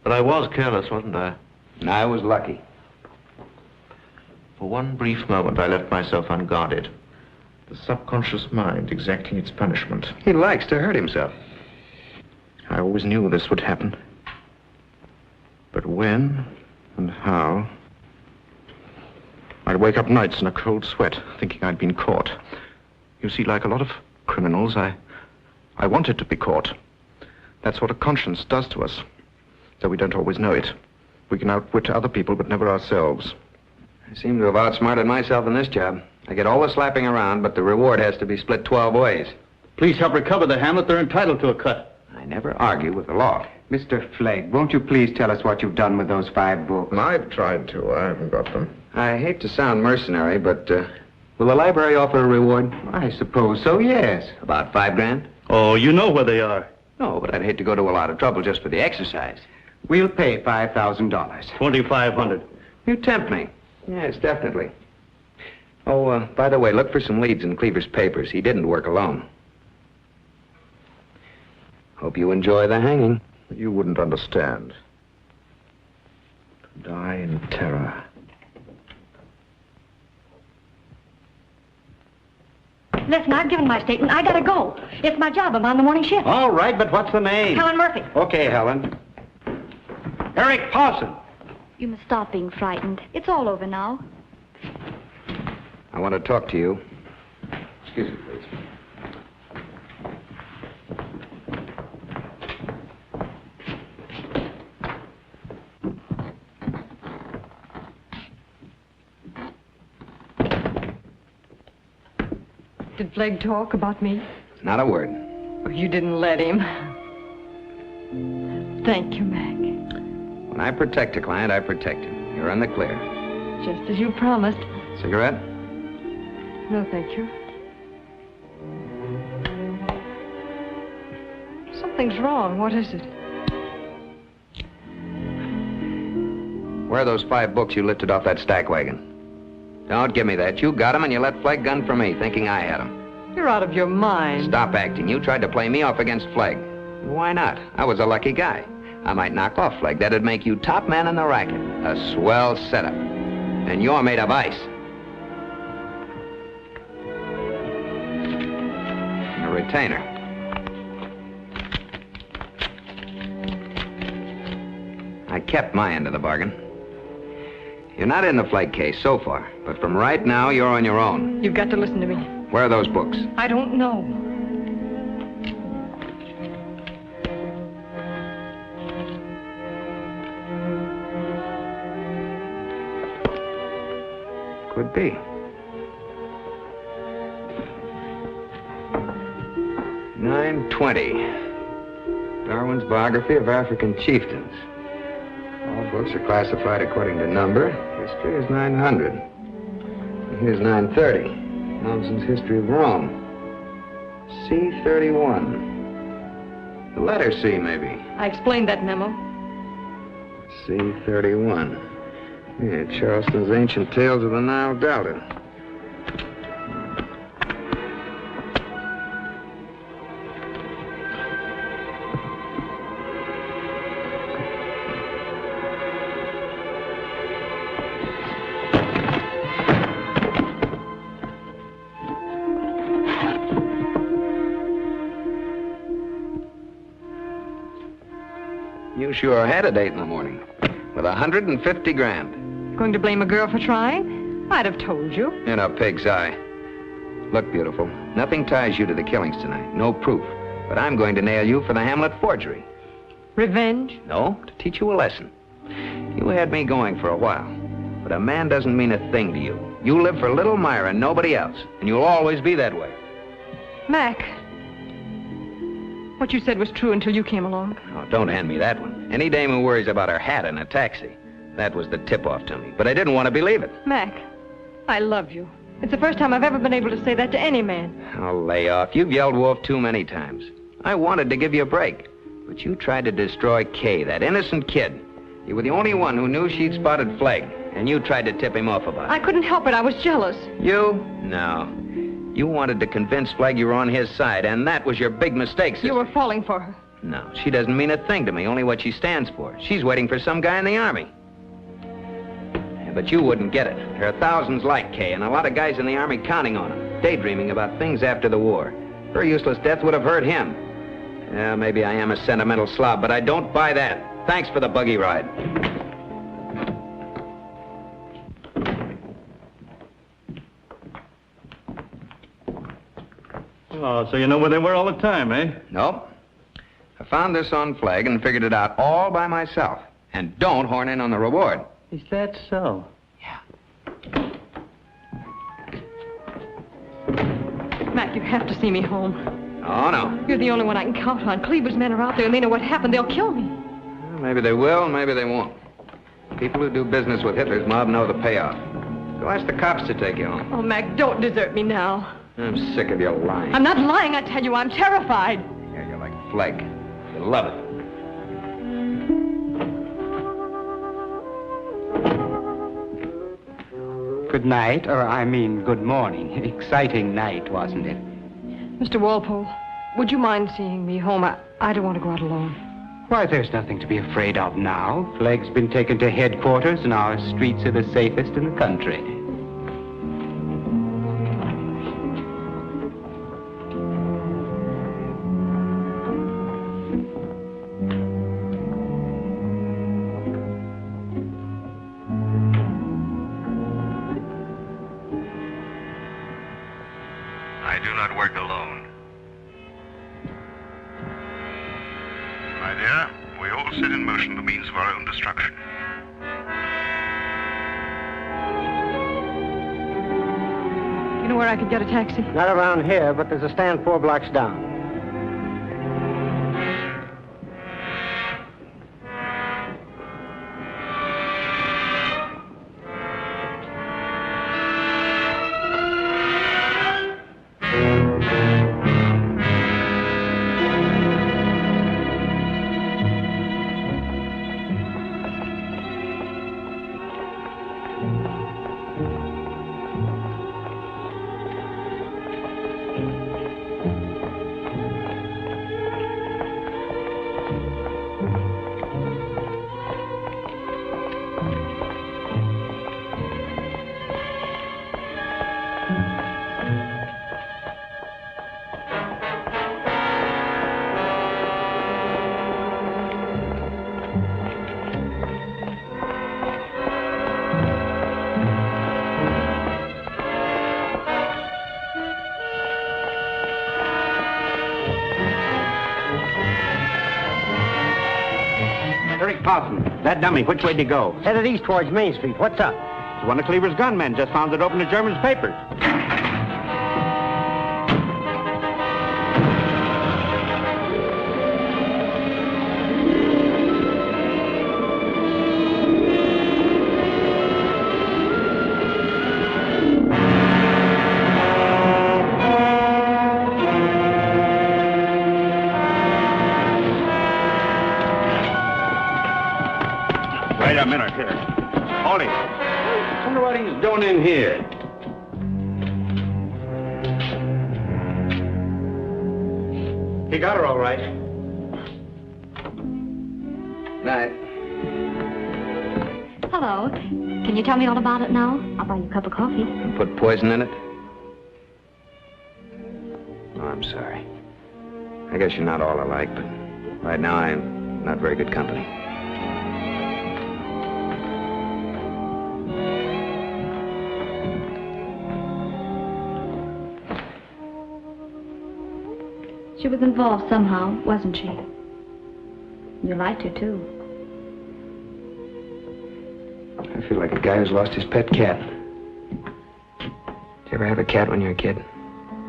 But I was careless, wasn't I? I was lucky. For one brief moment, I left myself unguarded. The subconscious mind exacting its punishment. He likes to hurt himself. I always knew this would happen. But when and how, I wake up nights in a cold sweat, thinking I'd been caught. You see, like a lot of criminals, I wanted to be caught. That's what a conscience does to us, though we don't always know it. We can outwit other people, but never ourselves. I seem to have outsmarted myself in this job. I get all the slapping around, but the reward has to be split 12 ways. Please help recover the Hamlet. They're entitled to a cut. I never argue with the law. Mr. Flagg, won't you please tell us what you've done with those 5 books? I've tried to. I haven't got them. I hate to sound mercenary, but will the library offer a reward? I suppose so, yes. About $5 grand? Oh, you know where they are. No, but I'd hate to go to a lot of trouble just for the exercise. We'll pay $5,000. $2,500. You tempt me. Yes, definitely. Oh, by the way, look for some leads in Cleaver's papers. He didn't work alone. Hope you enjoy the hanging. You wouldn't understand. To die in terror. Listen, I've given my statement. I gotta go. It's my job. I'm on the morning shift. All right, but what's the name? Helen Murphy. Okay, Helen. Eric Paulson. You must stop being frightened. It's all over now. I want to talk to you. Excuse me, please. Did Flagg talk about me? Not a word. Oh, you didn't let him. Thank you, Mac. When I protect a client, I protect him. You're in the clear. Just as you promised. Cigarette? No, thank you. Something's wrong. What is it? Where are those 5 books you lifted off that stack wagon? Don't give me that. You got them and you let Flagg gun for me, thinking I had them. You're out of your mind. Stop acting. You tried to play me off against Flagg. Why not? I was a lucky guy. I might knock off Flagg. That'd make you top man in the racket. A swell setup. And you're made of ice. A retainer. I kept my end of the bargain. You're not in the Flagg case so far, but from right now, you're on your own. You've got to listen to me. Where are those books? I don't know. Could be. 920. Darwin's biography of African chieftains. All books are classified according to number. History is 900. And here's 930. Nelson's History of Rome. C31. The letter C, maybe. I explained that memo. C31. Yeah, Charleston's Ancient Tales of the Nile Delta. You sure had a date in the morning. With 150 grand. Going to blame a girl for trying? I'd have told you. In a pig's eye. Look, beautiful, nothing ties you to the killings tonight. No proof. But I'm going to nail you for the Hamlet forgery. Revenge? No, to teach you a lesson. You had me going for a while. But a man doesn't mean a thing to you. You live for little Myra and nobody else. And you'll always be that way. Mac. What you said was true until you came along. Oh, don't hand me that one. Any dame who worries about her hat in a taxi. That was the tip-off to me. But I didn't want to believe it. Mac, I love you. It's the first time I've ever been able to say that to any man. Oh, lay off. You've yelled wolf too many times. I wanted to give you a break. But you tried to destroy Kay, that innocent kid. You were the only one who knew she'd spotted Flagg. And you tried to tip him off about it. I couldn't help it. I was jealous. You? No. You wanted to convince Flagg you were on his side, and that was your big mistake, sister. You were falling for her. No, she doesn't mean a thing to me, only what she stands for. She's waiting for some guy in the Army. Yeah, but you wouldn't get it. There are thousands like Kay, and a lot of guys in the Army counting on him, daydreaming about things after the war. Her useless death would have hurt him. Yeah, maybe I am a sentimental slob, but I don't buy that. Thanks for the buggy ride. Oh, so you know where they were all the time, eh? Nope. I found this on flag and figured it out all by myself. And don't horn in on the reward. Is that so? Mac, you have to see me home. Oh, no. You're the only one I can count on. Cleaver's men are out there, and they know what happened. They'll kill me. Well, maybe they will, maybe they won't. People who do business with Hitler's mob know the payoff. Go ask the cops to take you home. Oh, Mac, don't desert me now. I'm sick of your lying. I'm not lying, I tell you. I'm terrified. Yeah, you're like Flegg. You love it. Good night, or I mean good morning. Exciting night, wasn't it? Mr. Walpole, would you mind seeing me home? I don't want to go out alone. Why, there's nothing to be afraid of now. Flegg's been taken to headquarters, and our streets are the safest in the country. I do not work alone. My dear, we all set in motion the means of our own destruction. You know where I could get a taxi? Not around here, but there's a stand 4 blocks down. That dummy, which way did he go? Headed east towards Main Street. What's up? It's one of Cleaver's gunmen. Just found it open to German's papers. Wait a minute here. Hold him. Wonder what he's doing in here. He got her all right. Night. Hello. Can you tell me all about it now? I'll buy you a cup of coffee. And put poison in it? Oh, I'm sorry. I guess you're not all alike, but right now I'm not very good company. She was involved somehow, wasn't she? You liked her, too. I feel like a guy who's lost his pet cat. Did you ever have a cat when you were a kid?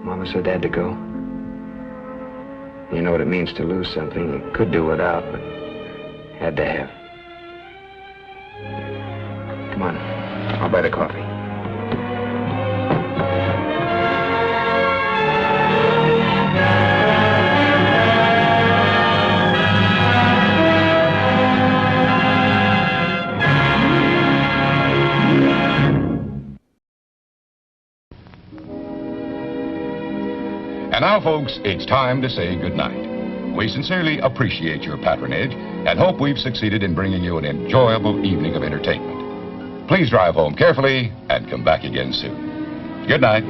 Mama said Dad to go. You know what it means to lose something you could do without, but had to have. Come on, I'll buy the coffee. And now, folks, it's time to say goodnight. We sincerely appreciate your patronage and hope we've succeeded in bringing you an enjoyable evening of entertainment. Please drive home carefully and come back again soon. Good night.